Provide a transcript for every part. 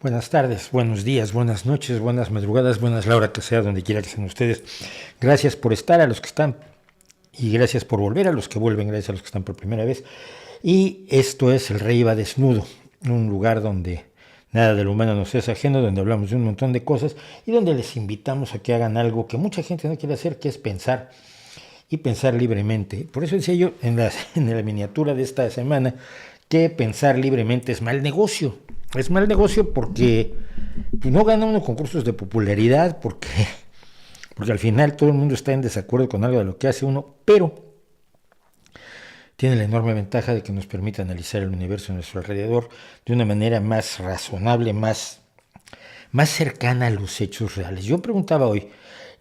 Buenas tardes, buenos días, buenas noches, buenas madrugadas, buenas la hora que sea, donde quiera que sean ustedes. Gracias por estar a los que están y gracias por volver a los que vuelven, gracias a los que están por primera vez. Y esto es El Rey va desnudo, un lugar donde nada de lo humano nos es ajeno, donde hablamos de un montón de cosas y donde les invitamos a que hagan algo que mucha gente no quiere hacer, que es pensar y pensar libremente. Por eso decía yo en la miniatura de esta semana que pensar libremente es mal negocio. Es mal negocio porque y no gana uno concursos de popularidad, porque al final todo el mundo está en desacuerdo con algo de lo que hace uno, pero tiene la enorme ventaja de que nos permite analizar el universo a nuestro alrededor de una manera más razonable, más cercana a los hechos reales. Yo preguntaba hoy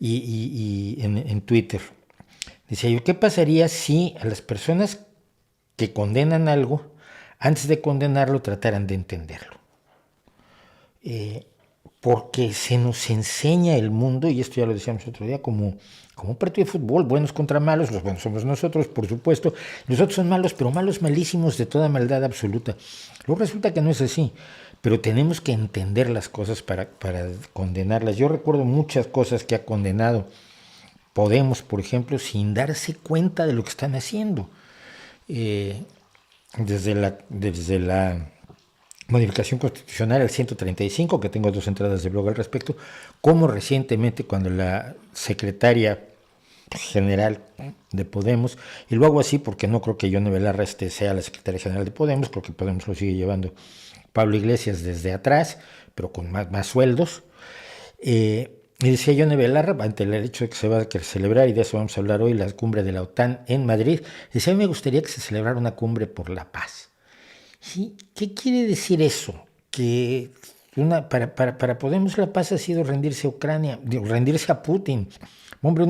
y en Twitter, decía yo, ¿qué pasaría si a las personas que condenan algo, antes de condenarlo, trataran de entenderlo? Porque se nos enseña el mundo, y esto ya lo decíamos otro día, como un partido de fútbol, buenos contra malos, los buenos somos nosotros, por supuesto, los otros son malos, pero malos malísimos de toda maldad absoluta. Luego resulta que no es así, pero tenemos que entender las cosas para condenarlas. Yo recuerdo muchas cosas que ha condenado Podemos, por ejemplo, sin darse cuenta de lo que están haciendo. Desde la modificación constitucional al 135, que tengo 2 entradas de blog al respecto, como recientemente cuando la secretaria general de Podemos, y lo hago así porque no creo que Yone Belarra sea la secretaria general de Podemos, creo que Podemos lo sigue llevando Pablo Iglesias desde atrás, pero con más sueldos. Y decía Yone Belarra, ante el hecho de que se va a celebrar, y de eso vamos a hablar hoy, la cumbre de la OTAN en Madrid, decía, a mí me gustaría que se celebrara una cumbre por la paz. ¿Sí? ¿Qué quiere decir eso? Que para Podemos la paz ha sido rendirse a Ucrania, rendirse a Putin. Hombre,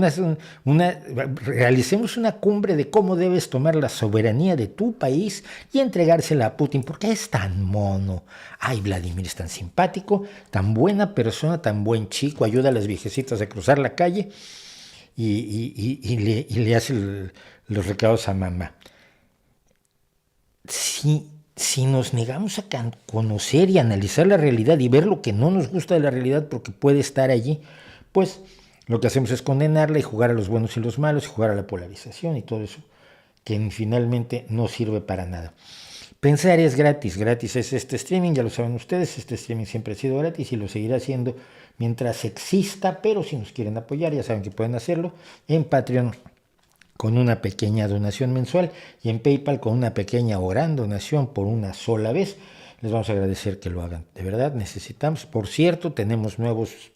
realicemos una cumbre de cómo debes tomar la soberanía de tu país y entregársela a Putin, porque es tan mono. Ay, Vladimir es tan simpático, tan buena persona, tan buen chico, ayuda a las viejecitas a cruzar la calle y le hace los recados a mamá. Si nos negamos a conocer y analizar la realidad y ver lo que no nos gusta de la realidad porque puede estar allí, pues lo que hacemos es condenarla y jugar a los buenos y los malos y jugar a la polarización y todo eso que finalmente no sirve para nada. Pensar es gratis es este streaming, ya lo saben ustedes, este streaming siempre ha sido gratis y lo seguirá siendo mientras exista, pero si nos quieren apoyar ya saben que pueden hacerlo en Patreon con una pequeña donación mensual y en PayPal con una pequeña o gran donación por una sola vez. Les vamos a agradecer que lo hagan. De verdad, necesitamos. Por cierto, tenemos nuevos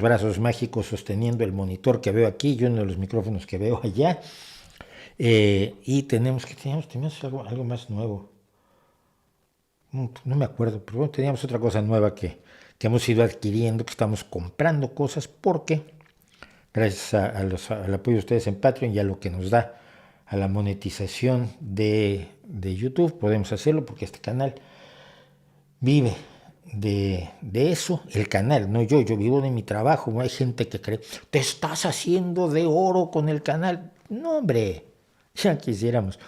brazos mágicos sosteniendo el monitor que veo aquí y uno de los micrófonos que veo allá. Y teníamos algo más nuevo. No me acuerdo, pero bueno, teníamos otra cosa nueva que hemos ido adquiriendo, que estamos comprando cosas porque gracias al apoyo de ustedes en Patreon y a lo que nos da a la monetización de YouTube, podemos hacerlo porque este canal vive de eso, el canal, no yo vivo de mi trabajo. Hay gente que cree, te estás haciendo de oro con el canal. No, hombre, ya quisiéramos.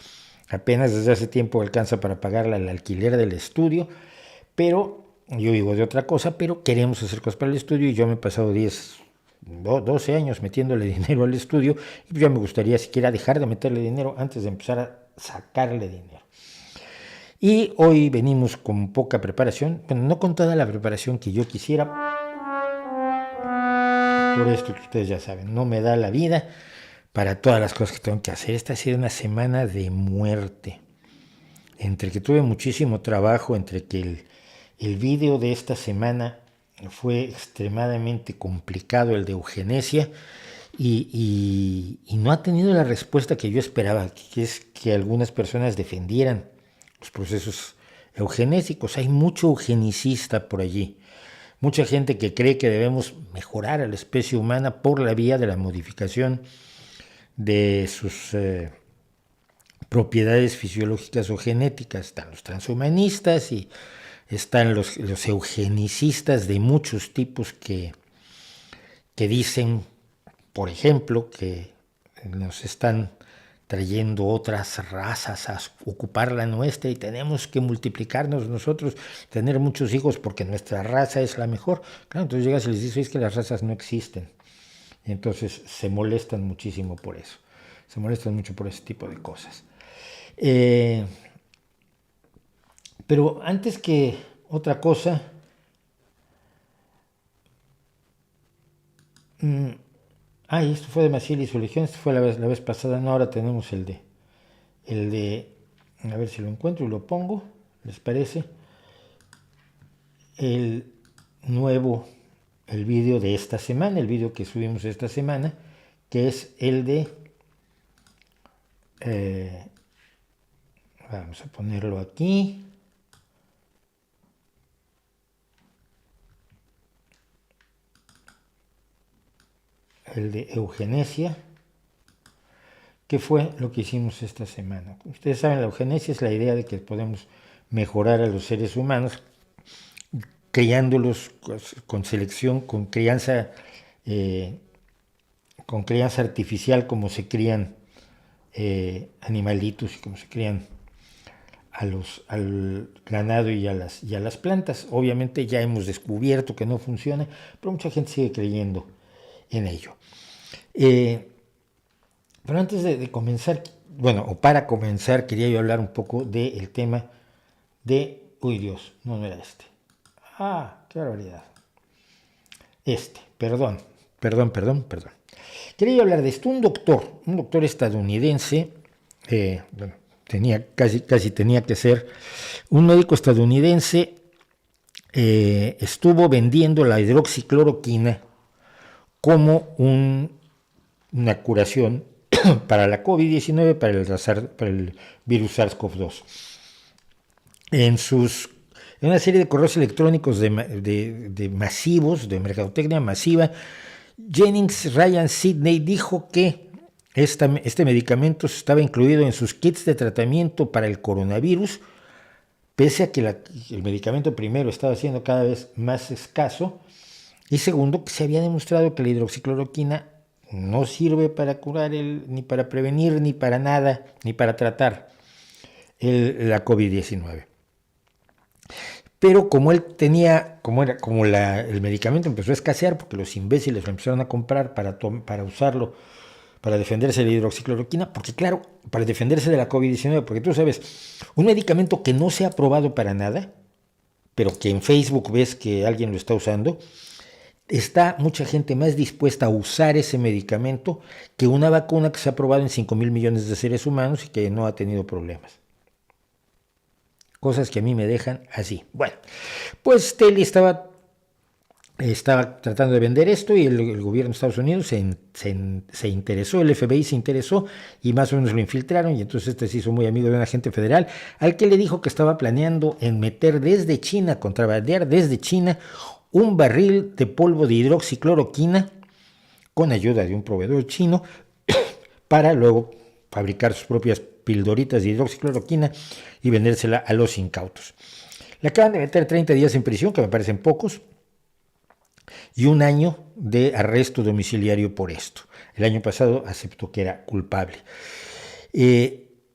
Apenas desde hace tiempo alcanza para pagar el alquiler del estudio, pero yo vivo de otra cosa, pero queremos hacer cosas para el estudio y yo me he pasado 12 años metiéndole dinero al estudio y ya me gustaría siquiera dejar de meterle dinero antes de empezar a sacarle dinero. Y hoy venimos con poca preparación, bueno, no con toda la preparación que yo quisiera, por esto que ustedes ya saben, no me da la vida para todas las cosas que tengo que hacer. Esta ha sido una semana de muerte, entre que tuve muchísimo trabajo, entre que el video de esta semana fue extremadamente complicado, el de eugenesia, y no ha tenido la respuesta que yo esperaba, que es que algunas personas defendieran los procesos eugenésicos. Hay mucho eugenicista por allí, mucha gente que cree que debemos mejorar a la especie humana por la vía de la modificación de sus propiedades fisiológicas o genéticas. Están los transhumanistas y están los eugenicistas de muchos tipos que dicen, por ejemplo, que nos están trayendo otras razas a ocupar la nuestra y tenemos que multiplicarnos nosotros, tener muchos hijos porque nuestra raza es la mejor. Claro, entonces llegas y les dices, es que las razas no existen. Y entonces se molestan muchísimo por eso. Se molestan mucho por ese tipo de cosas. Pero antes que otra cosa, esto fue de Maciel y su legión, esto fue la vez pasada, no, ahora tenemos el de, a ver si lo encuentro y lo pongo, ¿les parece? El vídeo de esta semana, el vídeo que subimos esta semana, que es el de, vamos a ponerlo aquí, el de eugenesia, que fue lo que hicimos esta semana. Ustedes saben, la eugenesia es la idea de que podemos mejorar a los seres humanos criándolos con selección, con crianza artificial, como se crían animalitos y como se crían al ganado y a las plantas. Obviamente ya hemos descubierto que no funciona, pero mucha gente sigue creyendo en ello. Pero antes de comenzar, para comenzar, quería yo hablar un poco del tema de, Dios, no era este. Qué barbaridad. Perdón. Quería yo hablar de esto. Un doctor estadounidense, casi tenía que ser un médico estadounidense, estuvo vendiendo la hidroxicloroquina como una curación para la COVID-19, para el virus SARS-CoV-2. En una serie de correos electrónicos de masivos, de mercadotecnia masiva, Jennings Ryan Sidney dijo que este medicamento estaba incluido en sus kits de tratamiento para el coronavirus, pese a que el medicamento, primero, estaba siendo cada vez más escaso, y segundo, que se había demostrado que la hidroxicloroquina no sirve para curar ni para prevenir, ni para nada, ni para tratar la COVID-19. Pero como el medicamento empezó a escasear, porque los imbéciles lo empezaron a comprar para usarlo, para defenderse de la hidroxicloroquina, porque claro, para defenderse de la COVID-19, porque tú sabes, un medicamento que no se ha probado para nada, pero que en Facebook ves que alguien lo está usando, está mucha gente más dispuesta a usar ese medicamento que una vacuna que se ha probado en 5,000 millones de seres humanos y que no ha tenido problemas. Cosas que a mí me dejan así. Bueno, pues Telly estaba tratando de vender esto y el gobierno de Estados Unidos se interesó, el FBI se interesó y más o menos lo infiltraron, y entonces se hizo muy amigo de un agente federal al que le dijo que estaba planeando en meter desde China, contrabandear desde China, un barril de polvo de hidroxicloroquina con ayuda de un proveedor chino para luego fabricar sus propias pildoritas de hidroxicloroquina y vendérsela a los incautos. Le acaban de meter 30 días en prisión, que me parecen pocos, y 1 año de arresto domiciliario por esto. El año pasado aceptó que era culpable.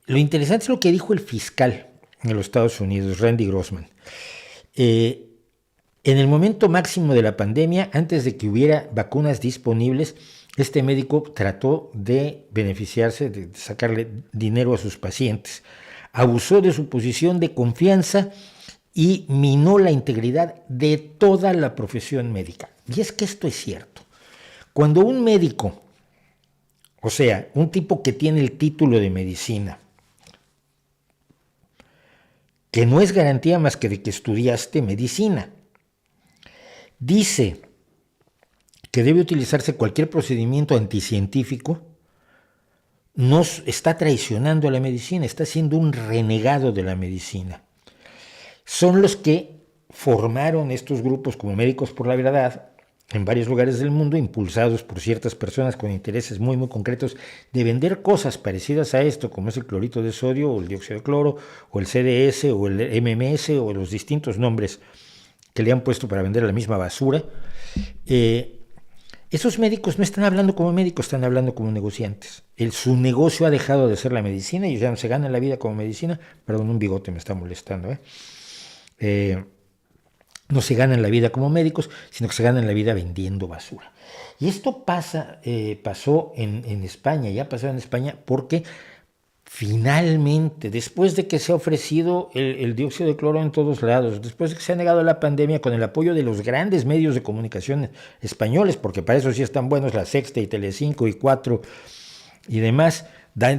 Lo interesante es lo que dijo el fiscal de los Estados Unidos, Randy Grossman. En el momento máximo de la pandemia, antes de que hubiera vacunas disponibles, este médico trató de beneficiarse, de sacarle dinero a sus pacientes. Abusó de su posición de confianza y minó la integridad de toda la profesión médica. Y es que esto es cierto. Cuando un médico, o sea, un tipo que tiene el título de medicina, que no es garantía más que de que estudiaste medicina, dice que debe utilizarse cualquier procedimiento anticientífico, nos está traicionando a la medicina, está siendo un renegado de la medicina. Son los que formaron estos grupos como Médicos por la Verdad en varios lugares del mundo, impulsados por ciertas personas con intereses muy, muy concretos de vender cosas parecidas a esto, como es el clorito de sodio, o el dióxido de cloro, o el CDS, o el MMS, o los distintos nombres que le han puesto para vender la misma basura. Esos médicos no están hablando como médicos, están hablando como negociantes. Su negocio ha dejado de ser la medicina y ya no se ganan la vida como medicina. Perdón, un bigote me está molestando. No se ganan la vida como médicos, sino que se ganan la vida vendiendo basura. Y esto pasó en España, ya pasó en España porque finalmente, después de que se ha ofrecido el dióxido de cloro en todos lados, después de que se ha negado la pandemia con el apoyo de los grandes medios de comunicación españoles, porque para eso sí están buenos La Sexta y Telecinco y Cuatro y demás,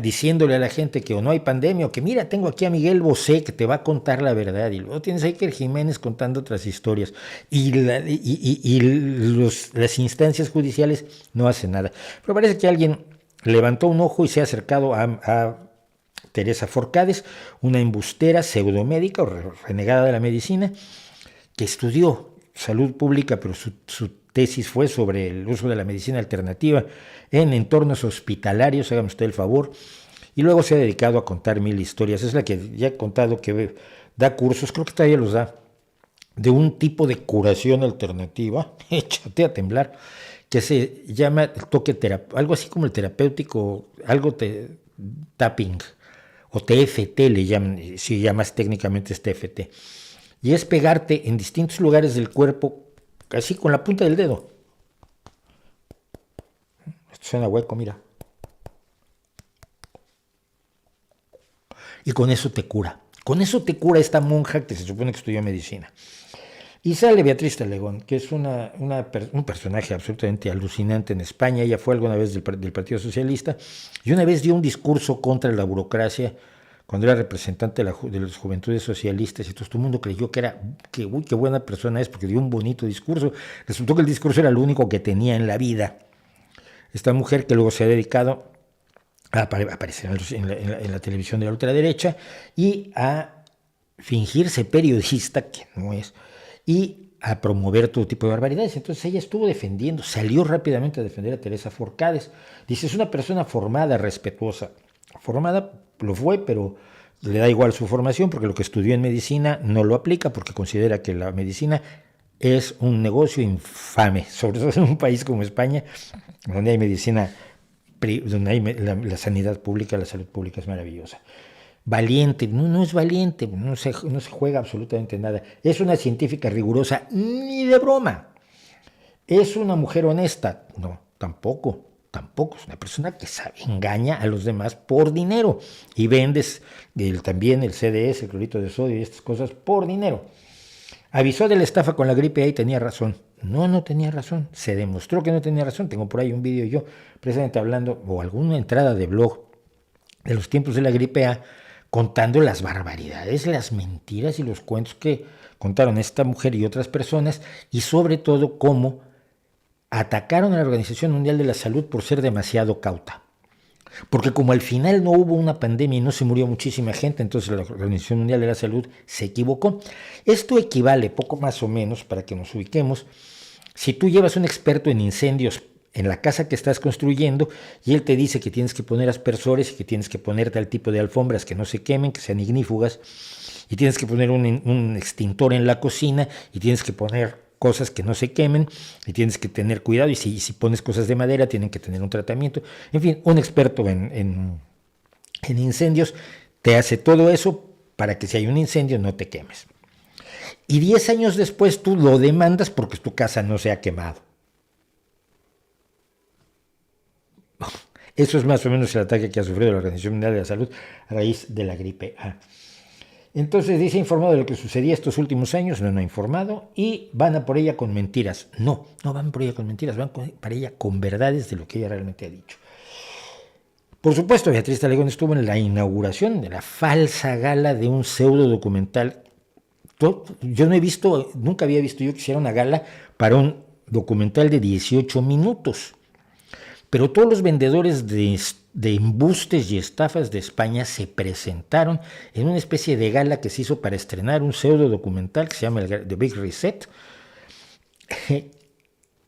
diciéndole a la gente que o no hay pandemia, o que mira, tengo aquí a Miguel Bosé que te va a contar la verdad, y luego tienes a Iker Jiménez contando otras historias, y las instancias judiciales no hacen nada. Pero parece que alguien levantó un ojo y se ha acercado a Teresa Forcades, una embustera pseudomédica o renegada de la medicina, que estudió salud pública, pero su tesis fue sobre el uso de la medicina alternativa en entornos hospitalarios, hágame usted el favor, y luego se ha dedicado a contar 1000 historias. Es la que ya he contado que da cursos, creo que todavía los da, de un tipo de curación alternativa, échate a temblar, que se llama toque terapéutico, algo así como el terapéutico, tapping, o TFT le llaman, si llamas técnicamente es TFT, y es pegarte en distintos lugares del cuerpo, así con la punta del dedo. Esto suena hueco, mira. Y con eso te cura. Con eso te cura esta monja que se supone que estudió medicina. Y sale Beatriz Talegón, que es un personaje absolutamente alucinante en España. Ella fue alguna vez del Partido Socialista y una vez dio un discurso contra la burocracia cuando era representante de las Juventudes Socialistas, y todo el mundo creyó que qué buena persona es porque dio un bonito discurso. Resultó que el discurso era lo único que tenía en la vida. Esta mujer que luego se ha dedicado a aparecer en la televisión de la ultraderecha y a fingirse periodista, que no es, y a promover todo tipo de barbaridades. Entonces ella estuvo defendiendo, salió rápidamente a defender a Teresa Forcades. Dice, es una persona formada, respetuosa. Formada lo fue, pero le da igual su formación porque lo que estudió en medicina no lo aplica porque considera que la medicina es un negocio infame, sobre todo en un país como España, donde hay medicina, donde hay la sanidad pública, la salud pública es maravillosa. Valiente, no es valiente, no se juega absolutamente nada. Es una científica rigurosa, ni de broma. ¿Es una mujer honesta? No, tampoco. Es una persona que engaña a los demás por dinero y vendes también el CDS, el clorito de sodio y estas cosas por dinero. Avisó de la estafa con la gripe A y tenía razón. No tenía razón. Se demostró que no tenía razón. Tengo por ahí un vídeo yo precisamente hablando, o alguna entrada de blog de los tiempos de la gripe A, contando las barbaridades, las mentiras y los cuentos que contaron esta mujer y otras personas, y sobre todo cómo atacaron a la Organización Mundial de la Salud por ser demasiado cauta. Porque como al final no hubo una pandemia y no se murió muchísima gente, entonces la Organización Mundial de la Salud se equivocó. Esto equivale, poco más o menos, para que nos ubiquemos, si tú llevas un experto en incendios en la casa que estás construyendo y él te dice que tienes que poner aspersores y que tienes que poner tal tipo de alfombras que no se quemen, que sean ignífugas, y tienes que poner un extintor en la cocina y tienes que poner cosas que no se quemen y tienes que tener cuidado, y si pones cosas de madera tienen que tener un tratamiento. En fin, un experto en incendios te hace todo eso para que si hay un incendio no te quemes. Y 10 años después tú lo demandas porque tu casa no se ha quemado. Eso es más o menos el ataque que ha sufrido la Organización Mundial de la Salud a raíz de la gripe A. Entonces dice, informado de lo que sucedía estos últimos años, no ha informado, y van a por ella con mentiras. No van por ella con mentiras, van para ella con verdades de lo que ella realmente ha dicho. Por supuesto, Beatriz Talegón estuvo en la inauguración de la falsa gala de un pseudo documental. Yo nunca había visto yo que hiciera una gala para un documental de 18 minutos. Pero todos los vendedores de embustes y estafas de España se presentaron en una especie de gala que se hizo para estrenar un pseudo documental que se llama The Big Reset,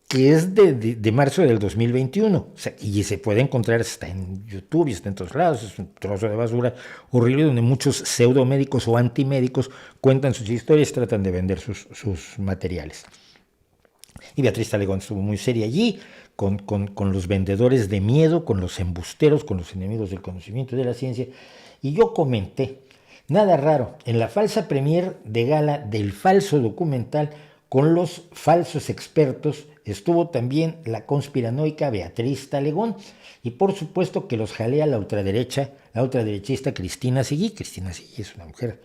que es de marzo del 2021. O sea, y se puede encontrar, está en YouTube y está en todos lados. Es un trozo de basura horrible donde muchos pseudomédicos o antimédicos cuentan sus historias y tratan de vender sus materiales. Y Beatriz Talegón estuvo muy seria allí, con los vendedores de miedo, con los embusteros, con los enemigos del conocimiento y de la ciencia. Y yo comenté, nada raro, en la falsa premier de gala del falso documental, con los falsos expertos, estuvo también la conspiranoica Beatriz Talegón. Y por supuesto que los jalea la ultraderechista Cristina Seguí. Cristina Seguí es una mujer,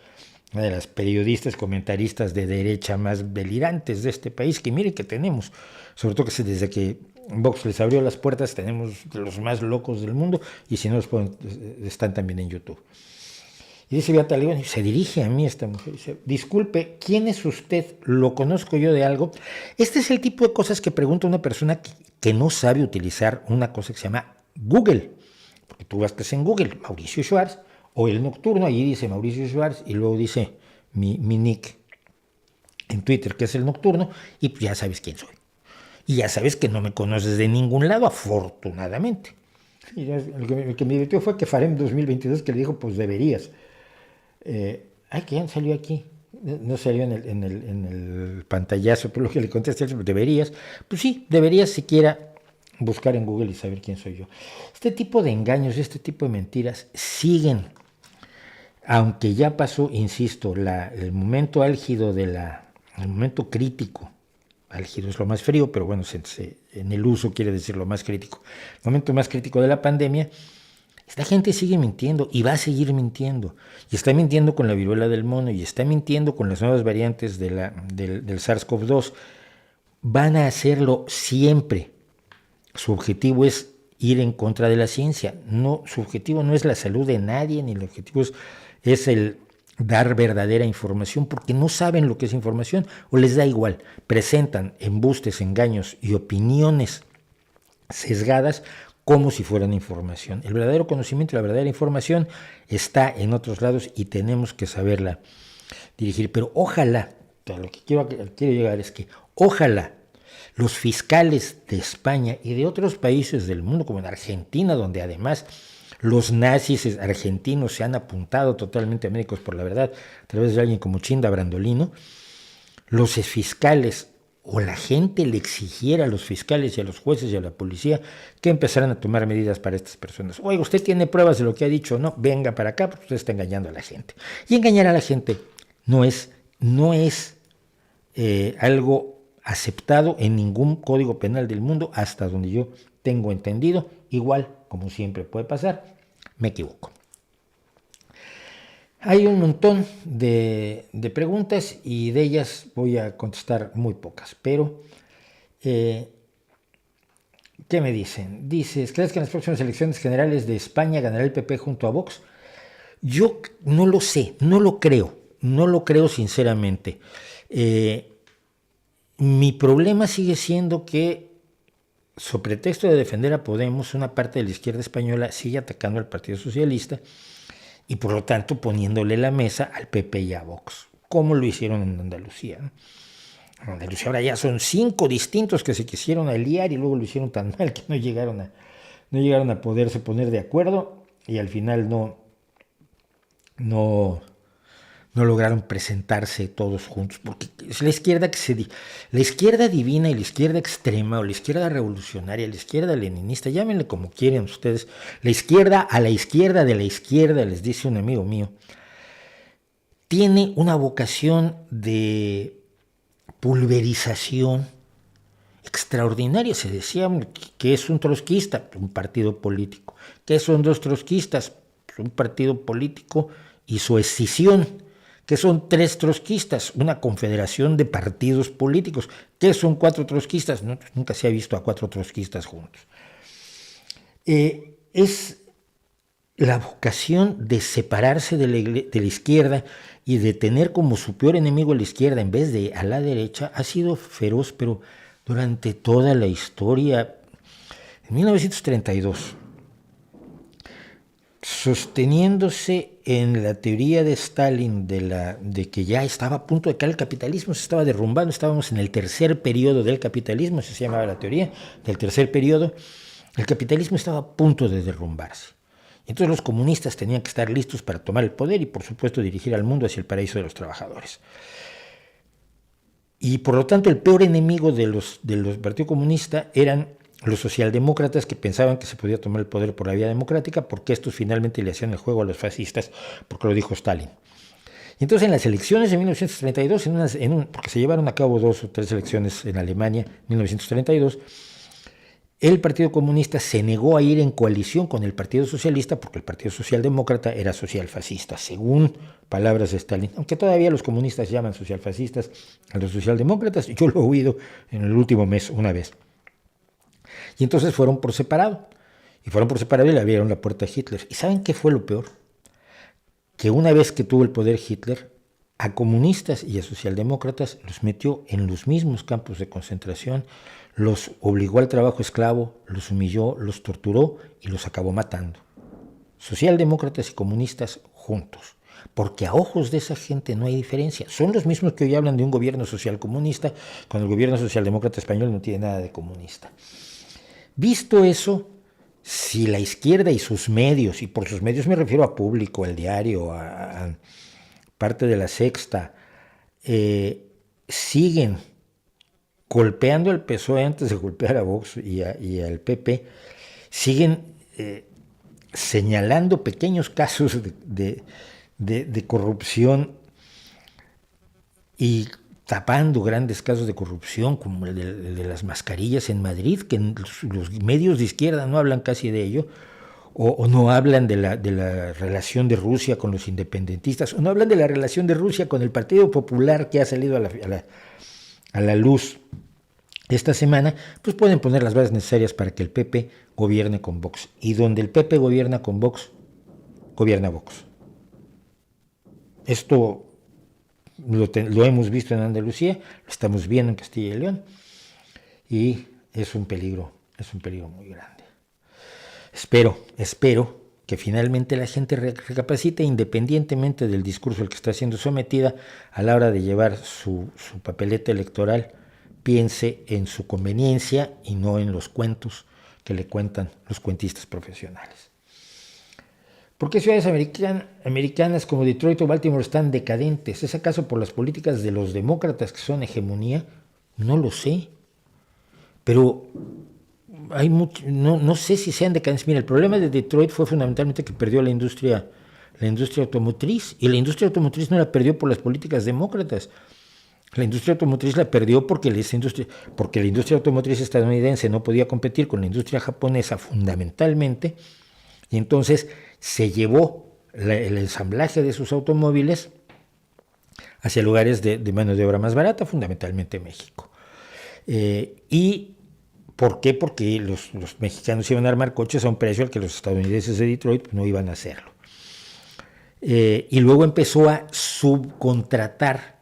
una de las periodistas, comentaristas de derecha más delirantes de este país, que miren que tenemos, sobre todo que desde que Vox les abrió las puertas, tenemos los más locos del mundo, y si no los pueden, están también en YouTube. Y dice Beata León, se dirige a mí esta mujer, dice, disculpe, ¿quién es usted? ¿Lo conozco yo de algo? Este es el tipo de cosas que pregunta una persona que no sabe utilizar una cosa que se llama Google, porque tú buscas en Google Mauricio Schwartz, o El Nocturno, allí dice Mauricio Schwartz, y luego dice mi nick en Twitter, que es El Nocturno, y pues ya sabes quién soy. Y ya sabes que no me conoces de ningún lado, afortunadamente. Y el que me divirtió fue que Farem 2022 que le dijo, pues deberías. Ay, que ya salió aquí. No salió en el pantallazo, pero lo que le contesté, deberías. Pues sí, deberías siquiera buscar en Google y saber quién soy yo. Este tipo de engaños, este tipo de mentiras siguen. Aunque ya pasó, insisto, el momento álgido el momento crítico. Álgido es lo más frío, pero bueno, en el uso quiere decir lo más crítico. El momento más crítico de la pandemia, esta gente sigue mintiendo y va a seguir mintiendo. Y está mintiendo con la viruela del mono y está mintiendo con las nuevas variantes del SARS-CoV-2. Van a hacerlo siempre. Su objetivo es ir en contra de la ciencia. No, su objetivo no es la salud de nadie, ni el objetivo es el dar verdadera información, porque no saben lo que es información o les da igual. Presentan embustes, engaños y opiniones sesgadas como si fueran información. El verdadero conocimiento y la verdadera información está en otros lados y tenemos que saberla dirigir. Pero ojalá, lo que quiero llegar es que ojalá los fiscales de España y de otros países del mundo, como en Argentina, donde además los nazis argentinos se han apuntado totalmente a Médicos por la Verdad a través de alguien como Chinda Brandolino, los fiscales o la gente le exigiera a los fiscales y a los jueces y a la policía que empezaran a tomar medidas para estas personas. Oiga, usted tiene pruebas de lo que ha dicho, no, venga para acá porque usted está engañando a la gente. Y engañar a la gente no es algo aceptado en ningún código penal del mundo, hasta donde yo tengo entendido. Igual, como siempre puede pasar, me equivoco. Hay un montón de preguntas y de ellas voy a contestar muy pocas, pero ¿qué me dicen? Dices, ¿crees que en las próximas elecciones generales de España ganará el PP junto a Vox? Yo no lo sé, no lo creo sinceramente. Mi problema sigue siendo que, sobre pretexto de defender a Podemos, una parte de la izquierda española sigue atacando al Partido Socialista y por lo tanto poniéndole la mesa al PP y a Vox, como lo hicieron en Andalucía, ¿no? En Andalucía ahora ya son 5 distintos que se quisieron aliar y luego lo hicieron tan mal que no llegaron a poderse poner de acuerdo y al final no lograron presentarse todos juntos, porque es la izquierda la izquierda divina y la izquierda extrema, o la izquierda revolucionaria, la izquierda leninista, llámenle como quieren ustedes, la izquierda a la izquierda de la izquierda, les dice un amigo mío, tiene una vocación de pulverización extraordinaria. Se decía que es un trotskista, un partido político, que son 2 trotskistas, un partido político y su escisión, que son 3 trotskistas, una confederación de partidos políticos, que son 4 trotskistas, no, nunca se ha visto a 4 trotskistas juntos. Es la vocación de separarse de la izquierda y de tener como su peor enemigo a la izquierda en vez de a la derecha, ha sido feroz, pero durante toda la historia. En 1932, sosteniéndose en la teoría de Stalin de que ya estaba a punto de caer el capitalismo, se estaba derrumbando, estábamos en el tercer periodo del capitalismo, así se llamaba la teoría del tercer periodo, el capitalismo estaba a punto de derrumbarse. Entonces los comunistas tenían que estar listos para tomar el poder y por supuesto dirigir al mundo hacia el paraíso de los trabajadores. Y por lo tanto el peor enemigo de los Partido Comunista eran los socialdemócratas, que pensaban que se podía tomar el poder por la vía democrática, porque estos finalmente le hacían el juego a los fascistas, porque lo dijo Stalin. Y entonces en las elecciones de 1932, porque se llevaron a cabo 2 o 3 elecciones en Alemania, en 1932, el Partido Comunista se negó a ir en coalición con el Partido Socialista, porque el Partido Socialdemócrata era socialfascista, según palabras de Stalin. Aunque todavía los comunistas llaman socialfascistas a los socialdemócratas, yo lo he oído en el último mes una vez. Y entonces fueron por separado. Y fueron por separado y le abrieron la puerta a Hitler. ¿Y saben qué fue lo peor? Que una vez que tuvo el poder Hitler, a comunistas y a socialdemócratas los metió en los mismos campos de concentración, los obligó al trabajo esclavo, los humilló, los torturó y los acabó matando. Socialdemócratas y comunistas juntos. Porque a ojos de esa gente no hay diferencia. Son los mismos que hoy hablan de un gobierno social comunista, cuando el gobierno socialdemócrata español no tiene nada de comunista. Visto eso, si la izquierda y sus medios, y por sus medios me refiero a Público, al Diario, a parte de La Sexta, siguen golpeando al PSOE antes de golpear a Vox y al PP, siguen señalando pequeños casos de corrupción y tapando grandes casos de corrupción, como el de las mascarillas en Madrid, que los medios de izquierda no hablan casi de ello, o no hablan de la relación de Rusia con los independentistas, o no hablan de la relación de Rusia con el Partido Popular, que ha salido a la luz esta semana. Pues pueden poner las bases necesarias para que el PP gobierne con Vox. Y donde el PP gobierna con Vox, gobierna Vox. Esto lo hemos visto en Andalucía, lo estamos viendo en Castilla y León, y es un peligro muy grande. Espero que finalmente la gente recapacite, independientemente del discurso al que está siendo sometida, a la hora de llevar su papeleta electoral, piense en su conveniencia y no en los cuentos que le cuentan los cuentistas profesionales. ¿Por qué ciudades americanas como Detroit o Baltimore están decadentes? ¿Es acaso por las políticas de los demócratas que son hegemonía? No lo sé. Pero hay no sé si sean decadentes. Mira, el problema de Detroit fue fundamentalmente que perdió la industria automotriz. Y la industria automotriz no la perdió por las políticas demócratas. La industria automotriz la perdió porque la industria automotriz estadounidense no podía competir con la industria japonesa fundamentalmente. Y entonces se llevó el ensamblaje de sus automóviles hacia lugares de mano de obra más barata, fundamentalmente México. ¿Y por qué? Porque los mexicanos iban a armar coches a un precio al que los estadounidenses de Detroit no iban a hacerlo. Y luego empezó a subcontratar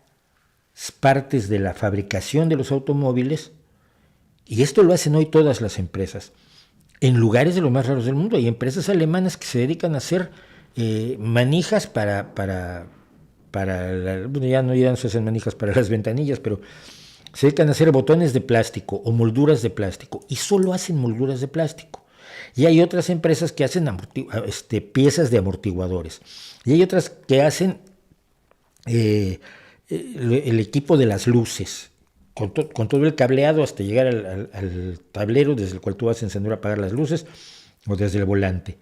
partes de la fabricación de los automóviles, y esto lo hacen hoy todas las empresas, en lugares de los más raros del mundo. Hay empresas alemanas que se dedican a hacer manijas para ya no se hacen manijas para las ventanillas, pero se dedican a hacer botones de plástico o molduras de plástico, y solo hacen molduras de plástico. Y hay otras empresas que hacen piezas de amortiguadores, y hay otras que hacen el equipo de las luces, con todo el cableado hasta llegar al tablero desde el cual tú vas a encender o apagar las luces, o desde el volante.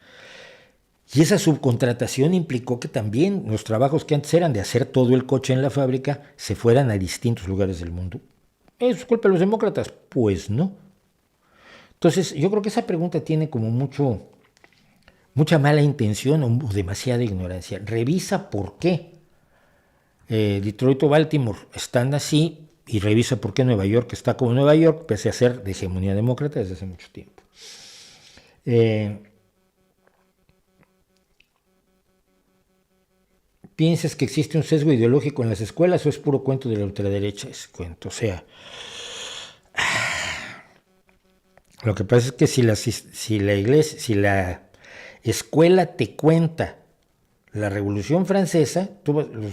Y esa subcontratación implicó que también los trabajos que antes eran de hacer todo el coche en la fábrica se fueran a distintos lugares del mundo. ¿Es culpa de los demócratas? Pues no. Entonces yo creo que esa pregunta tiene como mucha mala intención o demasiada ignorancia. Revisa por qué Detroit o Baltimore están así, y revisa por qué Nueva York está como Nueva York, pese a ser de hegemonía demócrata desde hace mucho tiempo. ¿Piensas que existe un sesgo ideológico en las escuelas o es puro cuento de la ultraderecha? Es cuento, o sea... Lo que pasa es que si la escuela te cuenta la Revolución Francesa,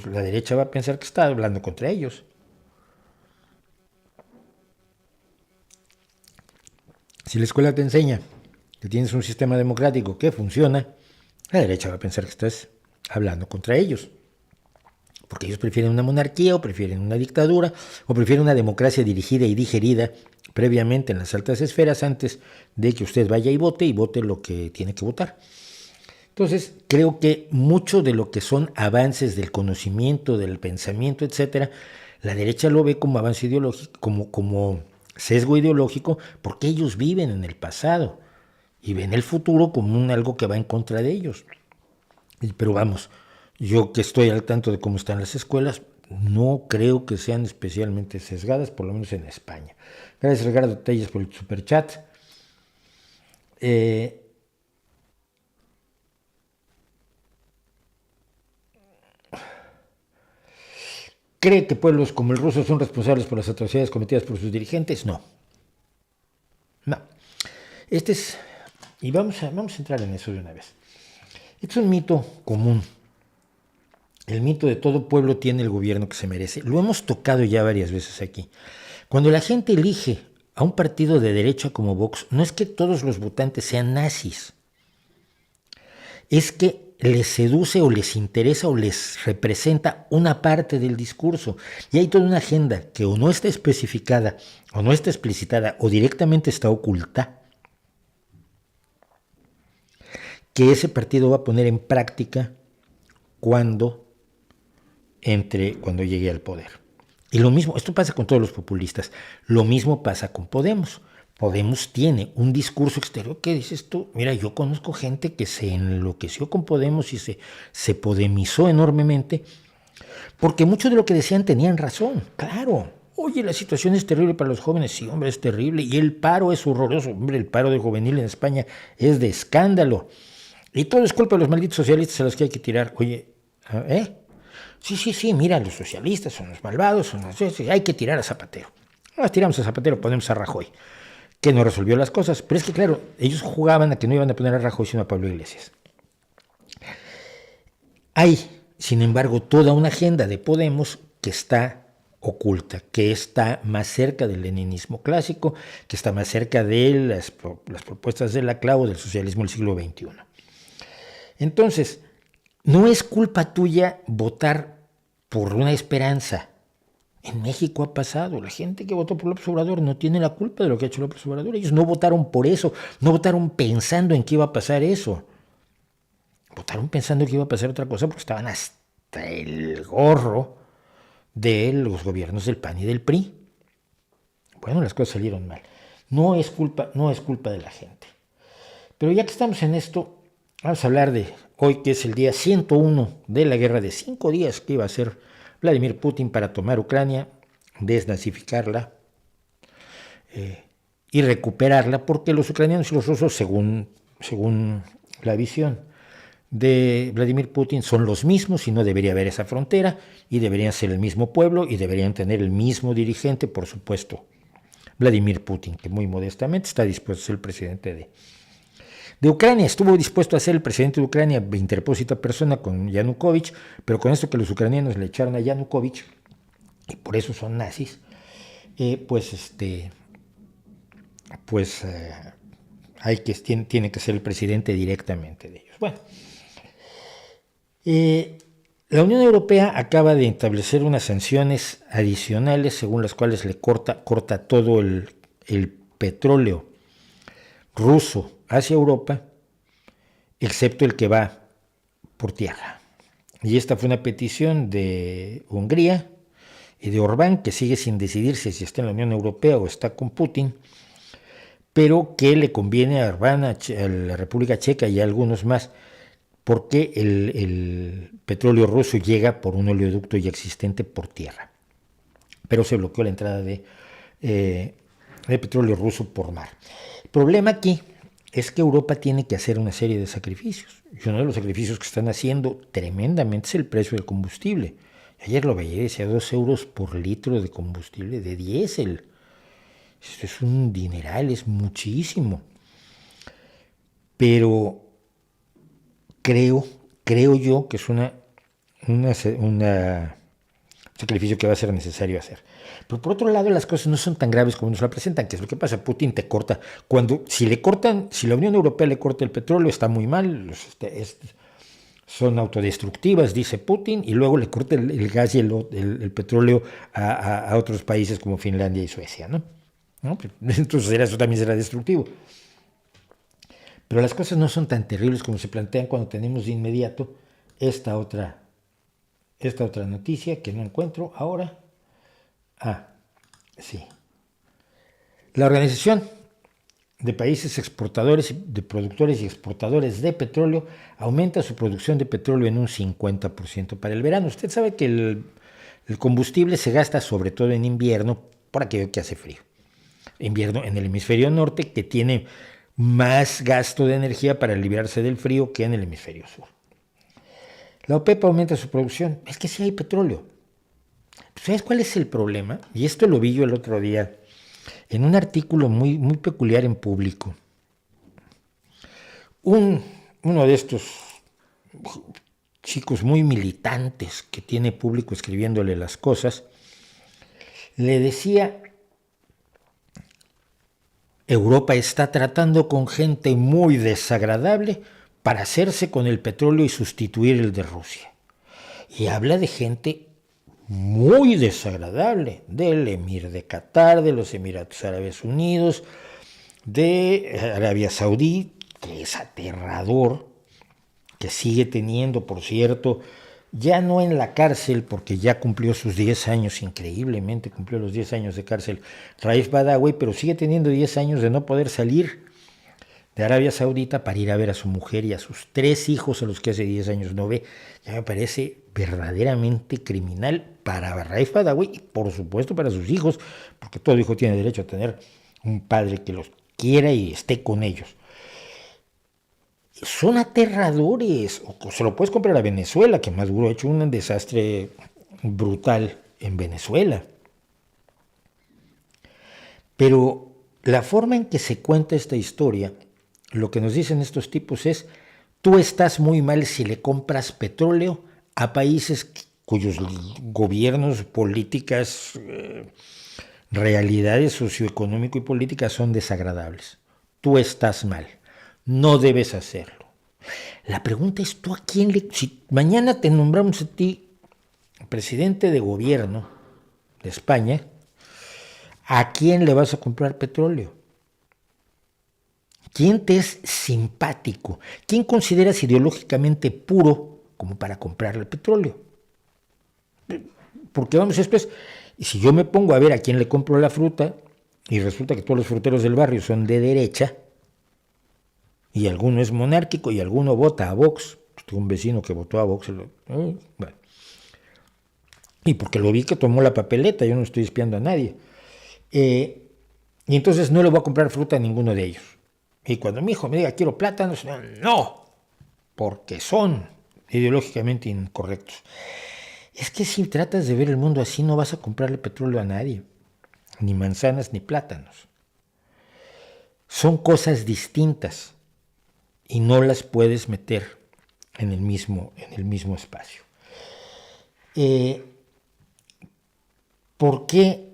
la derecha va a pensar que está hablando contra ellos. Si la escuela te enseña que tienes un sistema democrático que funciona, la derecha va a pensar que estás hablando contra ellos. porque ellos prefieren una monarquía o prefieren una dictadura o prefieren una democracia dirigida y digerida previamente en las altas esferas antes de que usted vaya y vote lo que tiene que votar. Entonces, creo que mucho de lo que son avances del conocimiento, del pensamiento, etcétera, la derecha lo ve como avance ideológico, como sesgo ideológico, porque ellos viven en el pasado y ven el futuro como algo que va en contra de ellos. Pero vamos, yo que estoy al tanto de cómo están las escuelas, no creo que sean especialmente sesgadas, por lo menos en España. Gracias, Ricardo Telles, por el superchat. ¿Cree que pueblos como el ruso son responsables por las atrocidades cometidas por sus dirigentes? No. No. Y vamos a entrar en eso de una vez. Este es un mito común. El mito de todo pueblo tiene el gobierno que se merece. Lo hemos tocado ya varias veces aquí. Cuando la gente elige a un partido de derecha como Vox, no es que todos los votantes sean nazis. Es que les seduce o les interesa o les representa una parte del discurso. Y hay toda una agenda que o no está especificada, o no está explicitada, o directamente está oculta, que ese partido va a poner en práctica cuando llegue al poder. Y lo mismo, esto pasa con todos los populistas, lo mismo pasa con Podemos. Podemos tiene un discurso exterior que dices tú, mira, yo conozco gente que se enloqueció con Podemos y se podemizó enormemente, porque mucho de lo que decían tenían razón, claro. Oye, la situación es terrible para los jóvenes, sí, hombre, es terrible, y el paro es horroroso, hombre, el paro de juvenil en España es de escándalo, y todo es culpa de los malditos socialistas a los que hay que tirar. Oye, Sí, mira, los socialistas son los malvados, hay que tirar a Zapatero. Tiramos a Zapatero, ponemos a Rajoy, que no resolvió las cosas. Pero es que, claro, ellos jugaban a que no iban a poner a Rajoy, sino a Pablo Iglesias. Hay, sin embargo, toda una agenda de Podemos que está oculta, que está más cerca del leninismo clásico, que está más cerca de las propuestas de la clave del socialismo del siglo XXI. Entonces, no es culpa tuya votar por una esperanza. En México ha pasado, la gente que votó por López Obrador no tiene la culpa de lo que ha hecho López Obrador. Ellos no votaron por eso, no votaron pensando en que iba a pasar eso. Votaron pensando que iba a pasar otra cosa porque estaban hasta el gorro de los gobiernos del PAN y del PRI. Bueno, las cosas salieron mal. No es culpa de la gente. Pero ya que estamos en esto, vamos a hablar de hoy, que es el día 101 de la guerra de 5 días que iba a hacer Vladimir Putin para tomar Ucrania, desnazificarla y recuperarla, porque los ucranianos y los rusos, según la visión de Vladimir Putin, son los mismos y no debería haber esa frontera y deberían ser el mismo pueblo y deberían tener el mismo dirigente, por supuesto, Vladimir Putin, que muy modestamente está dispuesto a ser el presidente de Ucrania. Estuvo dispuesto a ser el presidente de Ucrania, interpósita persona, con Yanukovych, pero con esto que los ucranianos le echaron a Yanukovych, y por eso son nazis, tiene que ser el presidente directamente de ellos. Bueno, la Unión Europea acaba de establecer unas sanciones adicionales según las cuales le corta todo el petróleo ruso hacia Europa, excepto el que va por tierra. Y esta fue una petición de Hungría y de Orbán, que sigue sin decidirse si está en la Unión Europea o está con Putin, pero que le conviene a Orbán, a la República Checa y a algunos más, porque el petróleo ruso llega por un oleoducto ya existente por tierra. Pero se bloqueó la entrada de petróleo ruso por mar. El problema aquí es que Europa tiene que hacer una serie de sacrificios. Y uno de los sacrificios que están haciendo tremendamente es el precio del combustible. Ayer lo veía, decía 2 euros por litro de combustible de diésel. Esto es un dineral, es muchísimo. Pero creo yo que es un sacrificio que va a ser necesario hacer. Pero por otro lado, las cosas no son tan graves como nos la presentan, que es lo que pasa. Putin te corta. Si la Unión Europea le corta el petróleo, está muy mal. son autodestructivas, dice Putin, y luego le corta el gas y el petróleo a otros países como Finlandia y Suecia, ¿no? ¿No? Entonces eso también será destructivo. Pero las cosas no son tan terribles como se plantean cuando tenemos de inmediato esta otra noticia que no encuentro ahora. Sí. La Organización de Países Exportadores, de Productores y Exportadores de Petróleo aumenta su producción de petróleo en un 50% para el verano. Usted sabe que el combustible se gasta sobre todo en invierno por aquello que hace frío. Invierno en el hemisferio norte, que tiene más gasto de energía para librarse del frío que en el hemisferio sur. La OPEP aumenta su producción. Es que sí hay petróleo. ¿Sabes cuál es el problema? Y esto lo vi yo el otro día en un artículo muy, muy peculiar en Público. Uno de estos chicos muy militantes que tiene Público escribiéndole las cosas, le decía: Europa está tratando con gente muy desagradable para hacerse con el petróleo y sustituir el de Rusia. Y habla de gente muy desagradable, del Emir de Qatar, de los Emiratos Árabes Unidos, de Arabia Saudí, que es aterrador, que sigue teniendo, por cierto, ya no en la cárcel, porque ya cumplió sus 10 años, increíblemente cumplió los 10 años de cárcel Raif Badawi, pero sigue teniendo 10 años de no poder salir de Arabia Saudita para ir a ver a su mujer y a sus 3 hijos a los que hace 10 años no ve. Ya me parece verdaderamente criminal para Raif Badawi y por supuesto para sus hijos, porque todo hijo tiene derecho a tener un padre que los quiera y esté con ellos. Son aterradores. O se lo puedes comprar a Venezuela, que Maduro ha hecho un desastre brutal en Venezuela. Pero la forma en que se cuenta esta historia, lo que nos dicen estos tipos es: tú estás muy mal si le compras petróleo a países cuyos gobiernos, políticas, realidades socioeconómico y políticas son desagradables. Tú estás mal. No debes hacerlo. La pregunta es: ¿tú a quién le... Si mañana te nombramos a ti presidente de gobierno de España, ¿a quién le vas a comprar petróleo? ¿Quién te es simpático? ¿Quién consideras ideológicamente puro como para comprarle petróleo? Porque vamos, esto es... Si yo me pongo a ver a quién le compro la fruta y resulta que todos los fruteros del barrio son de derecha, y alguno es monárquico y alguno vota a Vox. Tuve un vecino que votó a Vox. Bueno. Y porque lo vi que tomó la papeleta, yo no estoy espiando a nadie. Y entonces no le voy a comprar fruta a ninguno de ellos. Y cuando mi hijo me diga quiero plátanos, no, porque son ideológicamente incorrectos. Es que si tratas de ver el mundo así, no vas a comprarle petróleo a nadie, ni manzanas ni plátanos. Son cosas distintas y no las puedes meter en el mismo espacio. ¿Por qué?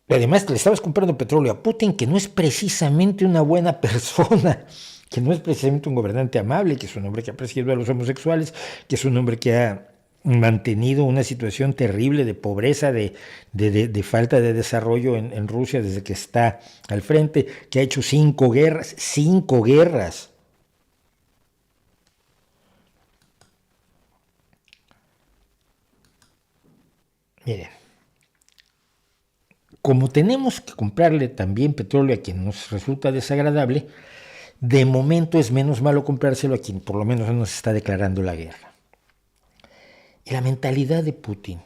Además, le estabas comprando petróleo a Putin, que no es precisamente una buena persona, que no es precisamente un gobernante amable, que es un hombre que ha perseguido a los homosexuales, que es un hombre que ha mantenido una situación terrible de pobreza, de falta de desarrollo en Rusia desde que está al frente, que ha hecho 5 guerras. Miren, como tenemos que comprarle también petróleo a quien nos resulta desagradable, de momento es menos malo comprárselo a quien por lo menos no nos está declarando la guerra. Y la mentalidad de Putin,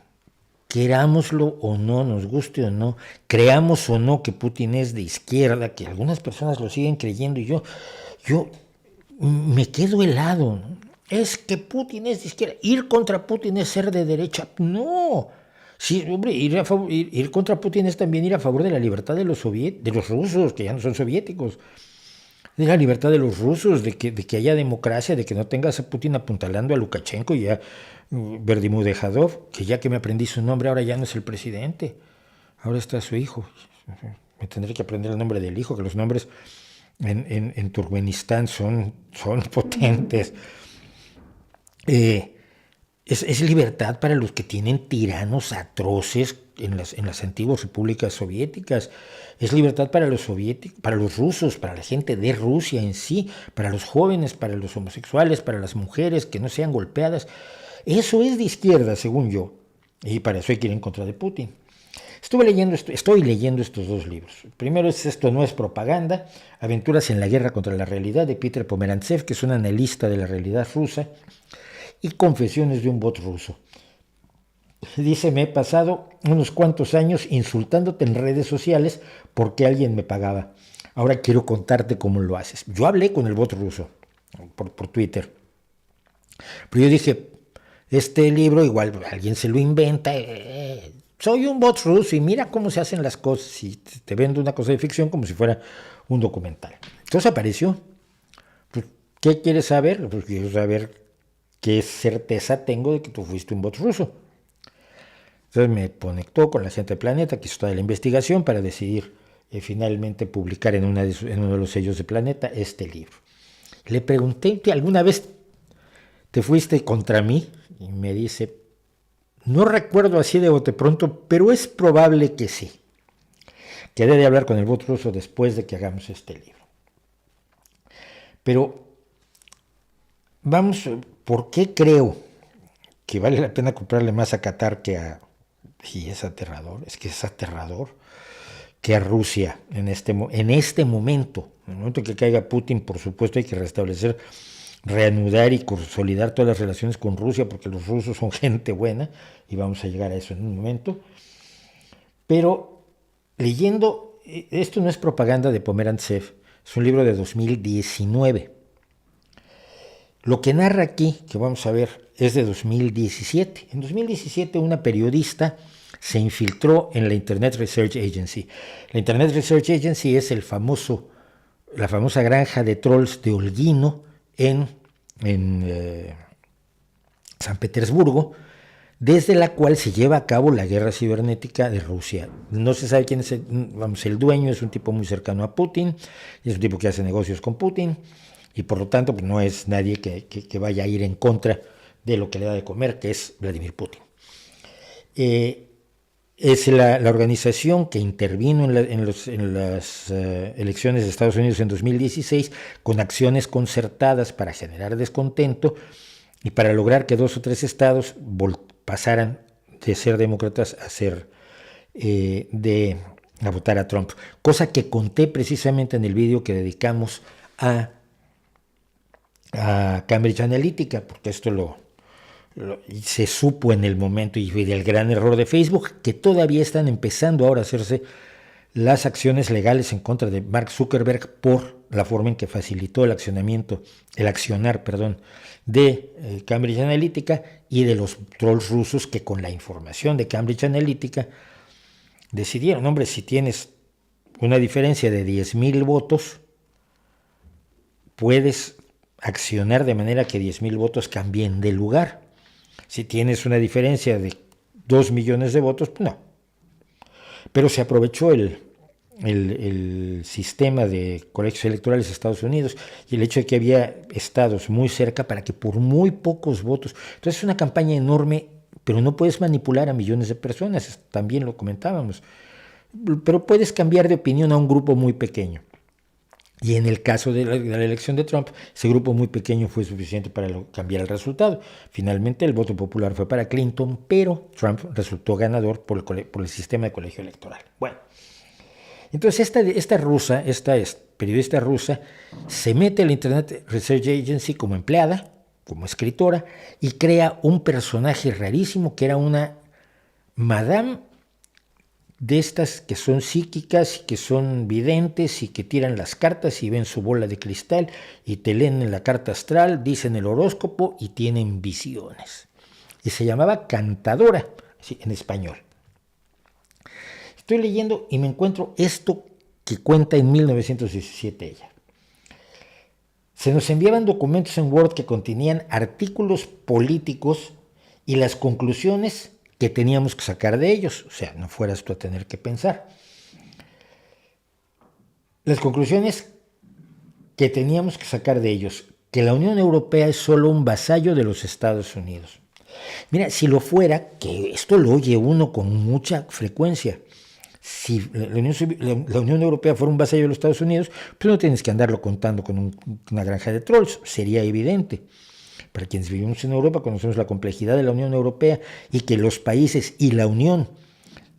querámoslo o no, nos guste o no, creamos o no que Putin es de izquierda, que algunas personas lo siguen creyendo y yo me quedo helado, ¿no? Es que Putin es de izquierda, ir contra Putin es ser de derecha. No. Sí, hombre, ir contra Putin es también ir a favor de la libertad de los rusos, que ya no son soviéticos, de la libertad de los rusos, de que haya democracia, de que no tengas a Putin apuntalando a Lukashenko y a Berdimuhammedov, que ya que me aprendí su nombre, ahora ya no es el presidente, ahora está su hijo. Me tendré que aprender el nombre del hijo, que los nombres en Turkmenistán son potentes. Eh, es libertad para los que tienen tiranos atroces en las antiguas repúblicas soviéticas. Es libertad para los soviéticos, para los rusos, para la gente de Rusia en sí, para los jóvenes, para los homosexuales, para las mujeres que no sean golpeadas. Eso es de izquierda, según yo. Y para eso hay que ir en contra de Putin. Estoy leyendo estos dos libros. El primero es Esto no es propaganda, Aventuras en la guerra contra la realidad, de Peter Pomerantsev, que es un analista de la realidad rusa, y Confesiones de un bot ruso. Dice, me he pasado unos cuantos años insultándote en redes sociales porque alguien me pagaba. Ahora quiero contarte cómo lo haces. Yo hablé con el bot ruso por Twitter. Pero yo dije, este libro igual alguien se lo inventa. Soy un bot ruso y mira cómo se hacen las cosas. Y te vendo una cosa de ficción como si fuera un documental. Entonces apareció. Pues, ¿qué quieres saber? Pues quiero saber qué certeza tengo de que tú fuiste un bot ruso. Entonces me conectó con la gente del Planeta, que hizo toda la investigación para decidir finalmente publicar en uno de los sellos de Planeta este libro. Le pregunté, ¿alguna vez te fuiste contra mí? Y me dice, no recuerdo así de bote pronto, pero es probable que sí. Quedé de hablar con el bot ruso después de que hagamos este libro. Pero vamos, ¿por qué creo que vale la pena comprarle más a Qatar que a... Y es aterrador, es que es aterrador que a Rusia en este momento, en el momento que caiga Putin, por supuesto hay que restablecer, reanudar y consolidar todas las relaciones con Rusia, porque los rusos son gente buena y vamos a llegar a eso en un momento. Pero leyendo, esto no es propaganda de Pomerantsev, es un libro de 2019. Lo que narra aquí, que vamos a ver, es de 2017. En 2017 una periodista se infiltró en la Internet Research Agency. La Internet Research Agency es la famosa granja de trolls de Holguino en San Petersburgo, desde la cual se lleva a cabo la guerra cibernética de Rusia. No se sabe quién es el dueño, es un tipo muy cercano a Putin, es un tipo que hace negocios con Putin, y por lo tanto pues no es nadie que vaya a ir en contra de lo que le da de comer, que es Vladimir Putin. Es la organización que intervino en las elecciones de Estados Unidos en 2016 con acciones concertadas para generar descontento y para lograr que 2 o 3 estados pasaran de ser demócratas a ser a votar a Trump, cosa que conté precisamente en el vídeo que dedicamos a Cambridge Analytica, porque esto se supo en el momento y del gran error de Facebook, que todavía están empezando ahora a hacerse las acciones legales en contra de Mark Zuckerberg por la forma en que facilitó el accionar de Cambridge Analytica y de los trolls rusos que con la información de Cambridge Analytica decidieron, hombre, si tienes una diferencia de 10,000 votos, puedes accionar de manera que 10,000 votos cambien de lugar. Si tienes una diferencia de 2 millones de votos, pues no. Pero se aprovechó el sistema de colegios electorales de Estados Unidos y el hecho de que había estados muy cerca para que por muy pocos votos. Entonces es una campaña enorme, pero no puedes manipular a millones de personas, también lo comentábamos. Pero puedes cambiar de opinión a un grupo muy pequeño. Y en el caso de la elección de Trump, ese grupo muy pequeño fue suficiente para cambiar el resultado. Finalmente el voto popular fue para Clinton, pero Trump resultó ganador por el sistema de colegio electoral. Bueno, entonces esta periodista rusa, se mete a la Internet Research Agency como empleada, como escritora, y crea un personaje rarísimo que era una madame de estas que son psíquicas, que son videntes y que tiran las cartas y ven su bola de cristal y te leen en la carta astral, dicen el horóscopo y tienen visiones. Y se llamaba Cantadora, sí, en español. Estoy leyendo y me encuentro esto que cuenta en 1917 ella. Se nos enviaban documentos en Word que contenían artículos políticos y las conclusiones que teníamos que sacar de ellos, o sea, no fueras tú a tener que pensar. Las conclusiones que teníamos que sacar de ellos. que la Unión Europea es solo un vasallo de los Estados Unidos. Mira, si lo fuera, que esto lo oye uno con mucha frecuencia, si la Unión Europea fuera un vasallo de los Estados Unidos, pues no tienes que andarlo contando con una granja de trolls, sería evidente. Para quienes vivimos en Europa conocemos la complejidad de la Unión Europea y que los países y la Unión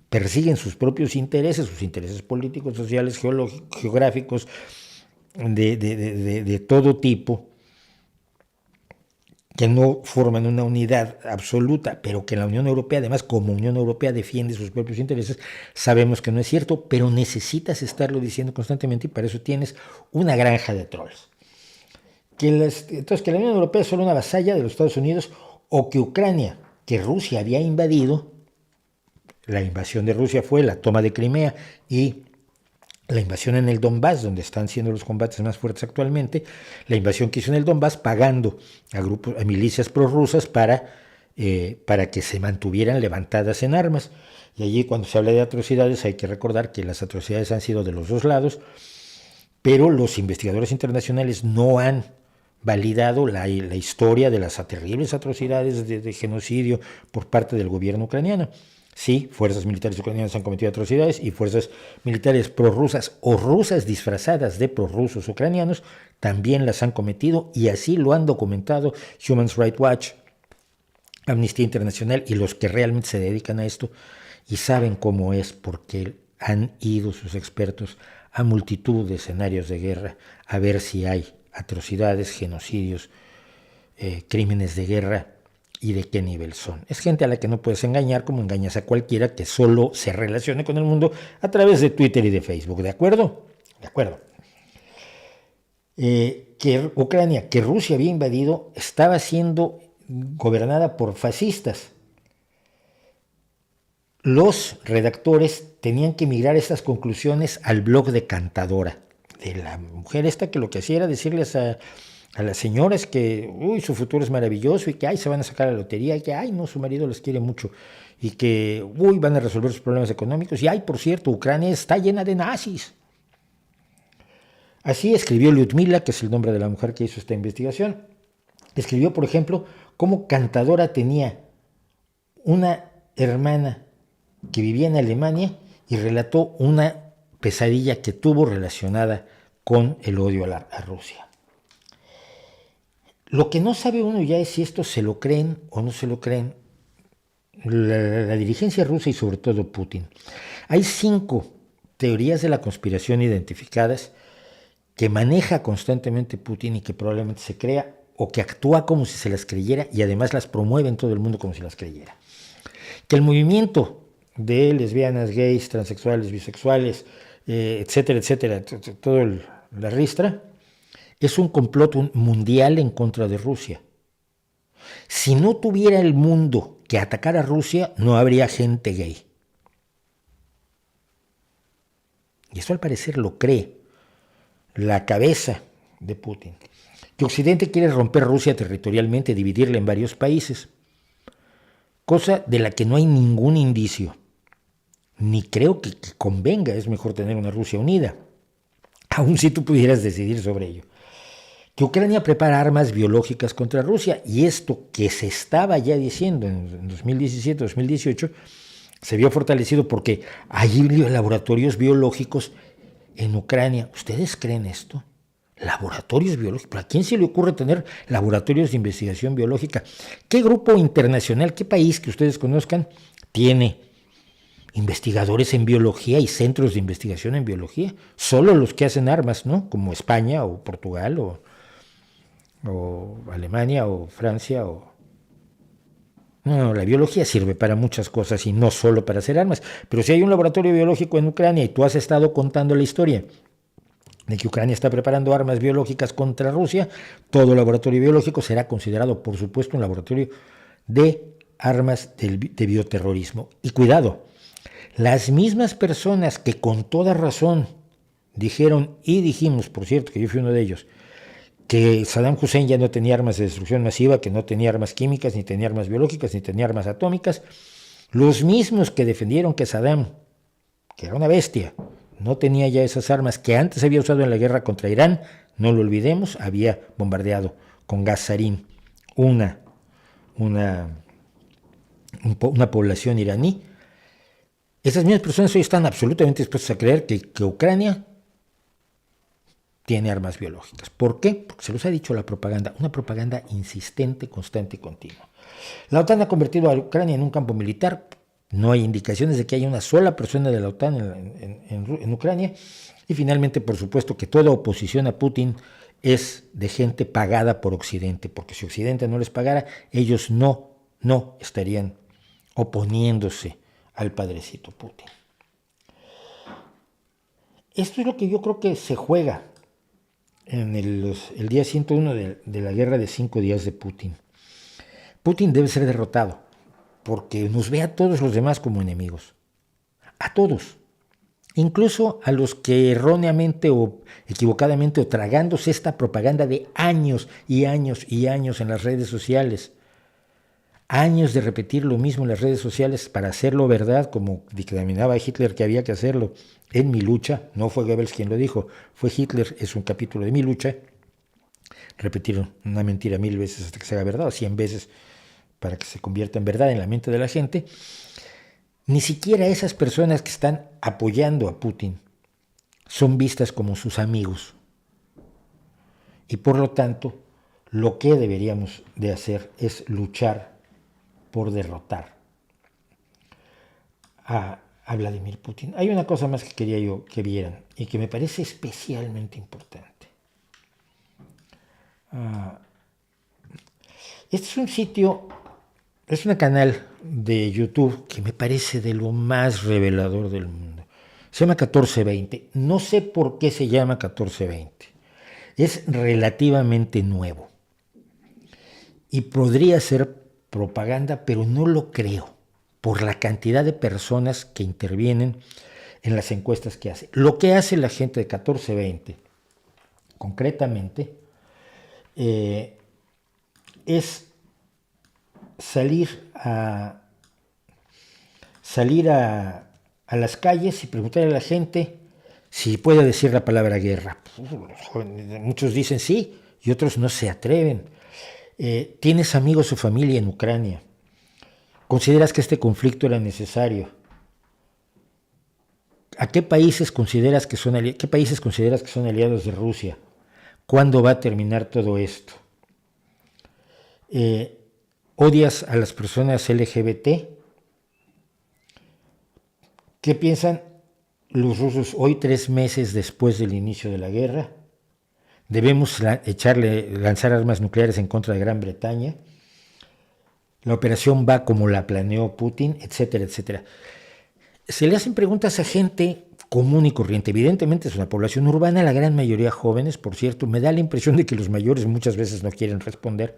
persiguen sus propios intereses, sus intereses políticos, sociales, geográficos, de todo tipo, que no forman una unidad absoluta, pero que la Unión Europea, además, como Unión Europea defiende sus propios intereses, sabemos que no es cierto, pero necesitas estarlo diciendo constantemente y para eso tienes una granja de trolls. Entonces, que la Unión Europea es solo una vasalla de los Estados Unidos, o que Ucrania, que Rusia había invadido, la invasión de Rusia fue la toma de Crimea y la invasión en el Donbass, donde están siendo los combates más fuertes actualmente, la invasión que hizo en el Donbass pagando a milicias prorrusas para que se mantuvieran levantadas en armas. Y allí cuando se habla de atrocidades hay que recordar que las atrocidades han sido de los dos lados, pero los investigadores internacionales no han validado la historia de las terribles atrocidades de genocidio por parte del gobierno ucraniano. Sí, fuerzas militares ucranianas han cometido atrocidades y fuerzas militares prorrusas o rusas disfrazadas de prorrusos ucranianos también las han cometido, y así lo han documentado Human Rights Watch, Amnistía Internacional y los que realmente se dedican a esto y saben cómo es, porque han ido sus expertos a multitud de escenarios de guerra a ver si hay atrocidades, genocidios, crímenes de guerra y de qué nivel son. Es gente a la que no puedes engañar como engañas a cualquiera que solo se relacione con el mundo a través de Twitter y de Facebook, ¿de acuerdo? De acuerdo. Que Ucrania, que Rusia había invadido, estaba siendo gobernada por fascistas. Los redactores tenían que migrar estas conclusiones al blog de Cantadora, de la mujer esta que lo que hacía era decirles a las señoras que su futuro es maravilloso y que se van a sacar la lotería y que no, su marido les quiere mucho y que van a resolver sus problemas económicos y por cierto, Ucrania está llena de nazis. Así escribió Lyudmila, que es el nombre de la mujer que hizo esta investigación. Escribió, por ejemplo, cómo Cantadora tenía una hermana que vivía en Alemania y relató una pesadilla que tuvo relacionada con el odio a Rusia. Lo que no sabe uno ya es si esto se lo creen o no se lo creen la dirigencia rusa y sobre todo Putin. Hay 5 teorías de la conspiración identificadas que maneja constantemente Putin y que probablemente se crea o que actúa como si se las creyera y además las promueve en todo el mundo como si las creyera. Que el movimiento de lesbianas, gays, transexuales, bisexuales, etcétera, etcétera, todo la ristra, es un complot mundial en contra de Rusia. Si no tuviera el mundo que atacar a Rusia, no habría gente gay. Y esto al parecer lo cree la cabeza de Putin. Que Occidente quiere romper Rusia territorialmente, dividirla en varios países, cosa de la que no hay ningún indicio. Ni creo que convenga, es mejor tener una Rusia unida, aun si tú pudieras decidir sobre ello. Que Ucrania prepara armas biológicas contra Rusia, y esto que se estaba ya diciendo en 2017-2018 se vio fortalecido porque hay laboratorios biológicos en Ucrania. ¿Ustedes creen esto? Laboratorios biológicos. ¿A quién se le ocurre tener laboratorios de investigación biológica? ¿Qué grupo internacional, qué país que ustedes conozcan tiene investigadores en biología y centros de investigación en biología? Solo los que hacen armas, ¿no? Como España o Portugal o Alemania o Francia No, la biología sirve para muchas cosas y no solo para hacer armas. Pero si hay un laboratorio biológico en Ucrania y tú has estado contando la historia de que Ucrania está preparando armas biológicas contra Rusia, todo laboratorio biológico será considerado, por supuesto, un laboratorio de armas de bioterrorismo. Y cuidado, las mismas personas que con toda razón dijeron, y dijimos, por cierto, que yo fui uno de ellos, que Saddam Hussein ya no tenía armas de destrucción masiva, que no tenía armas químicas, ni tenía armas biológicas, ni tenía armas atómicas, los mismos que defendieron que Saddam, que era una bestia, no tenía ya esas armas que antes había usado en la guerra contra Irán, no lo olvidemos, había bombardeado con gas sarín una población iraní. Esas mismas personas hoy están absolutamente dispuestas a creer que Ucrania tiene armas biológicas. ¿Por qué? Porque se los ha dicho la propaganda, una propaganda insistente, constante y continua. La OTAN ha convertido a Ucrania en un campo militar. No hay indicaciones de que haya una sola persona de la OTAN en Ucrania. Y finalmente, por supuesto, que toda oposición a Putin es de gente pagada por Occidente, porque si Occidente no les pagara, ellos no estarían oponiéndose al padrecito Putin. Esto es lo que yo creo que se juega en el día 101 de la guerra de 5 días de Putin. Putin debe ser derrotado, porque nos ve a todos los demás como enemigos. A todos. Incluso a los que erróneamente o equivocadamente o tragándose esta propaganda de años y años y años en las redes sociales, años de repetir lo mismo en las redes sociales para hacerlo verdad, como dictaminaba Hitler que había que hacerlo en Mi lucha, no fue Goebbels quien lo dijo, fue Hitler, es un capítulo de Mi lucha, repetir una mentira 1000 veces hasta que se haga verdad, o 100 veces para que se convierta en verdad en la mente de la gente. Ni siquiera esas personas que están apoyando a Putin son vistas como sus amigos. Y por lo tanto, lo que deberíamos de hacer es luchar por derrotar a Vladimir Putin. Hay una cosa más que quería yo que vieran y que me parece especialmente importante. Este es un sitio, es un canal de YouTube que me parece de lo más revelador del mundo. Se llama 1420. No sé por qué se llama 1420. Es relativamente nuevo. Y podría ser propaganda, pero no lo creo, por la cantidad de personas que intervienen en las encuestas que hace. Lo que hace la gente de 1420, concretamente, es salir a las calles y preguntarle a la gente si puede decir la palabra guerra. Muchos dicen sí y otros no se atreven. ¿Tienes amigos o familia en Ucrania? ¿Consideras que este conflicto era necesario? ¿A qué países consideras que son aliados de Rusia? ¿Cuándo va a terminar todo esto? ¿Odias a las personas LGBT? ¿Qué piensan los rusos hoy, 3 meses después del inicio de la guerra? ¿Debemos lanzar armas nucleares en contra de Gran Bretaña? La operación va como la planeó Putin, etcétera, etcétera. Se le hacen preguntas a gente común y corriente. Evidentemente es una población urbana, la gran mayoría jóvenes, por cierto. Me da la impresión de que los mayores muchas veces no quieren responder.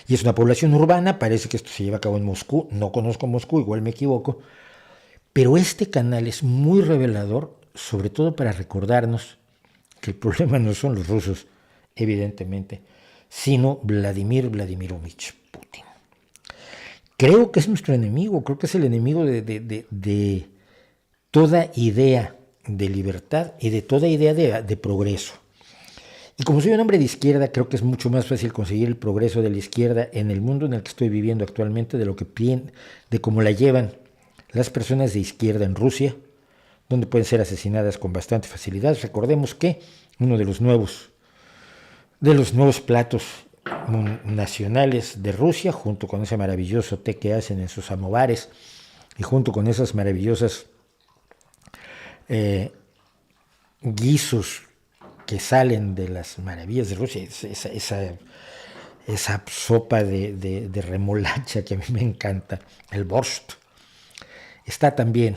Y es una población urbana, parece que esto se lleva a cabo en Moscú. No conozco Moscú, igual me equivoco. Pero este canal es muy revelador, sobre todo para recordarnos que el problema no son los rusos, evidentemente, sino Vladimir Vladimirovich Putin. Creo que es nuestro enemigo, creo que es el enemigo de toda idea de libertad y de toda idea de progreso. Y como soy un hombre de izquierda, creo que es mucho más fácil conseguir el progreso de la izquierda en el mundo en el que estoy viviendo actualmente, de cómo la llevan las personas de izquierda en Rusia, donde pueden ser asesinadas con bastante facilidad. Recordemos que uno de los nuevos platos nacionales de Rusia, junto con ese maravilloso té que hacen en sus samovares y junto con esas maravillosas guisos que salen de las maravillas de Rusia, esa sopa de remolacha que a mí me encanta, el borscht. Está también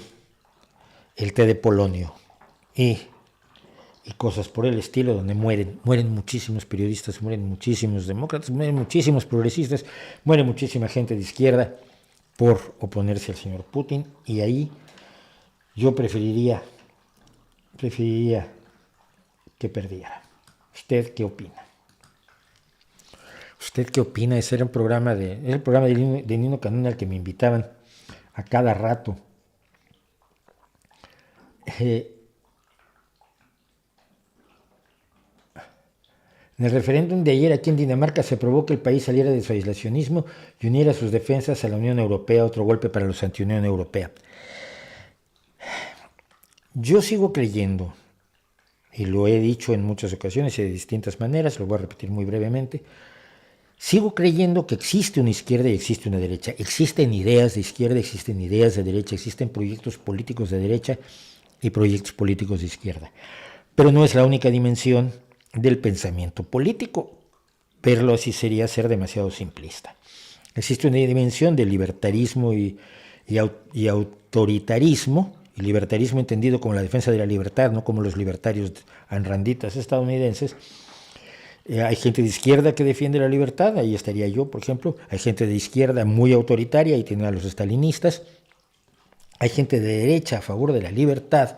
el té de polonio y cosas por el estilo, donde mueren muchísimos periodistas, mueren muchísimos demócratas, mueren muchísimos progresistas, muere muchísima gente de izquierda por oponerse al señor Putin. Y ahí yo preferiría que perdiera. ¿Usted qué opina? ¿Usted qué opina? Ese era el programa de Nino Canún al que me invitaban a cada rato En el referéndum de ayer aquí en Dinamarca se aprobó que el país saliera de su aislacionismo y uniera sus defensas a la Unión Europea, otro golpe para los anti-Unión Europea. Yo sigo creyendo, y lo he dicho en muchas ocasiones y de distintas maneras, lo voy a repetir muy brevemente, sigo creyendo que existe una izquierda y existe una derecha. Existen ideas de izquierda, existen ideas de derecha, existen proyectos políticos de derecha y proyectos políticos de izquierda. Pero no es la única dimensión del pensamiento político. Verlo así sería ser demasiado simplista. Existe una dimensión de libertarismo y autoritarismo, y libertarismo entendido como la defensa de la libertad, no como los libertarios anranditas estadounidenses. Hay gente de izquierda que defiende la libertad, ahí estaría yo, por ejemplo. Hay gente de izquierda muy autoritaria, ahí tienen a los estalinistas. Hay gente de derecha a favor de la libertad,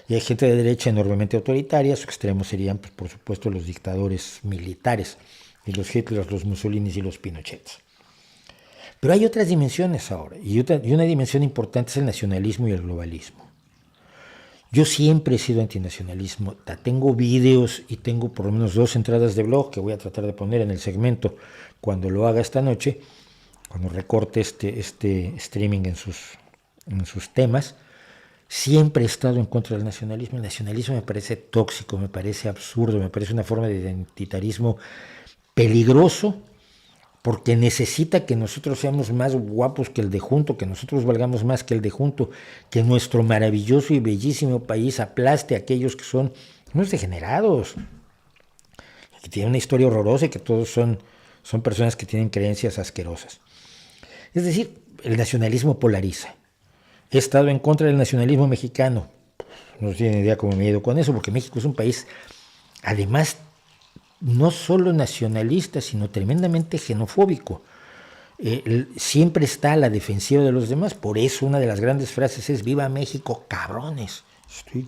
y hay gente de derecha enormemente autoritaria. Sus extremos serían, pues, por supuesto, los dictadores militares, y los Hitlers, los Mussolinis y los Pinochets. Pero hay otras dimensiones ahora, y una dimensión importante es el nacionalismo y el globalismo. Yo siempre he sido antinacionalismo. Tengo videos y tengo por lo menos 2 entradas de blog que voy a tratar de poner en el segmento cuando lo haga esta noche, cuando recorte este streaming en sus temas. Siempre he estado en contra del nacionalismo. El nacionalismo me parece tóxico, me parece absurdo, me parece una forma de identitarismo peligroso, porque necesita que nosotros seamos más guapos que el de junto, que nosotros valgamos más que el de junto, que nuestro maravilloso y bellísimo país aplaste a aquellos que son unos degenerados, que tienen una historia horrorosa y que todos son personas que tienen creencias asquerosas. Es decir, el nacionalismo polariza. He estado en contra del nacionalismo mexicano. No tienen idea cómo me he ido con eso, porque México es un país, además, no solo nacionalista, sino tremendamente xenofóbico. Siempre está a la defensiva de los demás. Por eso una de las grandes frases es: ¡Viva México, cabrones!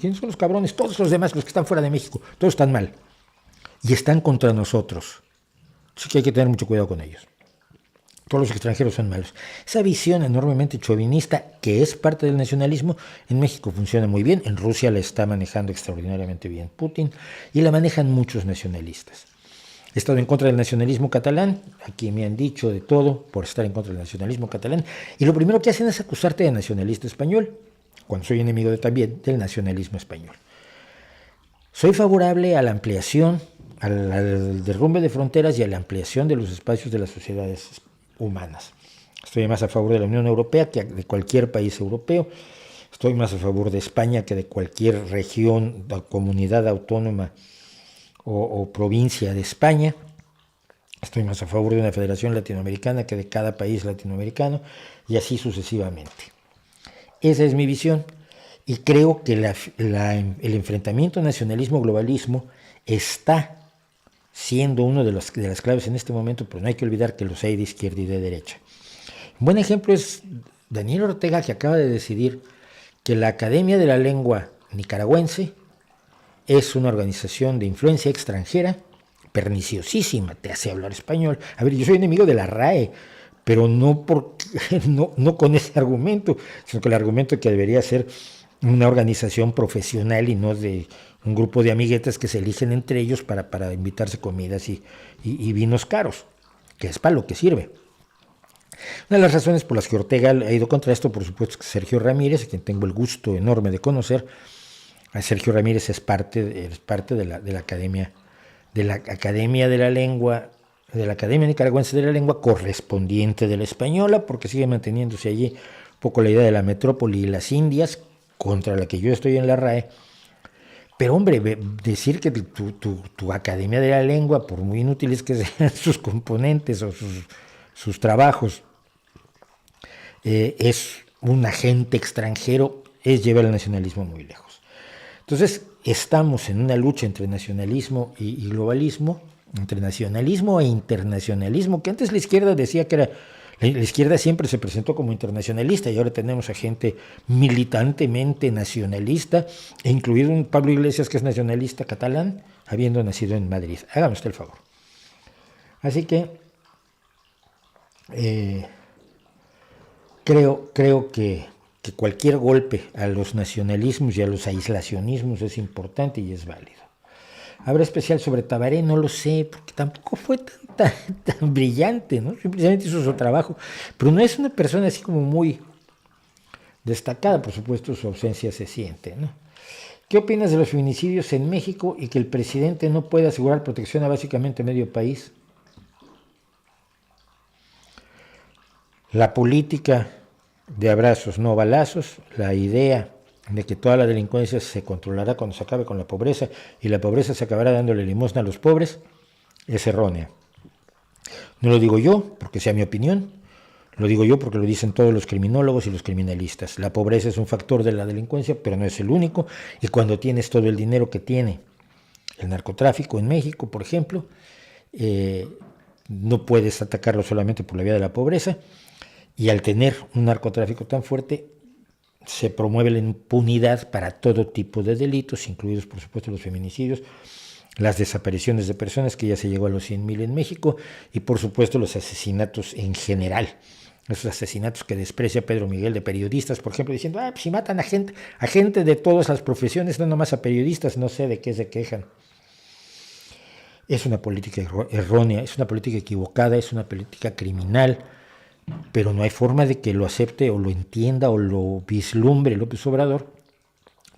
¿Quiénes son los cabrones? Todos los demás, los que están fuera de México, todos están mal. Y están contra nosotros. Así que hay que tener mucho cuidado con ellos. Todos los extranjeros son malos. Esa visión enormemente chauvinista, que es parte del nacionalismo, en México funciona muy bien. En Rusia la está manejando extraordinariamente bien Putin, y la manejan muchos nacionalistas. He estado en contra del nacionalismo catalán. Aquí me han dicho de todo por estar en contra del nacionalismo catalán. Y lo primero que hacen es acusarte de nacionalista español, cuando soy enemigo también del nacionalismo español. Soy favorable a la ampliación, al derrumbe de fronteras y a la ampliación de los espacios de las sociedades humanas. Estoy más a favor de la Unión Europea que de cualquier país europeo. Estoy más a favor de España que de cualquier región, comunidad autónoma o provincia de España. Estoy más a favor de una federación latinoamericana que de cada país latinoamericano, y así sucesivamente. Esa es mi visión, y creo que el enfrentamiento nacionalismo-globalismo está siendo una de las claves en este momento, pero no hay que olvidar que los hay de izquierda y de derecha. Un buen ejemplo es Daniel Ortega, que acaba de decidir que la Academia de la Lengua Nicaragüense es una organización de influencia extranjera perniciosísima, te hace hablar español. A ver, yo soy enemigo de la RAE, pero no con ese argumento, sino con el argumento que debería ser una organización profesional y no de un grupo de amiguetes que se eligen entre ellos para invitarse comidas y vinos caros, que es para lo que sirve. Una de las razones por las que Ortega ha ido contra esto, por supuesto, es que Sergio Ramírez, a quien tengo el gusto enorme de conocer. Sergio Ramírez es parte de la Academia de la Lengua, de la Academia Nicaragüense de la Lengua, correspondiente de la española, porque sigue manteniéndose allí un poco la idea de la metrópoli y las Indias, contra la que yo estoy en la RAE. Pero hombre, decir que tu Academia de la Lengua, por muy inútiles que sean sus componentes o sus trabajos, es un agente extranjero, es llevar el nacionalismo muy lejos. Entonces, estamos en una lucha entre nacionalismo y globalismo, entre nacionalismo e internacionalismo, que antes la izquierda decía que era... La izquierda siempre se presentó como internacionalista, y ahora tenemos a gente militantemente nacionalista, incluido un Pablo Iglesias, que es nacionalista catalán, habiendo nacido en Madrid. Hágame usted el favor. Así que creo que que cualquier golpe a los nacionalismos y a los aislacionismos es importante y es válido. ¿Habrá especial sobre Tabaré? No lo sé, porque tampoco fue tan brillante, ¿no? Simplemente hizo su trabajo, pero no es una persona así como muy destacada, por supuesto su ausencia se siente, ¿no? ¿Qué opinas de los feminicidios en México y que el presidente no puede asegurar protección a básicamente medio país? La política de abrazos, no balazos, la idea de que toda la delincuencia se controlará cuando se acabe con la pobreza y la pobreza se acabará dándole limosna a los pobres, es errónea. No lo digo yo porque sea mi opinión, lo digo yo porque lo dicen todos los criminólogos y los criminalistas. La pobreza es un factor de la delincuencia, pero no es el único, y cuando tienes todo el dinero que tiene el narcotráfico en México, por ejemplo, no puedes atacarlo solamente por la vía de la pobreza, y al tener un narcotráfico tan fuerte, se promueve la impunidad para todo tipo de delitos, incluidos por supuesto los feminicidios, las desapariciones de personas, que ya se llegó a los 100,000 en México, y por supuesto los asesinatos en general. Esos asesinatos que desprecia Pedro Miguel de periodistas, por ejemplo, diciendo, pues si matan a gente de todas las profesiones, no nomás a periodistas, no sé de qué se quejan. Es una política errónea, es una política equivocada, es una política criminal, pero no hay forma de que lo acepte o lo entienda o lo vislumbre López Obrador.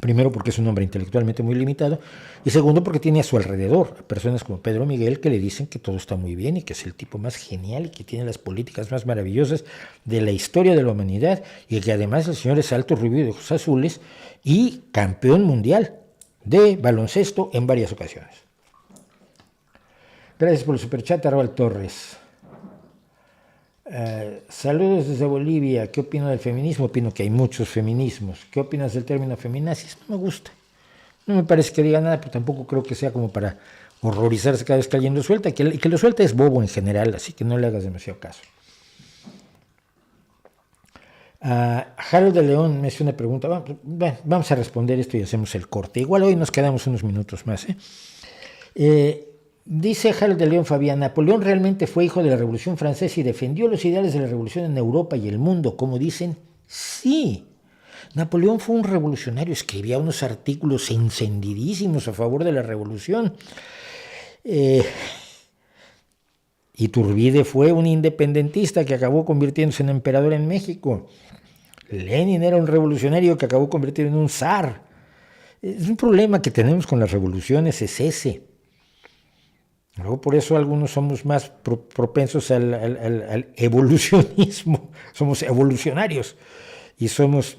Primero porque es un hombre intelectualmente muy limitado, y segundo porque tiene a su alrededor a personas como Pedro Miguel que le dicen que todo está muy bien y que es el tipo más genial y que tiene las políticas más maravillosas de la historia de la humanidad, y que además el señor es alto rubio de ojos azules y campeón mundial de baloncesto en varias ocasiones. Gracias por el superchat, Arbal Torres. Saludos desde Bolivia. ¿Qué opino del feminismo? Opino que hay muchos feminismos. ¿Qué opinas del término feminazis? No me gusta. No me parece que diga nada, pero tampoco creo que sea como para horrorizarse cada vez que alguien lo suelta. Y que lo suelta es bobo en general, así que no le hagas demasiado caso. Harold de León me hace una pregunta. Vamos a responder esto y hacemos el corte. Igual hoy nos quedamos unos minutos más. Dice Harold de León Fabián, Napoleón realmente fue hijo de la Revolución Francesa y defendió los ideales de la revolución en Europa y el mundo, como dicen. Sí, Napoleón fue un revolucionario, escribía unos artículos encendidísimos a favor de la revolución. Iturbide fue un independentista que acabó convirtiéndose en emperador en México. Lenin era un revolucionario que acabó convirtiendo en un zar. Es un problema que tenemos con las revoluciones, es ese. Luego por eso algunos somos más propensos al evolucionismo, somos evolucionarios y somos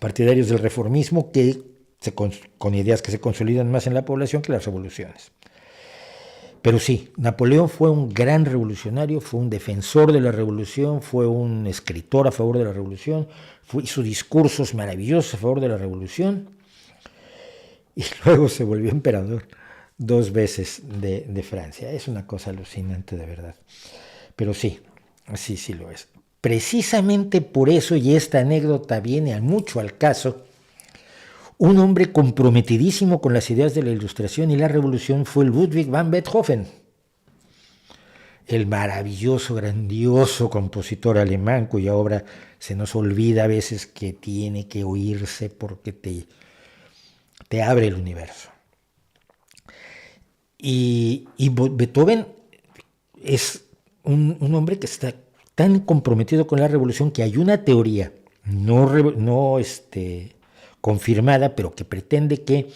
partidarios del reformismo con ideas que se consolidan más en la población que las revoluciones. Pero sí, Napoleón fue un gran revolucionario, fue un defensor de la revolución, fue un escritor a favor de la revolución, hizo discursos maravillosos a favor de la revolución y luego se volvió emperador 2 veces de Francia. Es una cosa alucinante de verdad. Pero sí lo es. Precisamente por eso, y esta anécdota viene mucho al caso, un hombre comprometidísimo con las ideas de la Ilustración y la Revolución fue Ludwig van Beethoven, el maravilloso, grandioso compositor alemán cuya obra se nos olvida a veces que tiene que oírse porque te abre el universo. Y Beethoven es un hombre que está tan comprometido con la revolución que hay una teoría no confirmada, pero que pretende que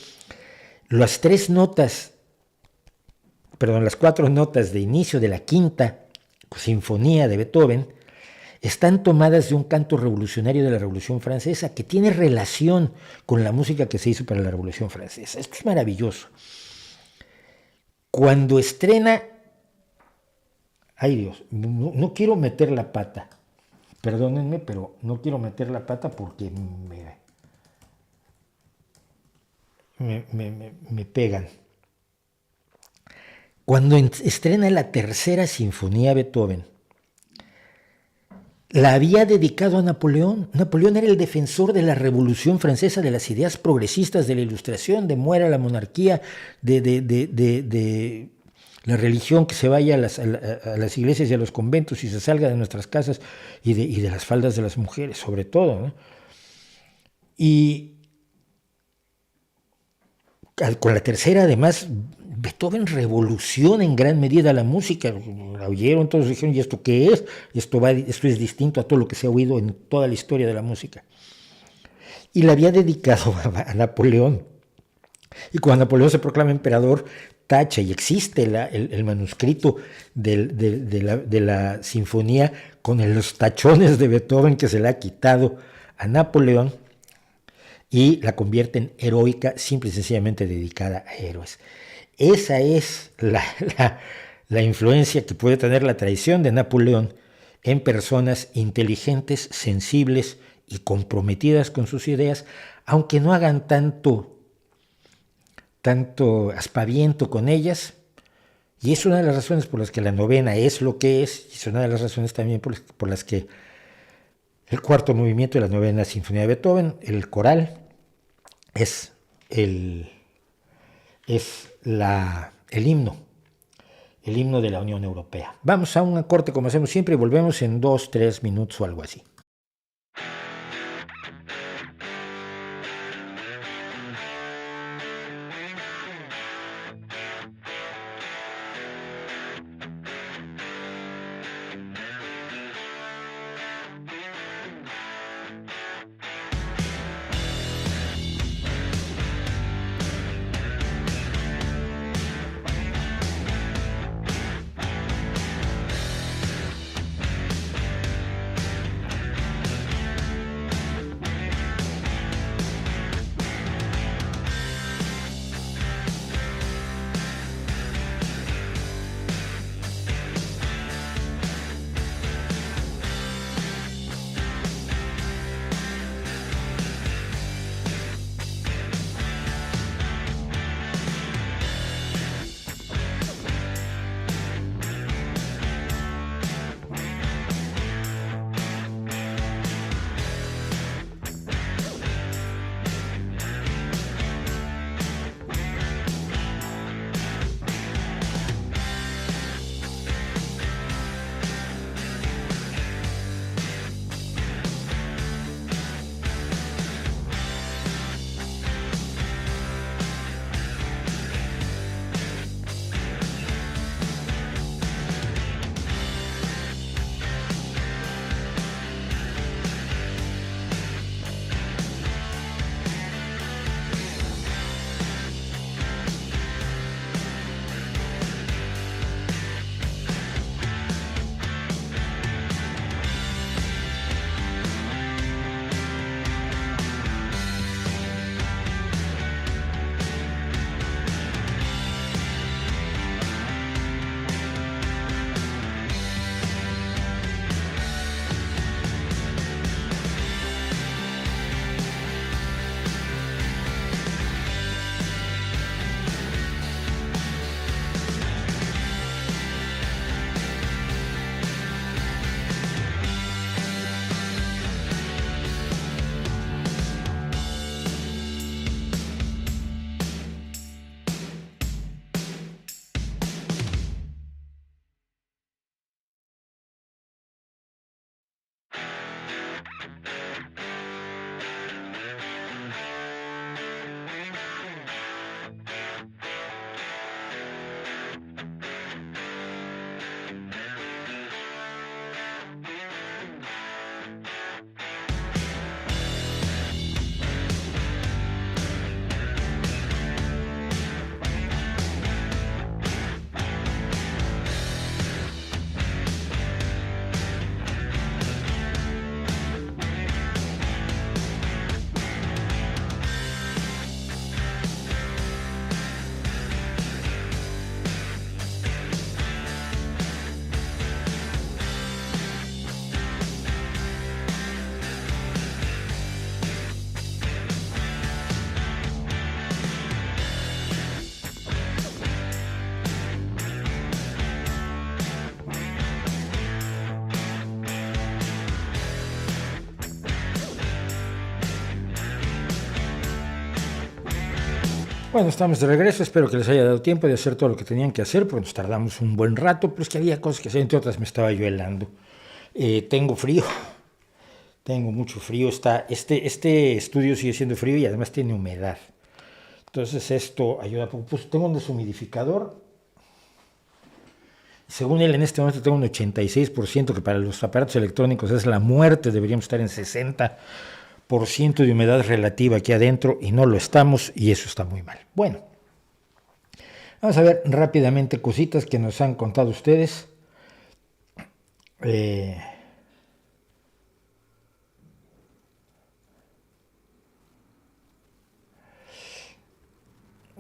las 4 notas de inicio de la quinta sinfonía de Beethoven están tomadas de un canto revolucionario de la Revolución Francesa que tiene relación con la música que se hizo para la Revolución Francesa. Esto es maravilloso. Cuando estrena, ay Dios, no quiero meter la pata, perdónenme, pero no quiero meter la pata porque me pegan. Cuando estrena la tercera sinfonía Beethoven, la había dedicado a Napoleón. Napoleón era el defensor de la Revolución Francesa, de las ideas progresistas de la Ilustración, de muera la monarquía, de La religión que se vaya a las iglesias y a los conventos y se salga de nuestras casas y de las faldas de las mujeres, sobre todo, ¿no? Y con la tercera, además, Beethoven revoluciona en gran medida la música. La oyeron, todos dijeron, ¿y esto qué es? Esto es distinto a todo lo que se ha oído en toda la historia de la música. Y la había dedicado a Napoleón. Y cuando Napoleón se proclama emperador, tacha, y existe el manuscrito de la sinfonía con los tachones de Beethoven que se le ha quitado a Napoleón, y la convierte en heroica, simple y sencillamente dedicada a héroes. Esa es la influencia que puede tener la tradición de Napoleón en personas inteligentes, sensibles y comprometidas con sus ideas, aunque no hagan tanto aspaviento con ellas. Y es una de las razones por las que la novena es lo que es, y es una de las razones también por las que el cuarto movimiento de la novena sinfonía de Beethoven, el coral, es el himno de la Unión Europea. Vamos a un corte como hacemos siempre y volvemos en 2-3 minutos o algo así. Bueno, estamos de regreso, espero que les haya dado tiempo de hacer todo lo que tenían que hacer, porque nos tardamos un buen rato, pero es que había cosas que hacer, entre otras me estaba yo helando. Tengo frío, tengo mucho frío, este estudio sigue siendo frío y además tiene humedad. Entonces esto ayuda poco. Pues tengo un deshumidificador, según él en este momento tengo un 86%, que para los aparatos electrónicos es la muerte, deberíamos estar en 60% de humedad relativa aquí adentro y no lo estamos y eso está muy mal. Bueno, vamos a ver rápidamente cositas que nos han contado ustedes.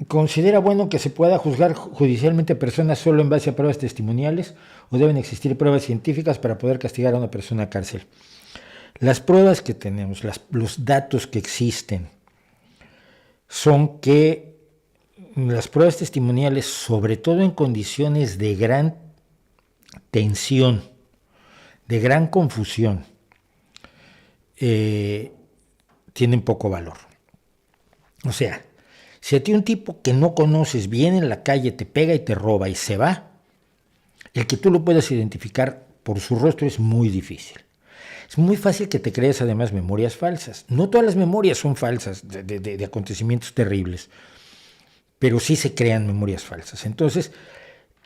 ¿Considera bueno que se pueda juzgar judicialmente a personas solo en base a pruebas testimoniales o deben existir pruebas científicas para poder castigar a una persona a cárcel? Las pruebas que tenemos, los datos que existen, son que las pruebas testimoniales, sobre todo en condiciones de gran tensión, de gran confusión, tienen poco valor. O sea, si a ti un tipo que no conoces viene en la calle, te pega y te roba y se va, el que tú lo puedas identificar por su rostro es muy difícil. Es muy fácil que te crees además memorias falsas. No todas las memorias son falsas de acontecimientos terribles, pero sí se crean memorias falsas. Entonces,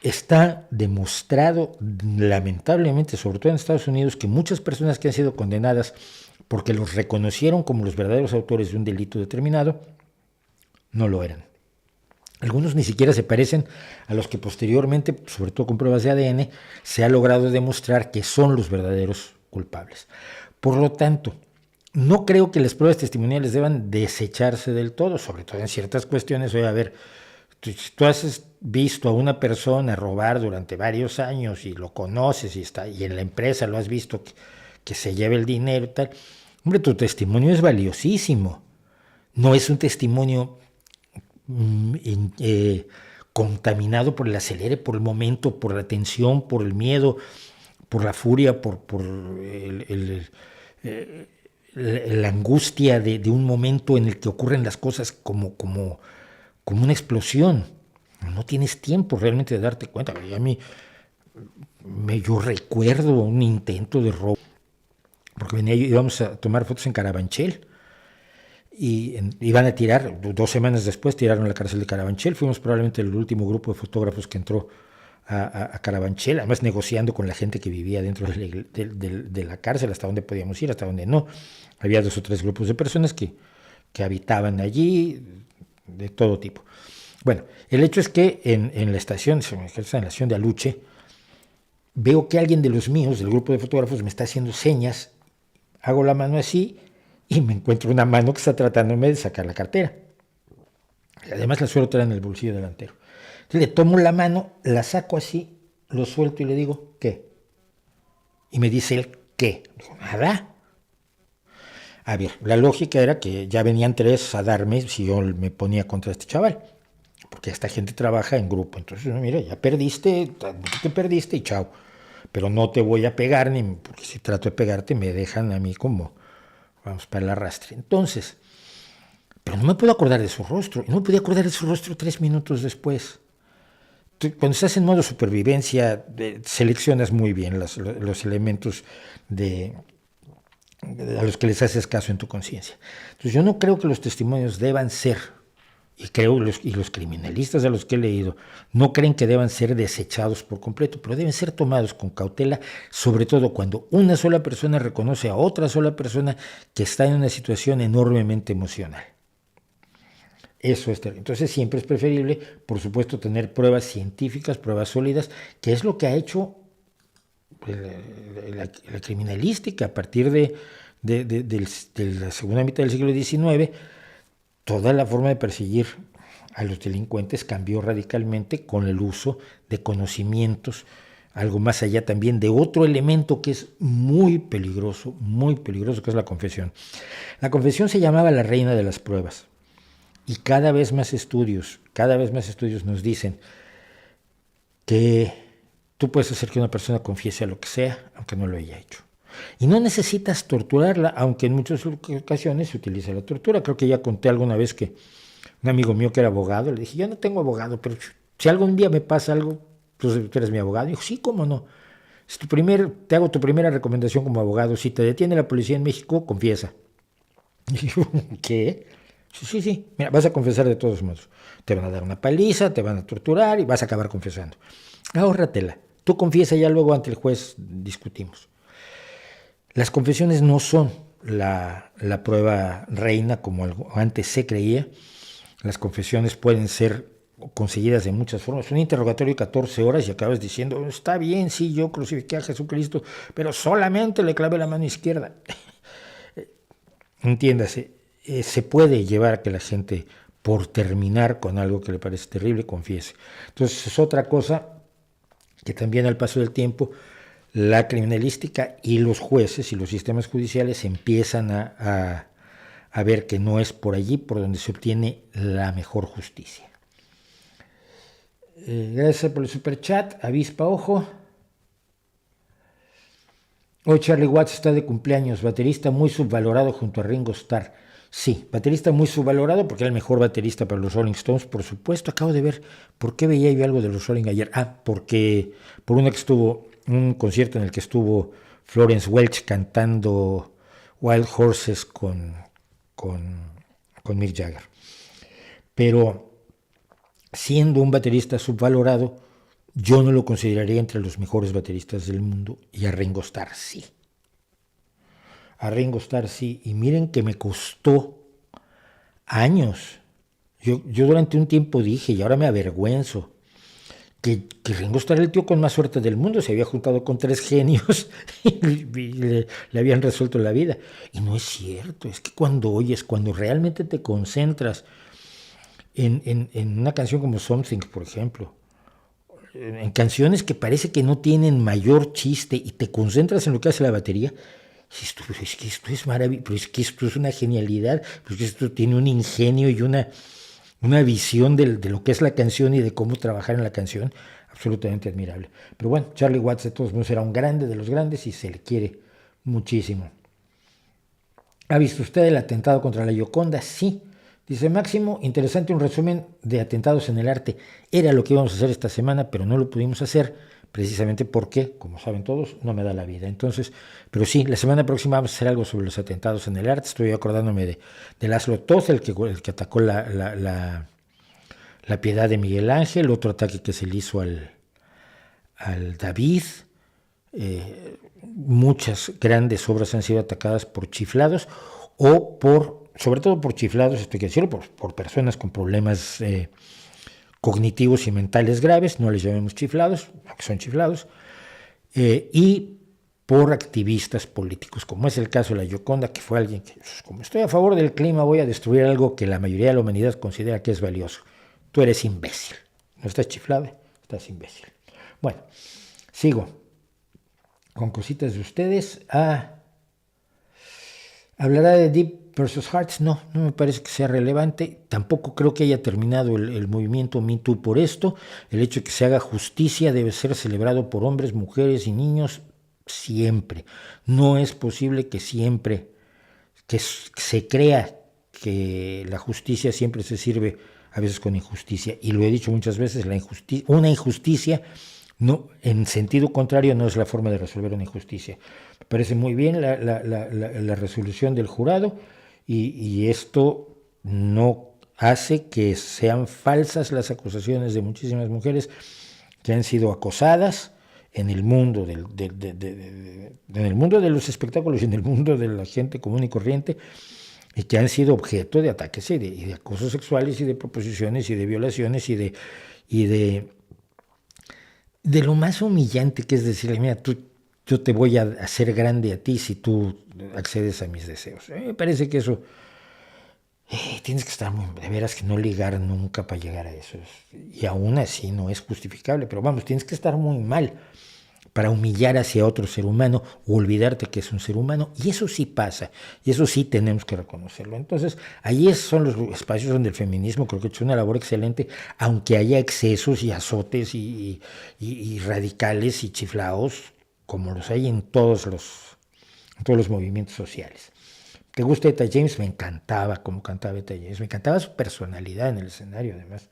está demostrado, lamentablemente, sobre todo en Estados Unidos, que muchas personas que han sido condenadas porque los reconocieron como los verdaderos autores de un delito determinado, no lo eran. Algunos ni siquiera se parecen a los que posteriormente, sobre todo con pruebas de ADN, se ha logrado demostrar que son los verdaderos culpables. Por lo tanto, no creo que las pruebas testimoniales deban desecharse del todo, sobre todo en ciertas cuestiones. Oye, a ver, si tú has visto a una persona robar durante varios años y lo conoces y en la empresa lo has visto que se lleva el dinero y tal, hombre, tu testimonio es valiosísimo. No es un testimonio contaminado por el acelere, por el momento, por la tensión, por el miedo, por la furia, por la angustia de un momento en el que ocurren las cosas como una explosión. No tienes tiempo realmente de darte cuenta. A mí, yo recuerdo un intento de robo, porque íbamos a tomar fotos en Carabanchel, y iban a tirar, 2 semanas después tiraron a la cárcel de Carabanchel. Fuimos probablemente el último grupo de fotógrafos que entró a Carabanchel, además negociando con la gente que vivía dentro de la cárcel, hasta dónde podíamos ir, hasta dónde no. Había 2 o 3 grupos de personas que habitaban allí, de todo tipo. Bueno, el hecho es que en la estación de Aluche, veo que alguien de los míos, del grupo de fotógrafos, me está haciendo señas, hago la mano así, y me encuentro una mano que está tratándome de sacar la cartera. Además la suelo traer en el bolsillo delantero. Entonces le tomo la mano, la saco así, lo suelto y le digo, ¿qué? Y me dice él, ¿qué? Digo, nada. A ver, la lógica era que ya venían 3 a darme si yo me ponía contra este chaval, porque esta gente trabaja en grupo. Entonces, mira, ya perdiste, te perdiste y chao. Pero no te voy a pegar, porque si trato de pegarte me dejan a mí como, vamos, para el arrastre. Entonces, pero no me puedo acordar de su rostro. Y no me podía acordar de su rostro 3 minutos después. Cuando estás en modo supervivencia, seleccionas muy bien los elementos a los que les haces caso en tu conciencia. Entonces yo no creo que los testimonios deban ser, y los criminalistas a los que he leído, no creen que deban ser desechados por completo, pero deben ser tomados con cautela, sobre todo cuando una sola persona reconoce a otra sola persona que está en una situación enormemente emocional. Eso es terrible. Entonces siempre es preferible, por supuesto, tener pruebas científicas, pruebas sólidas, que es lo que ha hecho la criminalística a partir de la segunda mitad del siglo XIX. Toda la forma de perseguir a los delincuentes cambió radicalmente con el uso de conocimientos, algo más allá también de otro elemento que es muy peligroso, que es la confesión. La confesión se llamaba la reina de las pruebas. Y cada vez más estudios nos dicen que tú puedes hacer que una persona confiese a lo que sea, aunque no lo haya hecho. Y no necesitas torturarla, aunque en muchas ocasiones se utiliza la tortura. Creo que ya conté alguna vez que Un amigo mío que era abogado, le dije, yo no tengo abogado, pero si algún día me pasa algo, tú eres mi abogado. Y dijo, sí, cómo no. Te hago tu primera recomendación como abogado. Si te detiene la policía en México, confiesa. Y yo, ¿qué? Sí, sí. Mira, vas a confesar de todos modos. Te van a dar una paliza, te van a torturar y vas a acabar confesando. Ahórratela. Tú confiesa y ya luego ante el juez discutimos. Las confesiones no son la prueba reina como antes se creía. Las confesiones pueden ser conseguidas de muchas formas. Un interrogatorio de 14 horas y acabas diciendo, está bien, sí, yo crucifiqué a Jesucristo, pero solamente le clavé la mano izquierda. Entiéndase, se puede llevar a que la gente, por terminar con algo que le parece terrible, confiese. Entonces es otra cosa que también al paso del tiempo la criminalística y los jueces y los sistemas judiciales empiezan a ver que no es por allí por donde se obtiene la mejor justicia. Gracias por el superchat, Avispa Ojo. Hoy Charlie Watts está de cumpleaños, baterista muy subvalorado junto a Ringo Starr. Sí, baterista muy subvalorado porque era el mejor baterista para los Rolling Stones, por supuesto. Acabo de ver, ¿por qué veía yo algo de los Rolling ayer? Porque por un concierto en el que estuvo Florence Welch cantando Wild Horses con Mick Jagger. Pero siendo un baterista subvalorado, yo no lo consideraría entre los mejores bateristas del mundo, y a Ringo Starr sí. A Ringo Starr sí, y miren que me costó años. Yo durante un tiempo dije, y ahora me avergüenzo, que Ringo Starr era el tío con más suerte del mundo, se había juntado con 3 genios y le habían resuelto la vida. Y no es cierto, es que cuando realmente te concentras en una canción como Something, por ejemplo, en canciones que parece que no tienen mayor chiste y te concentras en lo que hace la batería, es que esto es maravilloso, pero es que esto es una genialidad, pero es que esto tiene un ingenio y una visión de lo que es la canción y de cómo trabajar en la canción absolutamente admirable. Pero bueno, Charlie Watts de todos modos era un grande de los grandes y se le quiere muchísimo. ¿Ha visto usted el atentado contra la Gioconda? Sí. Dice Máximo, interesante un resumen de atentados en el arte. Era lo que íbamos a hacer esta semana, pero no lo pudimos hacer precisamente porque, como saben todos, no me da la vida. Entonces, pero sí, la semana próxima vamos a hacer algo sobre los atentados en el arte. Estoy acordándome de Laszlo Toth, el que atacó la Piedad de Miguel Ángel, otro ataque que se le hizo al David. Muchas grandes obras han sido atacadas por chiflados o sobre todo por chiflados, esto hay que decirlo, por personas con problemas cognitivos y mentales graves, no les llamemos chiflados, aunque son chiflados, y por activistas políticos, como es el caso de la Gioconda, que fue alguien que, como estoy a favor del clima, voy a destruir algo que la mayoría de la humanidad considera que es valioso. Tú eres imbécil, no estás chiflado, estás imbécil. Bueno, sigo con cositas de ustedes. ¿Hablará de Deep versus Hearts? No me parece que sea relevante. Tampoco creo que haya terminado el movimiento Me Too por esto. El hecho de que se haga justicia debe ser celebrado por hombres, mujeres y niños siempre. No es posible que siempre que se crea que la justicia siempre se sirve a veces con injusticia. Y lo he dicho muchas veces, una injusticia no, en sentido contrario no es la forma de resolver una injusticia. Me parece muy bien la resolución del jurado y esto no hace que sean falsas las acusaciones de muchísimas mujeres que han sido acosadas en el mundo en el mundo de los espectáculos y en el mundo de la gente común y corriente, y que han sido objeto de ataques y de acosos sexuales y de proposiciones y de violaciones y de lo más humillante que es decirle, mira, yo te voy a hacer grande a ti si tú accedes a mis deseos. Me parece que eso tienes que estar de veras que no ligar nunca para llegar a eso. Y aún así no es justificable, pero vamos, tienes que estar muy mal para humillar hacia otro ser humano o olvidarte que es un ser humano, y eso sí pasa, y eso sí tenemos que reconocerlo. Entonces, ahí son los espacios donde el feminismo creo que ha hecho una labor excelente, aunque haya excesos y azotes y radicales y chiflaos, como los hay en todos los movimientos sociales. ¿Te gusta Etta James? Me encantaba cómo cantaba Etta James, me encantaba su personalidad en el escenario además.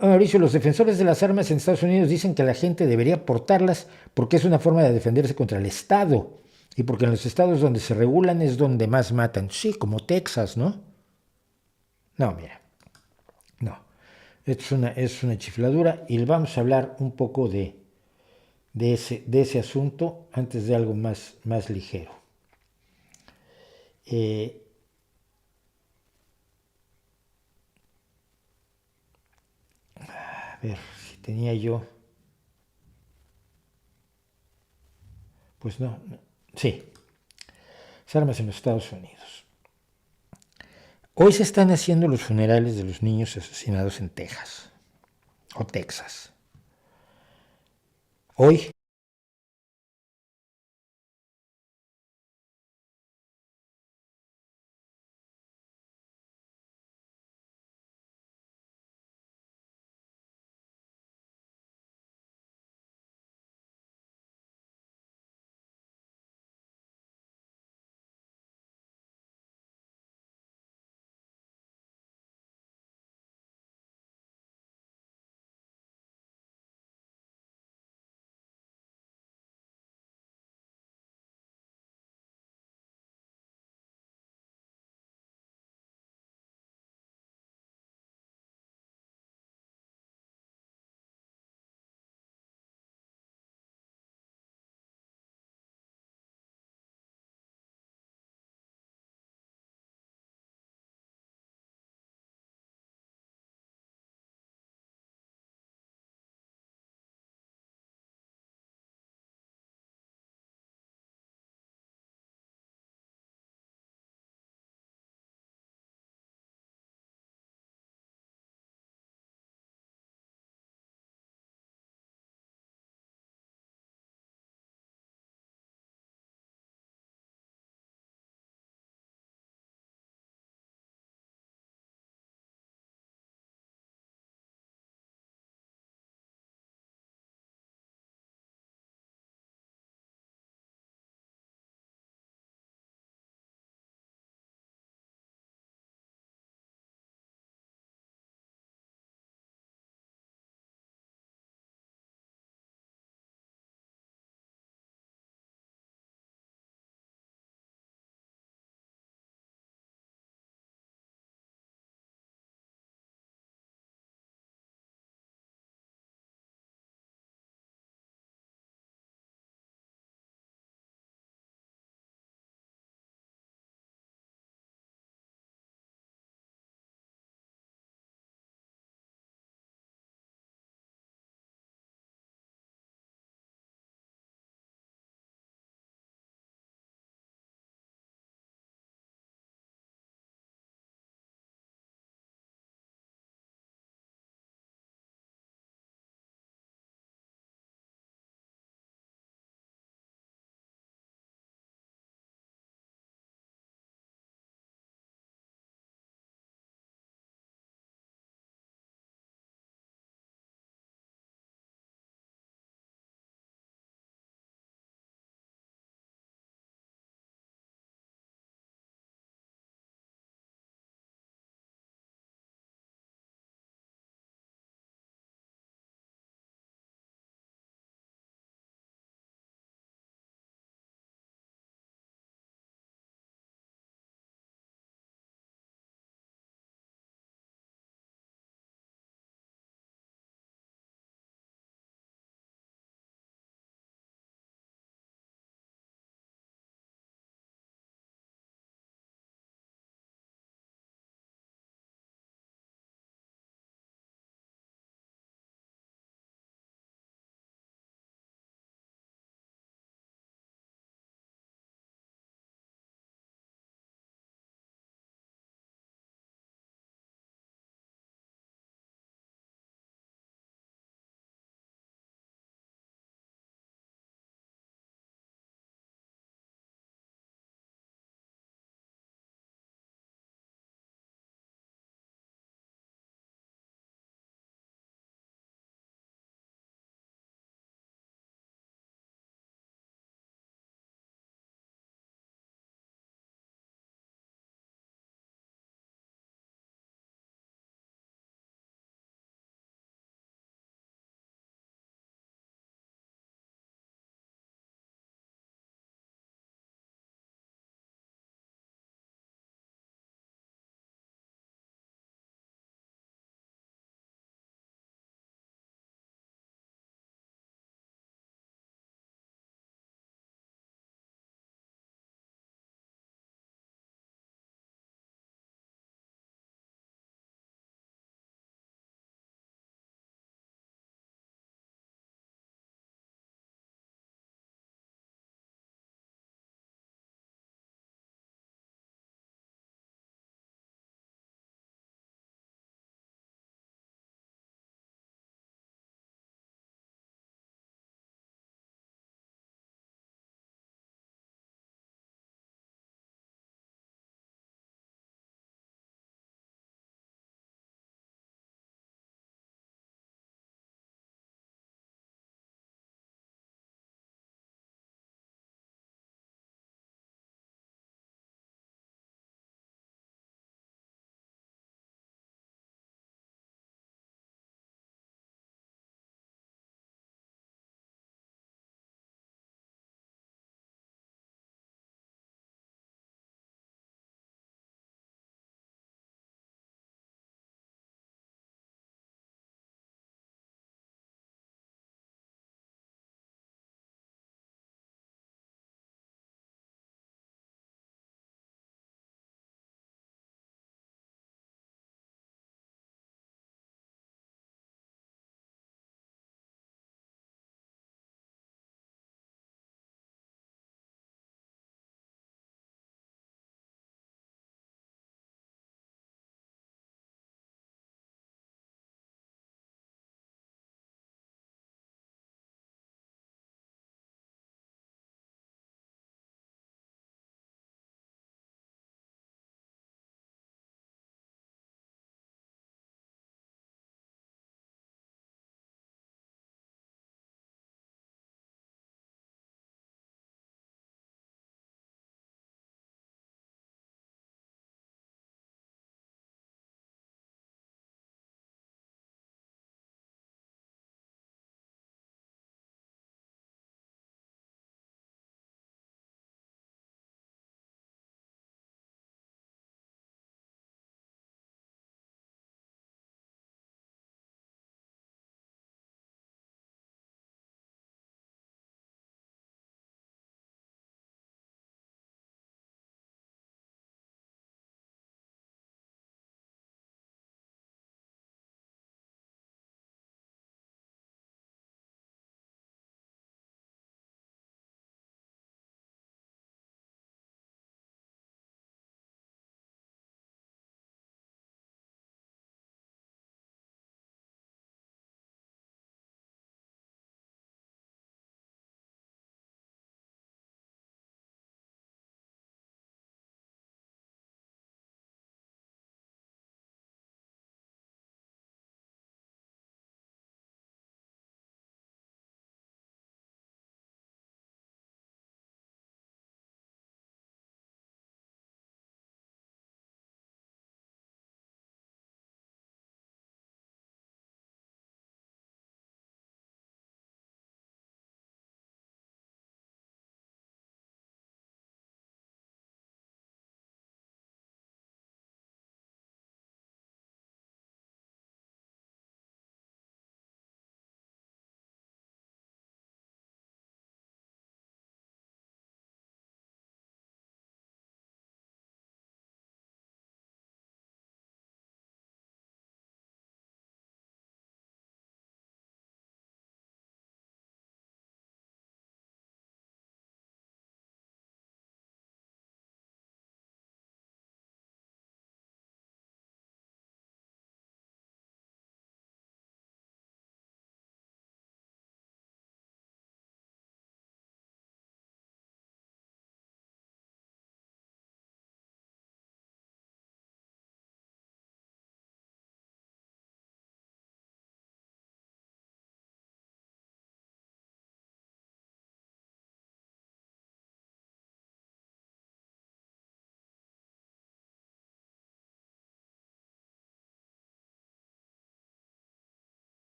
Mauricio, los defensores de las armas en Estados Unidos dicen que la gente debería portarlas porque es una forma de defenderse contra el Estado y porque en los estados donde se regulan es donde más matan. Sí, como Texas, ¿no? No, mira, no. Es una chifladura y vamos a hablar un poco de ese asunto antes de algo más ligero. Eh, a ver, si tenía yo... Pues no. Sí, las armas en los Estados Unidos. Hoy se están haciendo los funerales de los niños asesinados en Texas o Texas. Hoy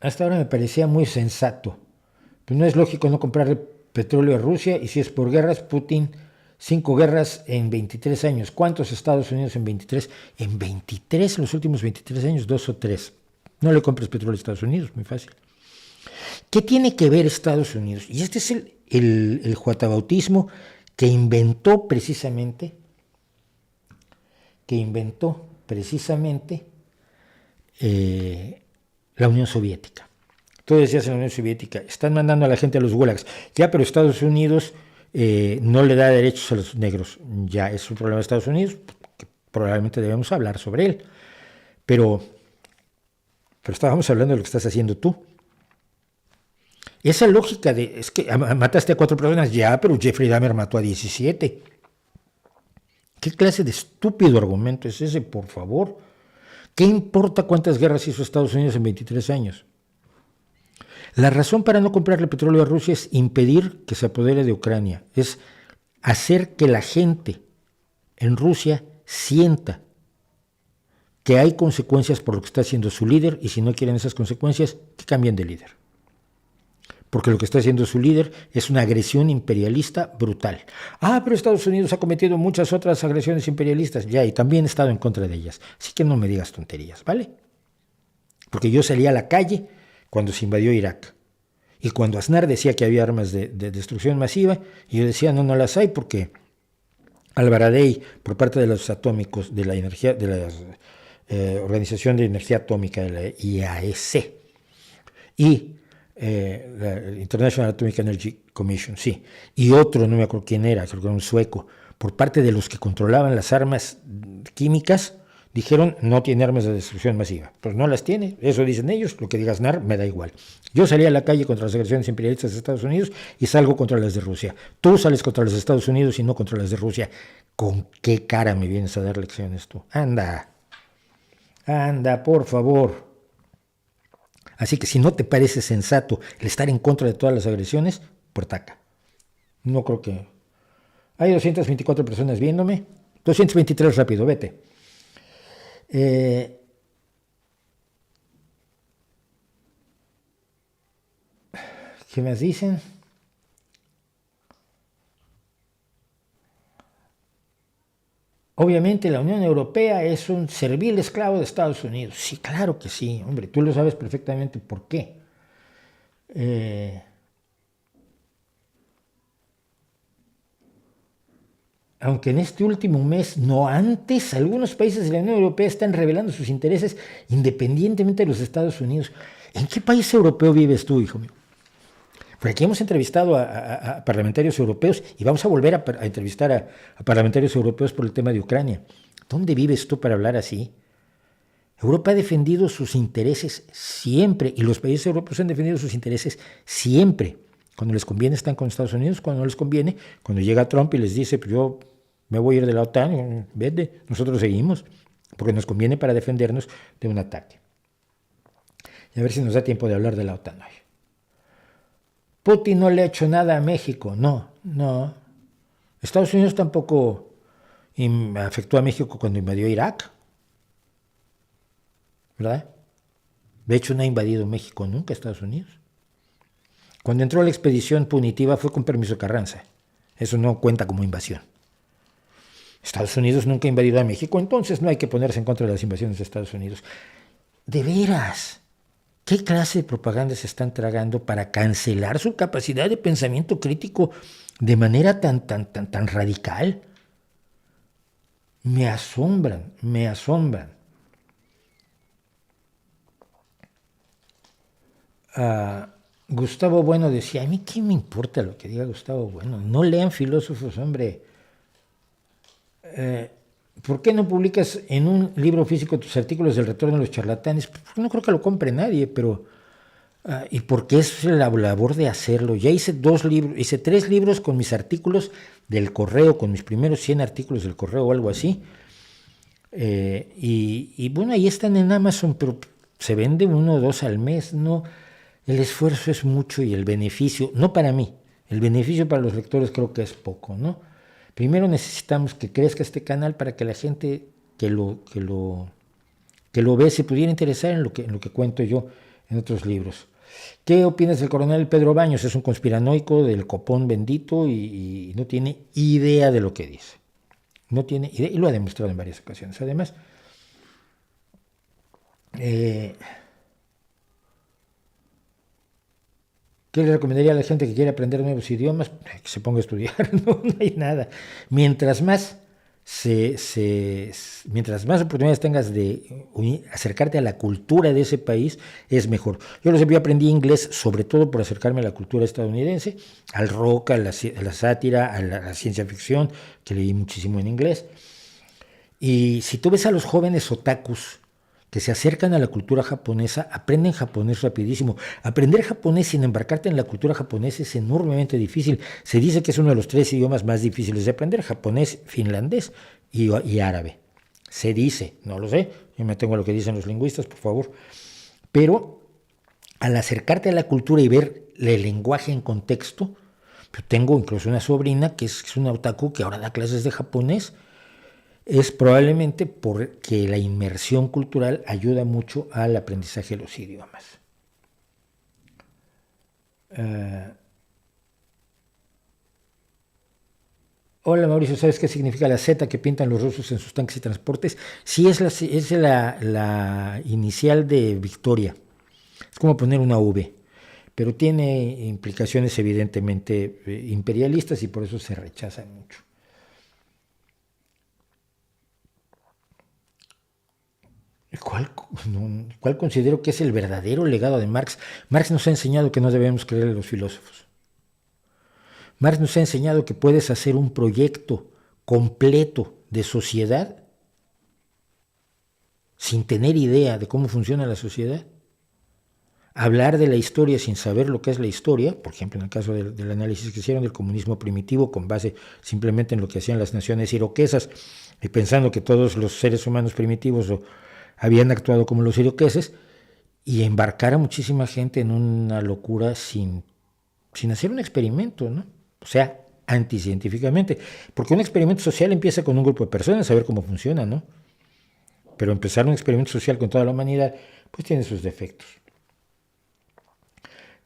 hasta ahora me parecía muy sensato. Pues no es lógico no comprarle petróleo a Rusia, y si es por guerras, Putin, 5 guerras en 23 años. ¿Cuántos Estados Unidos en 23? En 23, en los últimos 23 años, 2 o 3. No le compres petróleo a Estados Unidos, muy fácil. ¿Qué tiene que ver Estados Unidos? Y este es el juatabautismo que inventó precisamente la Unión Soviética. Tú decías en la Unión Soviética, están mandando a la gente a los gulags. Ya, pero Estados Unidos no le da derechos a los negros. Ya es un problema de Estados Unidos, que probablemente debemos hablar sobre él. Pero estábamos hablando de lo que estás haciendo tú. Esa lógica de, es que mataste a 4 personas, ya, pero Jeffrey Dahmer mató a 17. ¿Qué clase de estúpido argumento es ese, por favor? ¿Qué importa cuántas guerras hizo Estados Unidos en 23 años? La razón para no comprarle petróleo a Rusia es impedir que se apodere de Ucrania, es hacer que la gente en Rusia sienta que hay consecuencias por lo que está haciendo su líder, y si no quieren esas consecuencias, que cambien de líder. Porque lo que está haciendo su líder es una agresión imperialista brutal. Pero Estados Unidos ha cometido muchas otras agresiones imperialistas, ya, y también he estado en contra de ellas. Así que no me digas tonterías, ¿vale? Porque yo salí a la calle cuando se invadió Irak. Y cuando Aznar decía que había armas de destrucción masiva, y yo decía, no las hay, porque Al-Baradei, por parte de los atómicos, de la energía, de la Organización de Energía Atómica, de la IAEC, y la International Atomic Energy Commission, sí, y otro, no me acuerdo quién era, creo que era un sueco, por parte de los que controlaban las armas químicas, dijeron, no tiene armas de destrucción masiva. Pues no las tiene, eso dicen ellos, lo que diga Aznar me da igual. Yo salí a la calle contra las agresiones imperialistas de Estados Unidos y salgo contra las de Rusia. Tú sales contra las de Estados Unidos y no contra las de Rusia. ¿Con qué cara me vienes a dar lecciones tú? Anda, por favor. Así que si no te parece sensato el estar en contra de todas las agresiones, puertaca. No creo que... Hay 224 personas viéndome. 223 rápido, vete. ¿Qué más dicen? Obviamente la Unión Europea es un servil esclavo de Estados Unidos. Sí, claro que sí, hombre, tú lo sabes perfectamente por qué. Aunque en este último mes, no antes, algunos países de la Unión Europea están revelando sus intereses independientemente de los Estados Unidos. ¿En qué país europeo vives tú, hijo mío? Porque aquí hemos entrevistado a parlamentarios europeos y vamos a volver a entrevistar a parlamentarios europeos por el tema de Ucrania. ¿Dónde vives tú para hablar así? Europa ha defendido sus intereses siempre, y los países europeos han defendido sus intereses siempre. Cuando les conviene están con Estados Unidos, cuando no les conviene, cuando llega Trump y les dice, pues yo me voy a ir de la OTAN, vete, nosotros seguimos, porque nos conviene para defendernos de un ataque. Y a ver si nos da tiempo de hablar de la OTAN hoy. Putin no le ha hecho nada a México, no. Estados Unidos tampoco afectó a México cuando invadió Irak, ¿verdad? De hecho, no ha invadido México nunca Estados Unidos. Cuando entró la expedición punitiva fue con permiso de Carranza. Eso no cuenta como invasión. Estados Unidos nunca ha invadido a México, entonces no hay que ponerse en contra de las invasiones de Estados Unidos. De veras, ¿qué clase de propaganda se están tragando para cancelar su capacidad de pensamiento crítico de manera tan radical? Me asombran. Gustavo Bueno decía, a mí qué me importa lo que diga Gustavo Bueno, no lean filósofos, hombre. ¿Por qué no publicas en un libro físico tus artículos del retorno de los charlatanes? Porque no creo que lo compre nadie, pero... y porque es la labor de hacerlo. Ya hice 3 libros con mis artículos del correo, con mis primeros 100 artículos del correo o algo así. Y bueno, ahí están en Amazon, pero se vende 1 o 2 al mes, ¿no? El esfuerzo es mucho y el beneficio, no para mí, el beneficio para los lectores creo que es poco, ¿no? Primero necesitamos que crezca este canal para que la gente que lo ve se pudiera interesar en lo que cuento yo en otros libros. ¿Qué opinas del coronel Pedro Baños? Es un conspiranoico del copón bendito y no tiene idea de lo que dice. No tiene idea, y lo ha demostrado en varias ocasiones. Además, ¿qué le recomendaría a la gente que quiere aprender nuevos idiomas? Que se ponga a estudiar, no hay nada. Mientras más mientras más oportunidades tengas de acercarte a la cultura de ese país, es mejor. Yo aprendí inglés sobre todo por acercarme a la cultura estadounidense, al rock, a la sátira, a la ciencia ficción, que leí muchísimo en inglés. Y si tú ves a los jóvenes otakus que se acercan a la cultura japonesa, aprenden japonés rapidísimo. Aprender japonés sin embarcarte en la cultura japonesa es enormemente difícil. Se dice que es uno de los 3 idiomas más difíciles de aprender: japonés, finlandés y árabe. Se dice, no lo sé, yo me tengo a lo que dicen los lingüistas, por favor. Pero al acercarte a la cultura y ver el lenguaje en contexto, yo tengo incluso una sobrina que es una otaku que ahora da clases de japonés. Es probablemente porque la inmersión cultural ayuda mucho al aprendizaje de los idiomas. Hola Mauricio, ¿sabes qué significa la Z que pintan los rusos en sus tanques y transportes? Sí, es la inicial de Victoria. Es como poner una V, pero tiene implicaciones evidentemente imperialistas y por eso se rechazan mucho. ¿Cuál considero que es el verdadero legado de Marx? Marx nos ha enseñado que no debemos creer en los filósofos. Marx nos ha enseñado que puedes hacer un proyecto completo de sociedad sin tener idea de cómo funciona la sociedad. Hablar de la historia sin saber lo que es la historia, por ejemplo, en el caso del análisis que hicieron del comunismo primitivo con base simplemente en lo que hacían las naciones iroquesas y pensando que todos los seres humanos primitivos habían actuado como los iroqueses, y embarcar a muchísima gente en una locura sin hacer un experimento, ¿no? O sea, anticientíficamente. Porque un experimento social empieza con un grupo de personas a ver cómo funciona, ¿no? Pero empezar un experimento social con toda la humanidad, pues tiene sus defectos.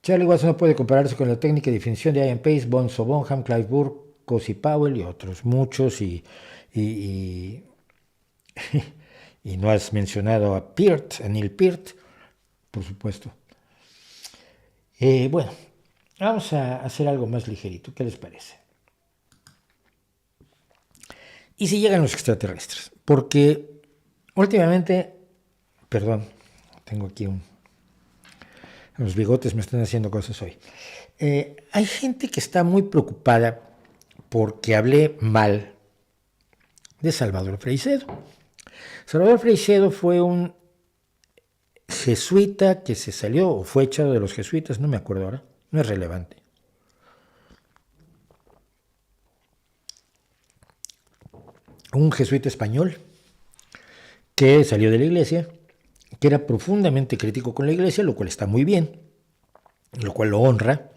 Charlie Watson no puede compararse con la técnica y definición de Ian Pace, Bonzo Bonham, Clive Burke, Cozy Powell y otros muchos, y no has mencionado a Neil Peart, por supuesto. Bueno, vamos a hacer algo más ligerito, ¿qué les parece? ¿Y si llegan los extraterrestres? Porque últimamente, perdón, tengo aquí los bigotes me están haciendo cosas hoy. Hay gente que está muy preocupada porque hablé mal de Salvador Freixedo. Salvador Freixedo fue un jesuita que se salió o fue echado de los jesuitas, no me acuerdo ahora, no es relevante. Un jesuita español que salió de la iglesia, que era profundamente crítico con la iglesia, lo cual está muy bien, lo cual lo honra,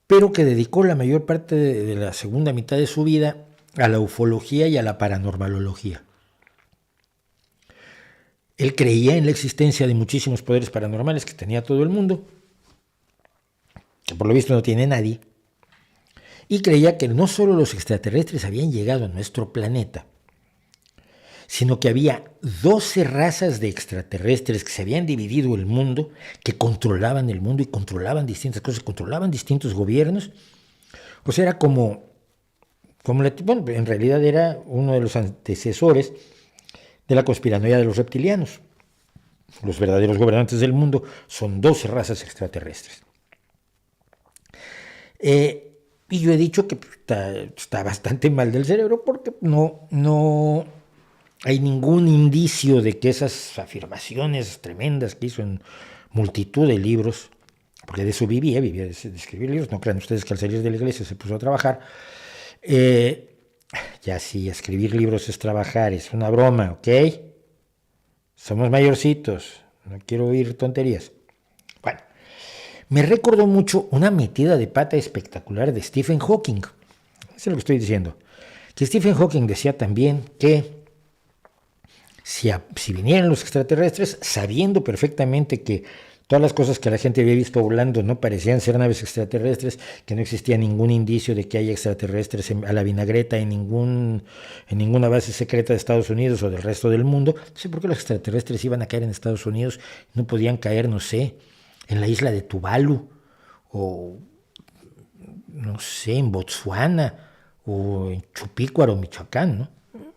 pero que dedicó la mayor parte de la segunda mitad de su vida a la ufología y a la paranormalología. Él creía en la existencia de muchísimos poderes paranormales que tenía todo el mundo, que por lo visto no tiene nadie, y creía que no solo los extraterrestres habían llegado a nuestro planeta, sino que había 12 razas de extraterrestres que se habían dividido el mundo, que controlaban el mundo y controlaban distintas cosas, controlaban distintos gobiernos. O sea, era bueno, en realidad era uno de los antecesores de la conspiranoia de los reptilianos. Los verdaderos gobernantes del mundo son 12 razas extraterrestres. Y yo he dicho que está bastante mal del cerebro porque no hay ningún indicio de que esas afirmaciones tremendas que hizo en multitud de libros, porque de eso vivía de escribir libros, no crean ustedes que al salir de la iglesia se puso a trabajar. Ya sí, escribir libros es trabajar, es una broma, ¿ok? Somos mayorcitos, no quiero oír tonterías. Bueno, me recordó mucho una metida de pata espectacular de Stephen Hawking. Eso es lo que estoy diciendo. Que Stephen Hawking decía también que si vinieran los extraterrestres, sabiendo perfectamente que todas las cosas que la gente había visto volando no parecían ser naves extraterrestres, que no existía ningún indicio de que haya extraterrestres a la vinagreta en ninguna base secreta de Estados Unidos o del resto del mundo. No sé por qué los extraterrestres iban a caer en Estados Unidos, no podían caer, no sé, en la isla de Tuvalu, o no sé, en Botsuana, o en Chupícuaro, Michoacán, ¿no?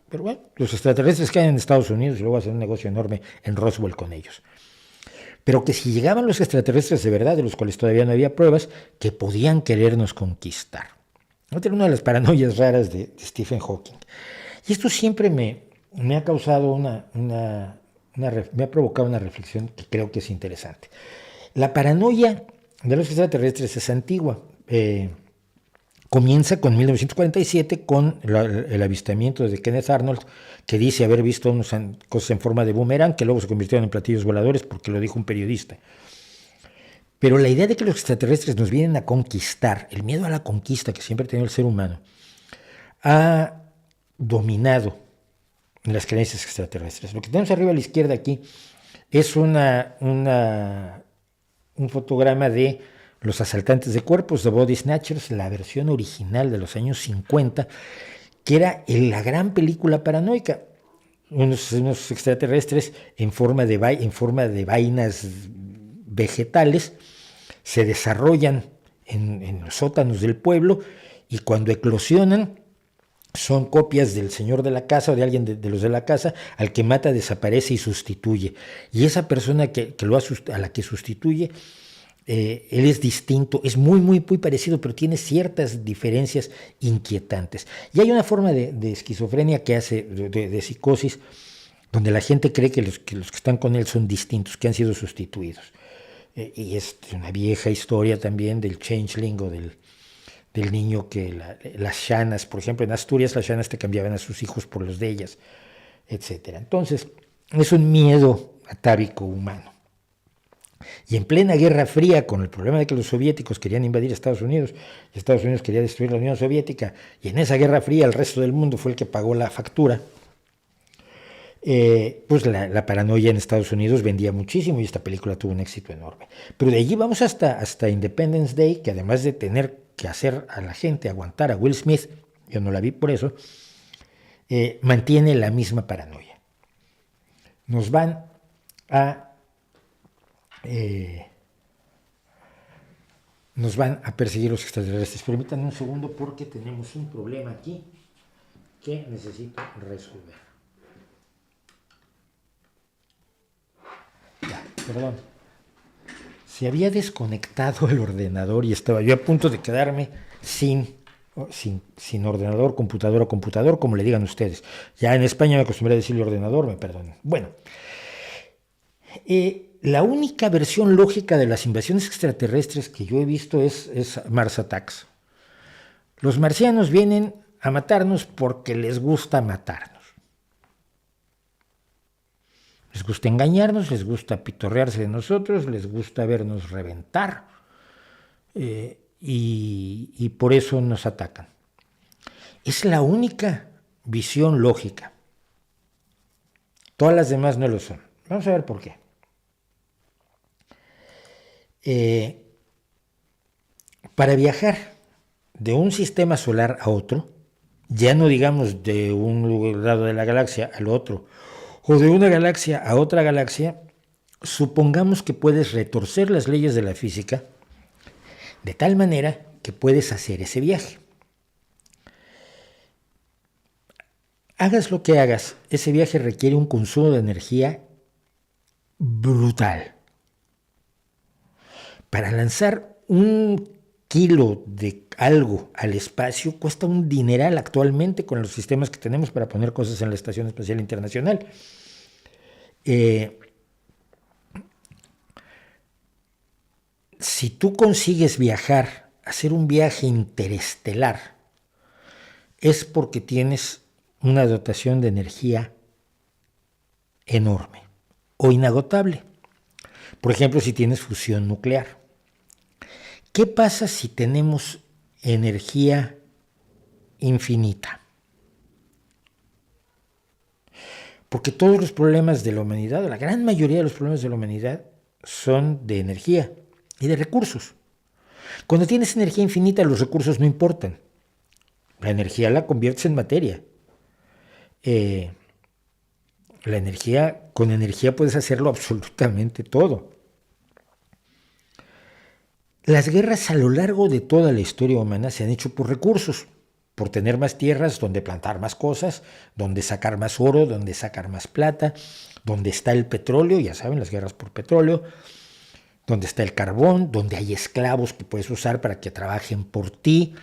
Pero bueno, los extraterrestres caen en Estados Unidos y luego hacen un negocio enorme en Roswell con ellos. Pero que si llegaban los extraterrestres de verdad, de los cuales todavía no había pruebas, que podían querernos conquistar. Esta era una de las paranoias raras de Stephen Hawking. Y esto siempre me ha causado me ha provocado una reflexión que creo que es interesante. La paranoia de los extraterrestres es antigua. Comienza con 1947 con el avistamiento de Kenneth Arnold, que dice haber visto unas cosas en forma de boomerang que luego se convirtieron en platillos voladores porque lo dijo un periodista. Pero la idea de que los extraterrestres nos vienen a conquistar, el miedo a la conquista que siempre ha tenido el ser humano, ha dominado las creencias extraterrestres. Lo que tenemos arriba a la izquierda aquí es un fotograma de Los asaltantes de cuerpos, The Body Snatchers, la versión original de los años 50, que era la gran película paranoica. Unos extraterrestres en forma de vainas vegetales se desarrollan en los sótanos del pueblo y cuando eclosionan son copias del señor de la casa o de alguien de los de la casa, al que mata, desaparece y sustituye. Y esa persona a la que sustituye, él es distinto, es muy parecido, pero tiene ciertas diferencias inquietantes. Y hay una forma de esquizofrenia que hace, de psicosis, donde la gente cree que los que están con él son distintos, que han sido sustituidos. Y es una vieja historia también del changeling o del niño que las shanas, por ejemplo, en Asturias las shanas te cambiaban a sus hijos por los de ellas, etc. Entonces, es un miedo atávico humano. Y en plena Guerra Fría, con el problema de que los soviéticos querían invadir Estados Unidos y Estados Unidos quería destruir la Unión Soviética, y en esa Guerra Fría el resto del mundo fue el que pagó la factura, pues la paranoia en Estados Unidos vendía muchísimo y esta película tuvo un éxito enorme. Pero de allí vamos hasta Independence Day, que además de tener que hacer a la gente aguantar a Will Smith, yo no la vi por eso, mantiene la misma paranoia. Nos van a perseguir los extraterrestres. Permítanme un segundo porque tenemos un problema aquí que necesito resolver. Ya, perdón. Se había desconectado el ordenador y estaba yo a punto de quedarme sin ordenador, computador o computador, como le digan ustedes. Ya en España me acostumbré a decirle ordenador, me perdonen. Bueno, la única versión lógica de las invasiones extraterrestres que yo he visto es Mars Attacks. Los marcianos vienen a matarnos porque les gusta matarnos. Les gusta engañarnos, les gusta pitorrearse de nosotros, les gusta vernos reventar y por eso nos atacan. Es la única visión lógica. Todas las demás no lo son. Vamos a ver por qué. Para viajar de un sistema solar a otro, ya no digamos de un lado de la galaxia al otro, o de una galaxia a otra galaxia, supongamos que puedes retorcer las leyes de la física de tal manera que puedes hacer ese viaje. Hagas lo que hagas, ese viaje requiere un consumo de energía brutal. Para lanzar 1 kilo de algo al espacio cuesta un dineral actualmente con los sistemas que tenemos para poner cosas en la Estación Espacial Internacional. Si tú consigues viajar, hacer un viaje interestelar, es porque tienes una dotación de energía enorme o inagotable. Por ejemplo, si tienes fusión nuclear. ¿Qué pasa si tenemos energía infinita? Porque todos los problemas de la humanidad, la gran mayoría de los problemas de la humanidad, son de energía y de recursos. Cuando tienes energía infinita, los recursos no importan. La energía la conviertes en materia. Con energía puedes hacerlo absolutamente todo. Las guerras a lo largo de toda la historia humana se han hecho por recursos, por tener más tierras donde plantar más cosas, donde sacar más oro, donde sacar más plata, donde está el petróleo, ya saben, las guerras por petróleo, donde está el carbón, donde hay esclavos que puedes usar para que trabajen por ti,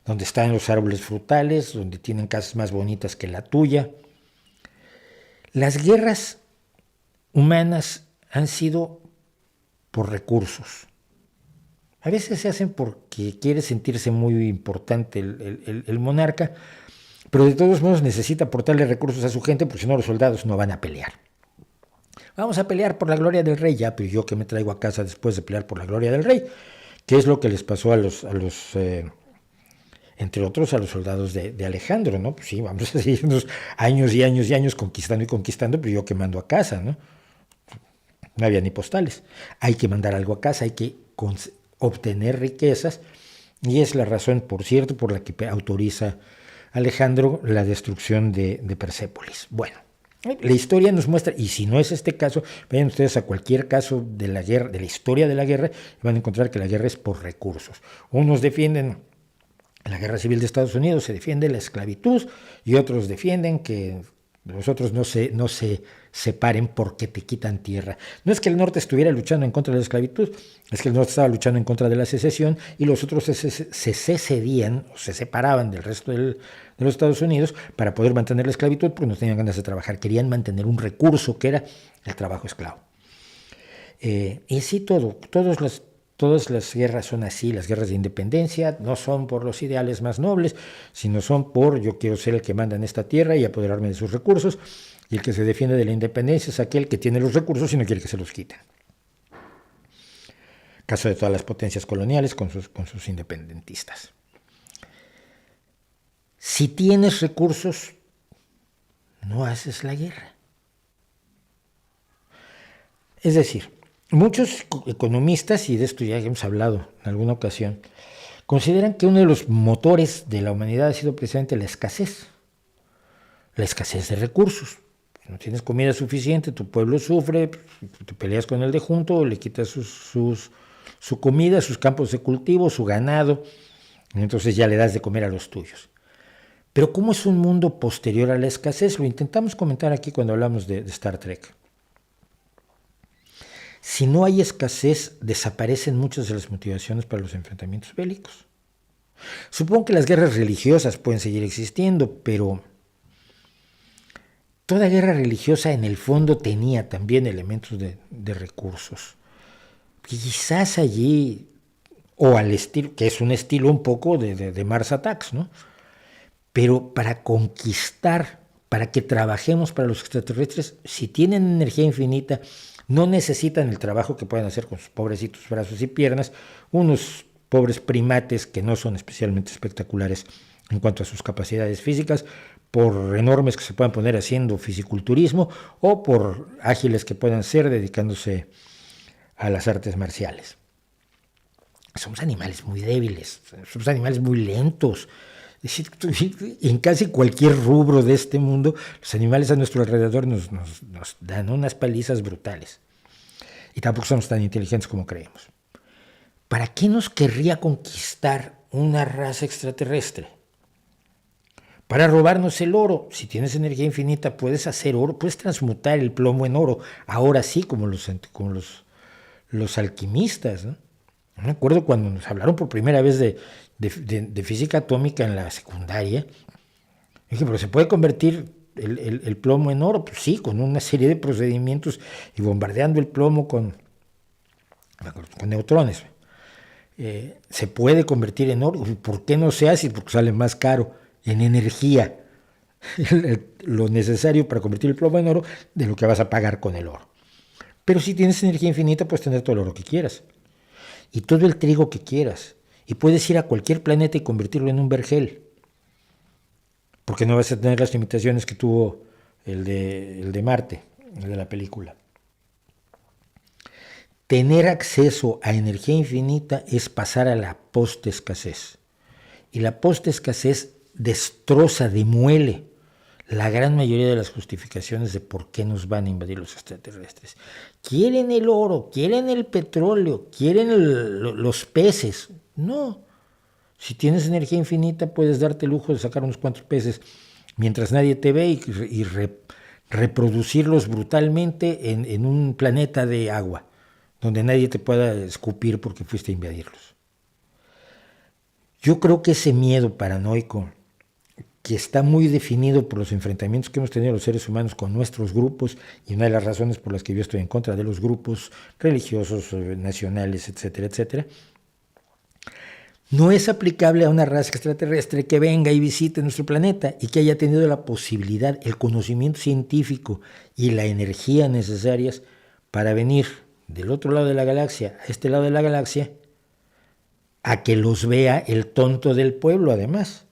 donde están los árboles frutales, donde tienen casas más bonitas que la tuya. Las guerras humanas han sido por recursos. A veces se hacen porque quiere sentirse muy importante el monarca, pero de todos modos necesita aportarle recursos a su gente, porque si no los soldados no van a pelear. Vamos a pelear por la gloria del rey, ya, pero yo que me traigo a casa después de pelear por la gloria del rey, que es lo que les pasó entre otros a los soldados de Alejandro, ¿no? Pues sí, vamos a seguirnos años y años y años conquistando y conquistando, pero yo que mando a casa, ¿no? No había ni postales. Hay que mandar algo a casa, hay que obtener riquezas, y es la razón, por cierto, por la que autoriza Alejandro la destrucción de Persépolis. Bueno, la historia nos muestra, y si no es este caso, vayan ustedes a cualquier caso de la guerra, de la historia de la guerra, y van a encontrar que la guerra es por recursos. Unos defienden la guerra civil de Estados Unidos, se defiende la esclavitud, y otros defienden que los otros no se separen porque te quitan tierra. No es que el norte estuviera luchando en contra de la esclavitud, es que el norte estaba luchando en contra de la secesión, y los otros se cedían o se separaban del resto de los Estados Unidos para poder mantener la esclavitud, porque no tenían ganas de trabajar, querían mantener un recurso que era el trabajo esclavo. Y sí, todas las guerras son así. Las guerras de independencia no son por los ideales más nobles, sino son por yo quiero ser el que manda en esta tierra y apoderarme de sus recursos, y el que se defiende de la independencia es aquel que tiene los recursos y no quiere que se los quiten. Caso de todas las potencias coloniales con sus independentistas. Si tienes recursos, no haces la guerra. Es decir, muchos economistas, y de esto ya hemos hablado en alguna ocasión, consideran que uno de los motores de la humanidad ha sido precisamente la escasez de recursos. Si no tienes comida suficiente, tu pueblo sufre, te peleas con el de junto, le quitas su comida, sus campos de cultivo, su ganado, y entonces ya le das de comer a los tuyos. Pero ¿cómo es un mundo posterior a la escasez? Lo intentamos comentar aquí cuando hablamos de Star Trek. Si no hay escasez, desaparecen muchas de las motivaciones para los enfrentamientos bélicos. Supongo que las guerras religiosas pueden seguir existiendo, pero toda guerra religiosa en el fondo tenía también elementos de recursos. Quizás allí, o al estilo, que es un estilo un poco de Mars Attacks, ¿no? Pero para conquistar, para que trabajemos para los extraterrestres, si tienen energía infinita, no necesitan el trabajo que pueden hacer con sus pobrecitos brazos y piernas, unos pobres primates que no son especialmente espectaculares en cuanto a sus capacidades físicas, por enormes que se puedan poner haciendo fisiculturismo o por ágiles que puedan ser dedicándose a las artes marciales. Somos animales muy débiles, somos animales muy lentos. Es decir, en casi cualquier rubro de este mundo, los animales a nuestro alrededor nos dan unas palizas brutales. Y tampoco somos tan inteligentes como creemos. ¿Para qué nos querría conquistar una raza extraterrestre? Para robarnos el oro. Si tienes energía infinita, puedes hacer oro, puedes transmutar el plomo en oro. Ahora sí, como los alquimistas, ¿no? Me acuerdo cuando nos hablaron por primera vez de física atómica en la secundaria. Dije, pero ¿se puede convertir el plomo en oro? Pues sí, con una serie de procedimientos y bombardeando el plomo con neutrones. Se puede convertir en oro. ¿Por qué no se hace? Porque sale más caro en energía lo necesario para convertir el plomo en oro de lo que vas a pagar con el oro. Pero si tienes energía infinita, puedes tener todo el oro que quieras y todo el trigo que quieras, y puedes ir a cualquier planeta y convertirlo en un vergel, porque no vas a tener las limitaciones que tuvo el de Marte, el de la película. Tener acceso a energía infinita es pasar a la post-escasez. Y la post-escasez destroza, demuele la gran mayoría de las justificaciones de por qué nos van a invadir los extraterrestres. Quieren el oro, quieren el petróleo, quieren los peces. No. Si tienes energía infinita, puedes darte el lujo de sacar unos cuantos peces mientras nadie te ve y reproducirlos brutalmente en un planeta de agua, donde nadie te pueda escupir porque fuiste a invadirlos. Yo creo que ese miedo paranoico, que está muy definido por los enfrentamientos que hemos tenido los seres humanos con nuestros grupos, y una de las razones por las que yo estoy en contra de los grupos religiosos, nacionales, etcétera, etcétera, no es aplicable a una raza extraterrestre que venga y visite nuestro planeta y que haya tenido la posibilidad, el conocimiento científico y la energía necesarias para venir del otro lado de la galaxia a este lado de la galaxia, a que los vea el tonto del pueblo además,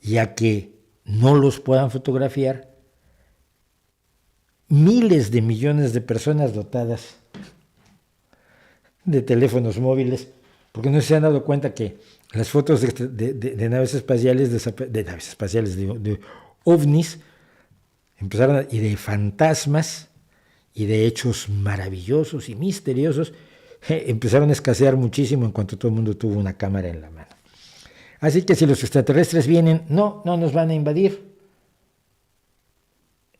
y a que no los puedan fotografiar miles de millones de personas dotadas de teléfonos móviles, porque no se han dado cuenta que las fotos de naves espaciales, de ovnis, empezaron y de fantasmas y de hechos maravillosos y misteriosos, empezaron a escasear muchísimo en cuanto todo el mundo tuvo una cámara en la mano. Así que si los extraterrestres vienen, no nos van a invadir.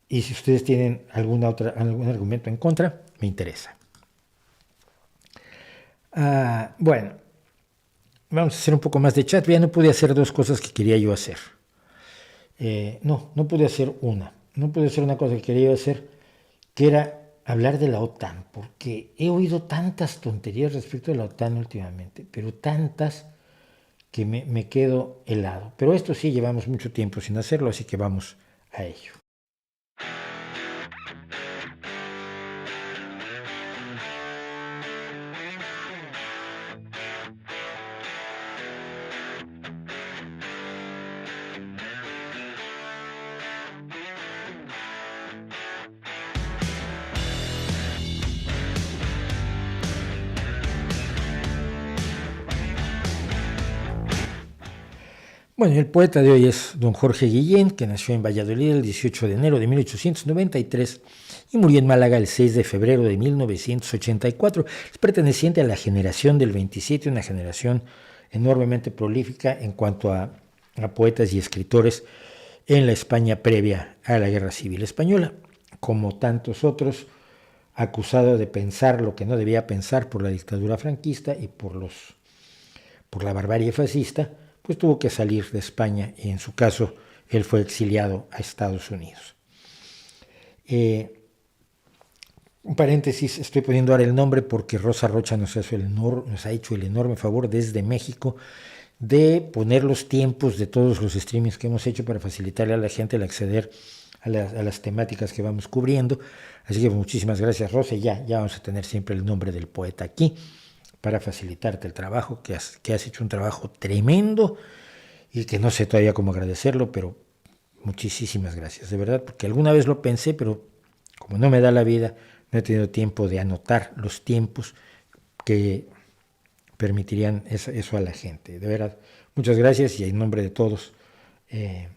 Y si ustedes tienen algún argumento en contra, me interesa. Bueno, vamos a hacer un poco más de chat. Ya no pude hacer dos cosas que quería yo hacer. No pude hacer una. No pude hacer una cosa que quería yo hacer, que era hablar de la OTAN, porque he oído tantas tonterías respecto de la OTAN últimamente, pero tantas que me quedo helado. Pero esto sí, llevamos mucho tiempo sin hacerlo, así que vamos a ello. Bueno, el poeta de hoy es don Jorge Guillén, que nació en Valladolid el 18 de enero de 1893 y murió en Málaga el 6 de febrero de 1984. Es perteneciente a la generación del 27, una generación enormemente prolífica en cuanto a poetas y escritores en la España previa a la Guerra Civil Española. Como tantos otros, acusado de pensar lo que no debía pensar por la dictadura franquista y por la barbarie fascista, pues tuvo que salir de España y en su caso él fue exiliado a Estados Unidos. Un paréntesis, estoy poniendo ahora el nombre porque Rosa Rocha nos ha hecho el enorme favor desde México de poner los tiempos de todos los streamings que hemos hecho para facilitarle a la gente el acceder a las temáticas que vamos cubriendo. Así que muchísimas gracias, Rosa, y ya vamos a tener siempre el nombre del poeta aquí, para facilitarte el trabajo, que has hecho un trabajo tremendo y que no sé todavía cómo agradecerlo, pero muchísimas gracias, de verdad, porque alguna vez lo pensé, pero como no me da la vida, no he tenido tiempo de anotar los tiempos que permitirían eso a la gente. De verdad, muchas gracias y en nombre de todos, en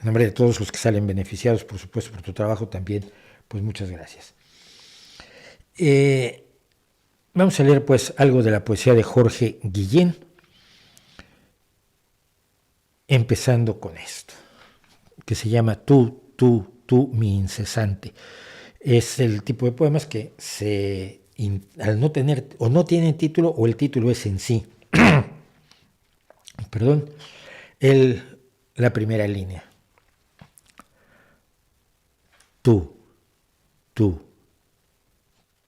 nombre de todos los que salen beneficiados, por supuesto, por tu trabajo también, pues muchas gracias. Vamos a leer pues algo de la poesía de Jorge Guillén, empezando con esto, que se llama Tú, mi incesante. Es el tipo de poemas que al no tener o no tienen título o el título es en sí. Perdón, la primera línea.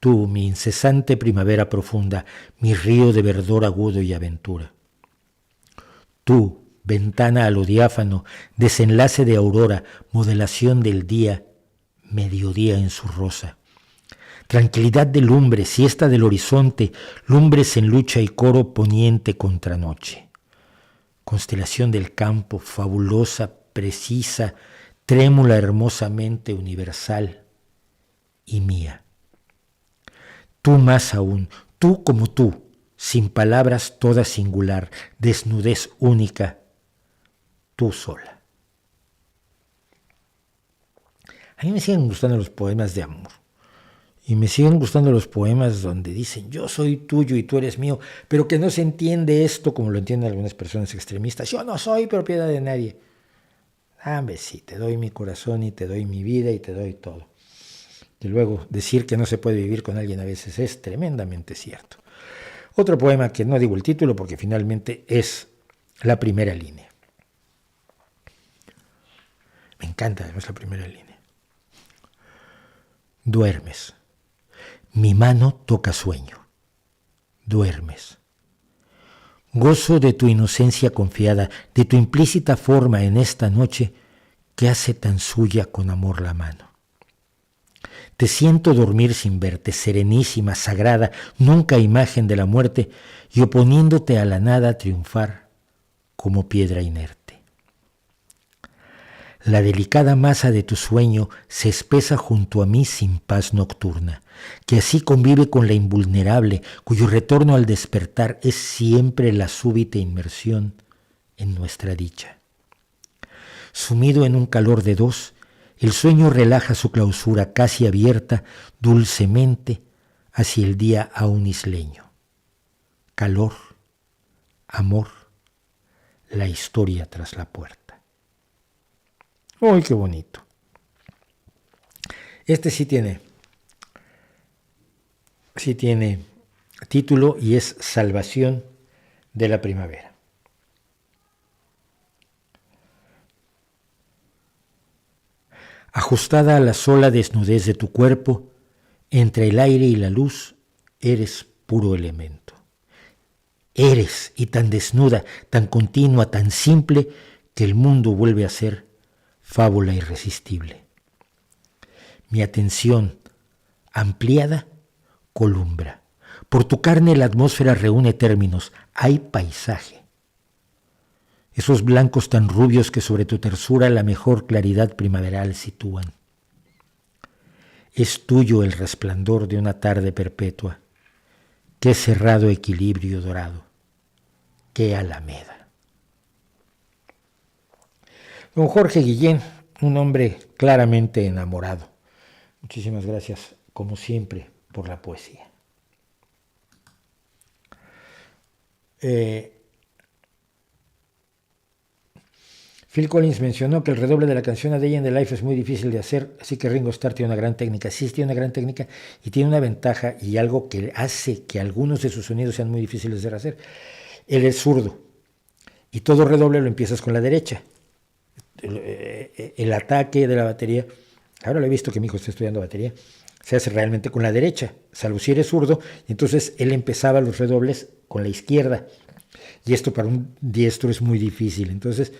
Tú, mi incesante primavera profunda, mi río de verdor agudo y aventura. Tú, ventana a lo diáfano, desenlace de aurora, modelación del día, mediodía en su rosa. Tranquilidad de lumbre, siesta del horizonte, lumbres en lucha y coro poniente contra noche. constelación del campo, fabulosa, precisa, trémula, hermosamente universal y mía. Tú más aún, tú como tú, sin palabras, toda singular, desnudez única, tú sola. A mí me siguen gustando los poemas de amor. Y me siguen gustando los poemas donde dicen, yo soy tuyo y tú eres mío, pero que no se entiende esto como lo entienden algunas personas extremistas. Yo no soy propiedad de nadie. Hombre, sí, te doy mi corazón y te doy mi vida y te doy todo. Y luego decir que no se puede vivir con alguien a veces es tremendamente cierto. Otro poema que no digo el título porque finalmente es la primera línea. Me encanta además la primera línea. Duermes. Mi mano toca sueño. Duermes. Gozo de tu inocencia confiada, de tu implícita forma en esta noche que hace tan suya con amor la mano. Te siento dormir sin verte, serenísima, sagrada, nunca imagen de la muerte, y oponiéndote a la nada triunfar como piedra inerte. La delicada masa de tu sueño se espesa junto a mí sin paz nocturna, que así convive con la invulnerable, cuyo retorno al despertar es siempre la súbita inmersión en nuestra dicha. Sumido en un calor de dos, el sueño relaja su clausura casi abierta dulcemente hacia el día aún isleño. Calor, amor, la historia tras la puerta. ¡Uy, qué bonito! Este sí tiene título y es Salvación de la Primavera. Ajustada a la sola desnudez de tu cuerpo, entre el aire y la luz, eres puro elemento. Eres, y tan desnuda, tan continua, tan simple, que el mundo vuelve a ser fábula irresistible. Mi atención, ampliada, columbra. Por tu carne la atmósfera reúne términos. Hay paisaje. Esos blancos tan rubios que sobre tu tersura la mejor claridad primaveral sitúan. Es tuyo el resplandor de una tarde perpetua. Qué cerrado equilibrio dorado. Qué alameda. Don Jorge Guillén, un hombre claramente enamorado. Muchísimas gracias, como siempre, por la poesía. Phil Collins mencionó que el redoble de la canción A Day in the Life es muy difícil de hacer, así que Ringo Starr tiene una gran técnica. Sí, tiene una gran técnica y tiene una ventaja y algo que hace que algunos de sus sonidos sean muy difíciles de hacer. Él es zurdo y todo redoble lo empiezas con la derecha. El ataque de la batería, ahora lo he visto que mi hijo está estudiando batería, se hace realmente con la derecha, salvo si eres zurdo, y entonces él empezaba los redobles con la izquierda, y esto para un diestro es muy difícil. Entonces,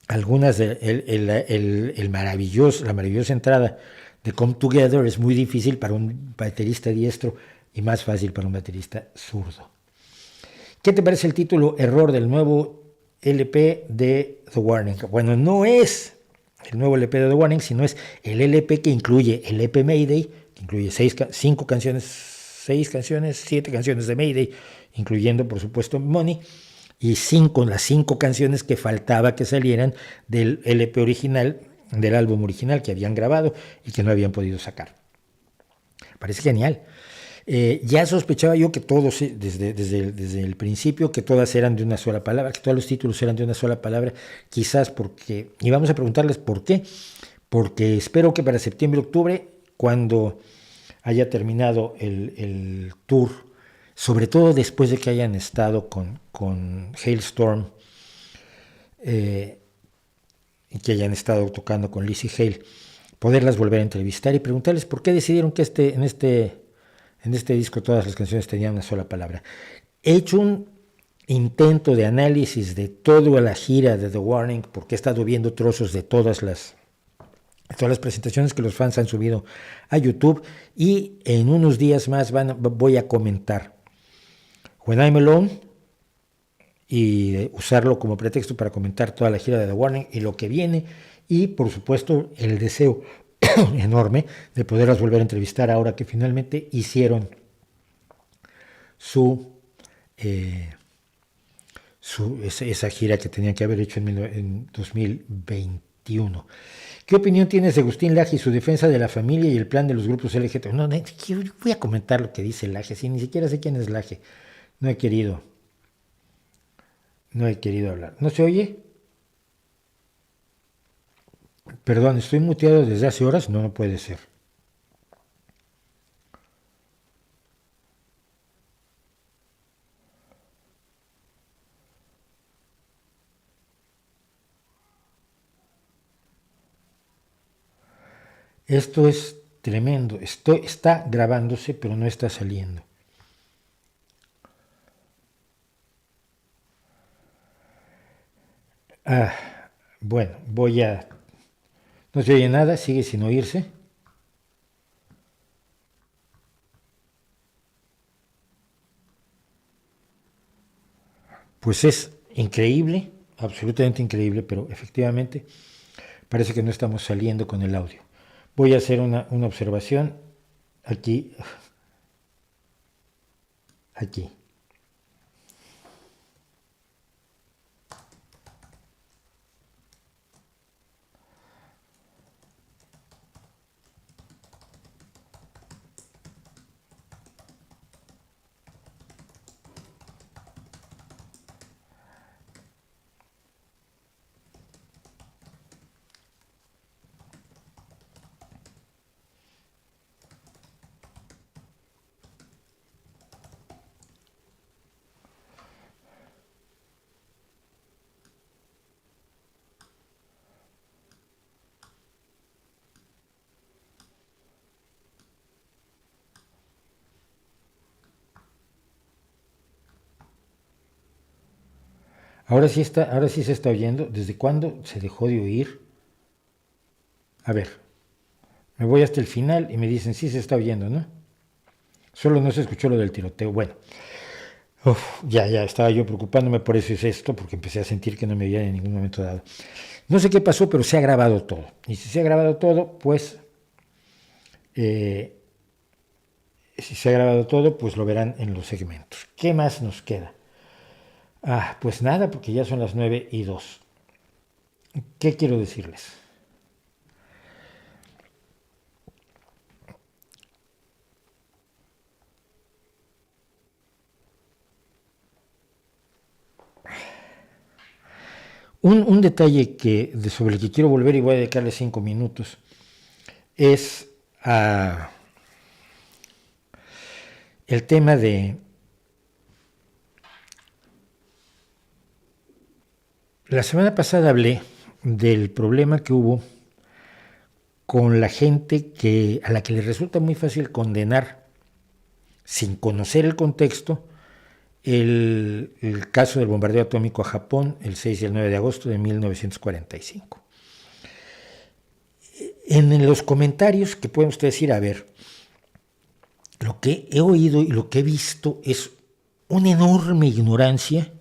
algunas la maravillosa entrada de Come Together es muy difícil para un baterista diestro y más fácil para un baterista zurdo. ¿Qué te parece el título Error del nuevo LP de The Warning? Bueno, no es el nuevo LP de The Warning, sino es el LP que incluye el EP Mayday, que incluye 7 canciones de Mayday, incluyendo por supuesto Money, y las 5 canciones que faltaba que salieran del LP original, del álbum original que habían grabado y que no habían podido sacar. Parece genial. Ya sospechaba yo que todos, desde el principio, que todas eran de una sola palabra, que todos los títulos eran de una sola palabra, quizás porque, y vamos a preguntarles por qué, porque espero que para septiembre-octubre, cuando haya terminado el tour, sobre todo después de que hayan estado con Hailstorm, y que hayan estado tocando con Lizzie Hale, poderlas volver a entrevistar y preguntarles por qué decidieron que en este disco todas las canciones tenían una sola palabra. He hecho un intento de análisis de toda la gira de The Warning, porque he estado viendo trozos de todas las presentaciones que los fans han subido a YouTube, y en unos días más voy a comentar When I'm Alone y usarlo como pretexto para comentar toda la gira de The Warning y lo que viene, y por supuesto el deseo enorme de poderlas volver a entrevistar ahora que finalmente hicieron esa gira que tenían que haber hecho en 2021. ¿Qué opinión tienes de Agustín Laje y su defensa de la familia y el plan de los grupos LGBT? No, voy a comentar lo que dice Laje, si ni siquiera sé quién es Laje. No he querido hablar. ¿No se oye? Perdón, estoy muteado desde hace horas. No, no puede ser. Esto es tremendo. Esto está grabándose, pero no está saliendo. Bueno, voy a... No se oye nada, sigue sin oírse. Pues es increíble, absolutamente increíble, pero efectivamente parece que no estamos saliendo con el audio. Voy a hacer una observación aquí. Ahora sí se está oyendo. ¿Desde cuándo se dejó de oír? A ver, me voy hasta el final y me dicen sí se está oyendo, ¿no? Solo no se escuchó lo del tiroteo. Bueno, ya estaba yo preocupándome, por eso es esto, porque empecé a sentir que no me oían en ningún momento dado. No sé qué pasó, pero se ha grabado todo. Y si se ha grabado todo, pues lo verán en los segmentos. ¿Qué más nos queda? Pues nada, porque ya son las 9:02. ¿Qué quiero decirles? Un detalle sobre el que quiero volver y voy a dedicarle 5 minutos es el tema de la semana pasada hablé del problema que hubo con la gente a la que le resulta muy fácil condenar sin conocer el contexto el caso del bombardeo atómico a Japón el 6 y el 9 de agosto de 1945. En los comentarios que pueden ustedes ir a ver, lo que he oído y lo que he visto es una enorme ignorancia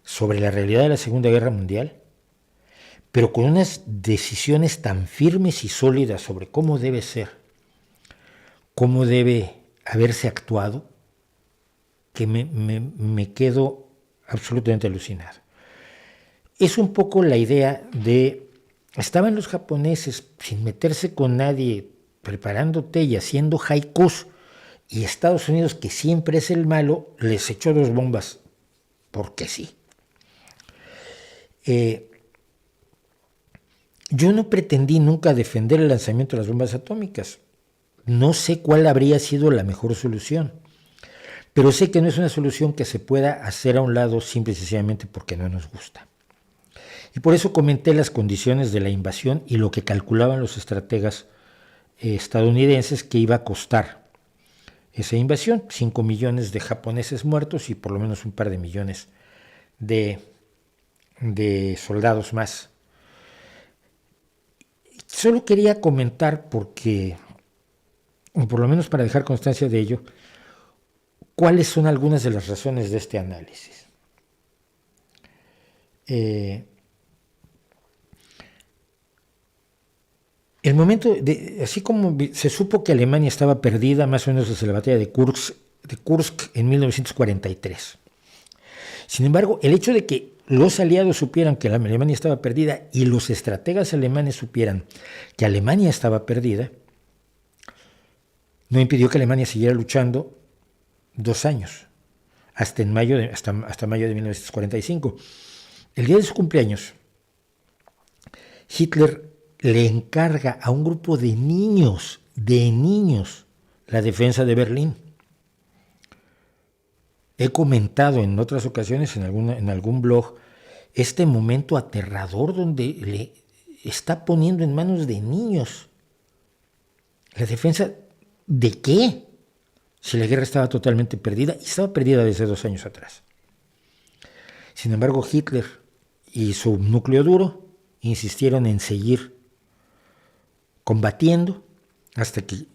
sobre la realidad de la Segunda Guerra Mundial, pero con unas decisiones tan firmes y sólidas sobre cómo debe ser, cómo debe haberse actuado, que me quedo absolutamente alucinado. Es un poco la idea de, estaban los japoneses sin meterse con nadie, preparando té y haciendo haikus, y Estados Unidos, que siempre es el malo, les echó 2 bombas, porque sí. Yo no pretendí nunca defender el lanzamiento de las bombas atómicas. No sé cuál habría sido la mejor solución, pero sé que no es una solución que se pueda hacer a un lado simple y sencillamente porque no nos gusta. Y por eso comenté las condiciones de la invasión y lo que calculaban los estrategas estadounidenses que iba a costar esa invasión: 5 millones de japoneses muertos y por lo menos un par de millones de soldados más. Solo quería comentar, porque, por lo menos para dejar constancia de ello, cuáles son algunas de las razones de este análisis. el momento, así como se supo que Alemania estaba perdida, más o menos desde la batalla de Kursk en 1943. Sin embargo, el hecho de que los aliados supieran que la Alemania estaba perdida y los estrategas alemanes supieran que Alemania estaba perdida, no impidió que Alemania siguiera luchando 2 años, hasta mayo de 1945. El día de su cumpleaños, Hitler le encarga a un grupo de niños, la defensa de Berlín. He comentado en otras ocasiones en algún blog este momento aterrador donde le está poniendo en manos de niños la defensa de qué, si la guerra estaba totalmente perdida, y estaba perdida desde 2 años atrás. Sin embargo, Hitler y su núcleo duro insistieron en seguir combatiendo hasta que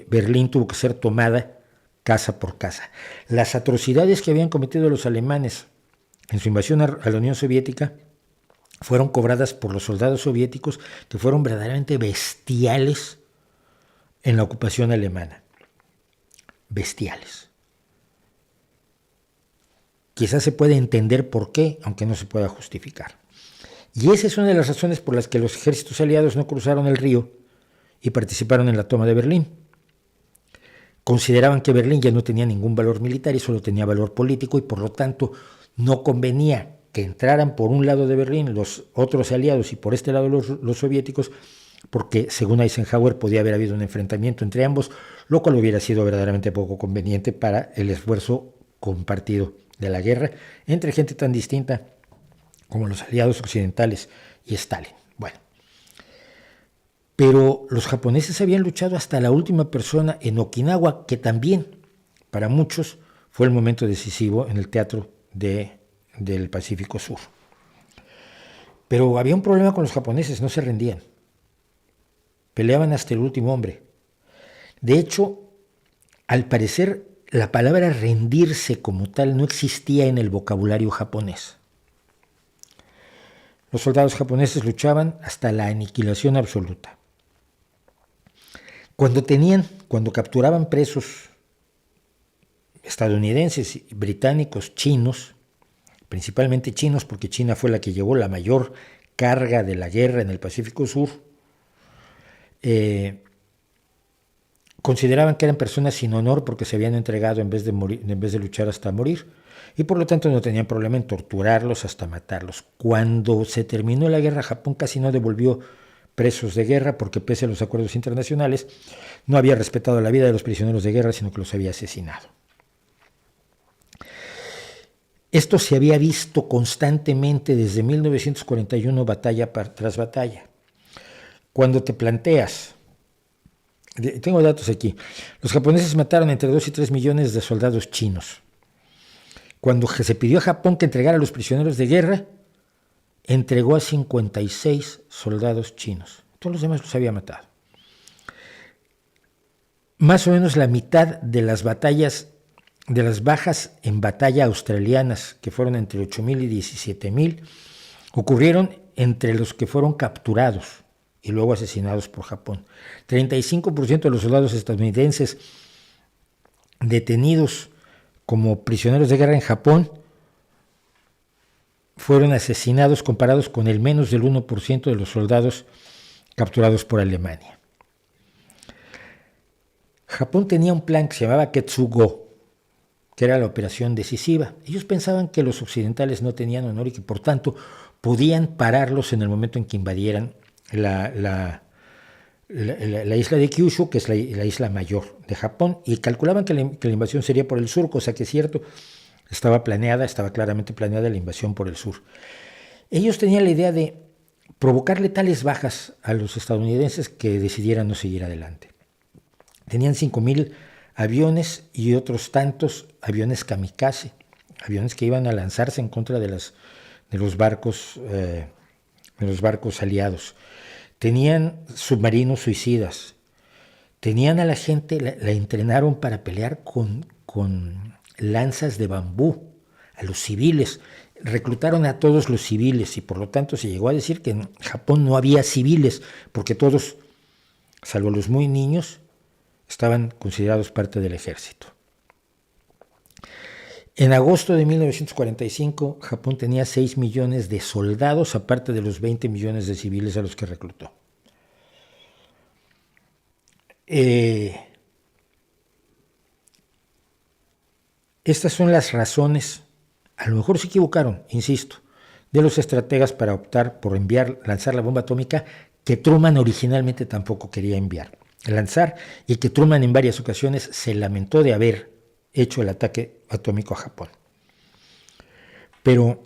Berlín tuvo que ser tomada casa por casa. Las atrocidades que habían cometido los alemanes en su invasión a la Unión Soviética fueron cobradas por los soldados soviéticos, que fueron verdaderamente bestiales en la ocupación alemana. Bestiales. Quizás se puede entender por qué, aunque no se pueda justificar. Y esa es una de las razones por las que los ejércitos aliados no cruzaron el río y participaron en la toma de Berlín. Consideraban que Berlín ya no tenía ningún valor militar y solo tenía valor político, y por lo tanto no convenía que entraran por un lado de Berlín los otros aliados y por este lado los soviéticos, porque según Eisenhower podía haber habido un enfrentamiento entre ambos, lo cual hubiera sido verdaderamente poco conveniente para el esfuerzo compartido de la guerra entre gente tan distinta como los aliados occidentales y Stalin. Bueno, pero los japoneses habían luchado hasta la última persona en Okinawa, que también, para muchos, fue el momento decisivo en el teatro del Pacífico Sur. Pero había un problema con los japoneses, no se rendían. Peleaban hasta el último hombre. De hecho, al parecer, la palabra rendirse como tal no existía en el vocabulario japonés. Los soldados japoneses luchaban hasta la aniquilación absoluta. Cuando capturaban presos estadounidenses, británicos, chinos, principalmente chinos, porque China fue la que llevó la mayor carga de la guerra en el Pacífico Sur, consideraban que eran personas sin honor porque se habían entregado en vez de luchar hasta morir, y por lo tanto no tenían problema en torturarlos hasta matarlos. Cuando se terminó la guerra, Japón casi no devolvió presos de guerra porque, pese a los acuerdos internacionales, no había respetado la vida de los prisioneros de guerra, sino que los había asesinado. Esto se había visto constantemente desde 1941, batalla tras batalla. Cuando te planteas, tengo datos aquí, los japoneses mataron entre 2 y 3 millones de soldados chinos. Cuando se pidió a Japón que entregara a los prisioneros de guerra, entregó a 56 soldados chinos. Todos los demás los había matado. Más o menos la mitad de las batallas, de las bajas en batalla australianas, que fueron entre 8,000 y 17,000, ocurrieron entre los que fueron capturados y luego asesinados por Japón. 35% de los soldados estadounidenses detenidos como prisioneros de guerra en Japón fueron asesinados, comparados con el menos del 1% de los soldados capturados por Alemania. Japón tenía un plan que se llamaba Ketsugo, que era la operación decisiva. Ellos pensaban que los occidentales no tenían honor y que por tanto podían pararlos en el momento en que invadieran la isla de Kyushu, que es la isla mayor de Japón, y calculaban que la invasión sería por el sur, cosa que es cierto, estaba claramente planeada la invasión por el sur. Ellos tenían la idea de provocarle tales bajas a los estadounidenses que decidieran no seguir adelante. Tenían 5,000 aviones y otros tantos aviones kamikaze, aviones que iban a lanzarse en contra de los barcos aliados. Tenían submarinos suicidas. Tenían a la gente, la entrenaron para pelear con lanzas de bambú a los civiles. reclutaron a todos los civiles y por lo tanto se llegó a decir que en Japón no había civiles, porque todos, salvo los muy niños, estaban considerados parte del ejército. En agosto de 1945, Japón tenía 6 millones de soldados, aparte de los 20 millones de civiles a los que reclutó. Estas son las razones, a lo mejor se equivocaron, insisto, de los estrategas para optar por lanzar la bomba atómica que Truman originalmente tampoco quería lanzar, y que Truman en varias ocasiones se lamentó de haber hecho el ataque atómico a Japón. Pero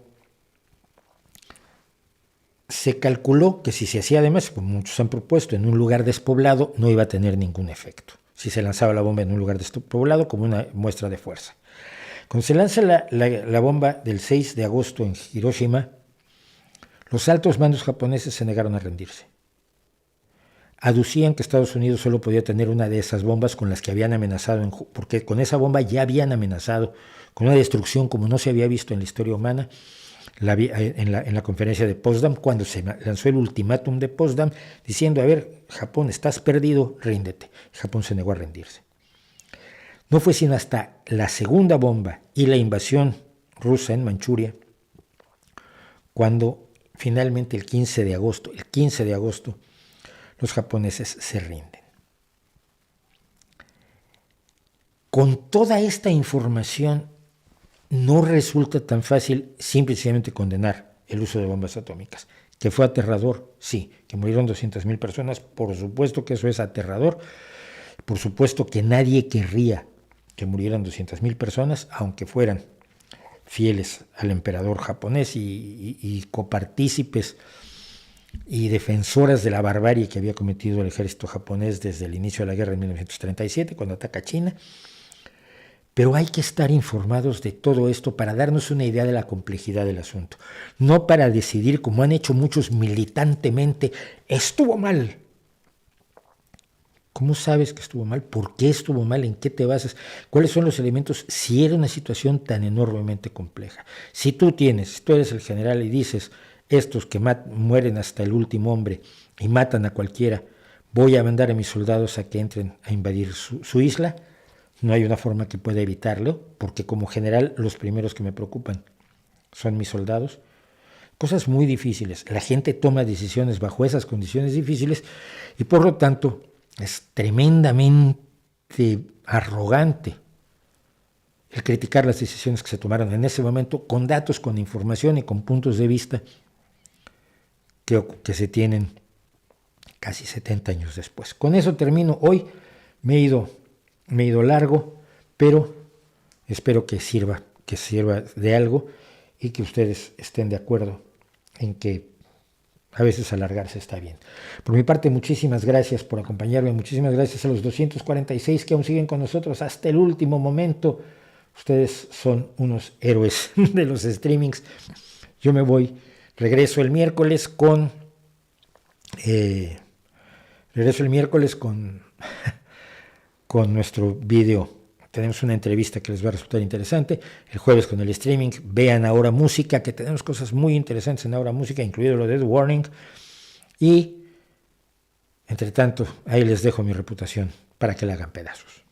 se calculó que si se hacía además, como muchos han propuesto, en un lugar despoblado, no iba a tener ningún efecto. Si se lanzaba la bomba en un lugar despoblado como una muestra de fuerza. Cuando se lanza la bomba del 6 de agosto en Hiroshima, los altos mandos japoneses se negaron a rendirse. Aducían que Estados Unidos solo podía tener una de esas bombas con las que habían amenazado, porque con esa bomba ya habían amenazado con una destrucción como no se había visto en la historia humana en la conferencia de Potsdam, cuando se lanzó el ultimátum de Potsdam, diciendo, a ver, Japón, estás perdido, ríndete. Japón se negó a rendirse. No fue sino hasta la segunda bomba y la invasión rusa en Manchuria, cuando finalmente el 15 de agosto, los japoneses se rinden. Con toda esta información, no resulta tan fácil simplemente condenar el uso de bombas atómicas. Que fue aterrador, sí. Que murieron 200,000 personas, por supuesto que eso es aterrador. Por supuesto que nadie querría que murieran 200,000 personas, aunque fueran fieles al emperador japonés y copartícipes y defensoras de la barbarie que había cometido el ejército japonés desde el inicio de la guerra en 1937, cuando ataca China. Pero hay que estar informados de todo esto para darnos una idea de la complejidad del asunto. No para decidir, como han hecho muchos militantemente, estuvo mal. ¿Cómo sabes que estuvo mal? ¿Por qué estuvo mal? ¿En qué te basas? ¿Cuáles son los elementos? Si era una situación tan enormemente compleja. Si tú eres el general y dices, estos que mueren hasta el último hombre y matan a cualquiera, voy a mandar a mis soldados a que entren a invadir su isla, no hay una forma que pueda evitarlo, porque como general los primeros que me preocupan son mis soldados. Cosas muy difíciles. La gente toma decisiones bajo esas condiciones difíciles y por lo tanto es tremendamente arrogante el criticar las decisiones que se tomaron en ese momento con datos, con información y con puntos de vista que se tienen casi 70 años después. Con eso termino. Hoy me he ido largo, pero espero que sirva de algo y que ustedes estén de acuerdo en que a veces alargarse está bien. Por mi parte, muchísimas gracias por acompañarme, muchísimas gracias a los 246 que aún siguen con nosotros hasta el último momento. Ustedes son unos héroes de los streamings. Yo me voy, regreso el miércoles con nuestro video. Tenemos una entrevista que les va a resultar interesante. El jueves con el streaming. Vean Ahora Música, que tenemos cosas muy interesantes en Ahora Música, incluido lo de The Warning. Y, entre tanto, ahí les dejo mi reputación para que la hagan pedazos.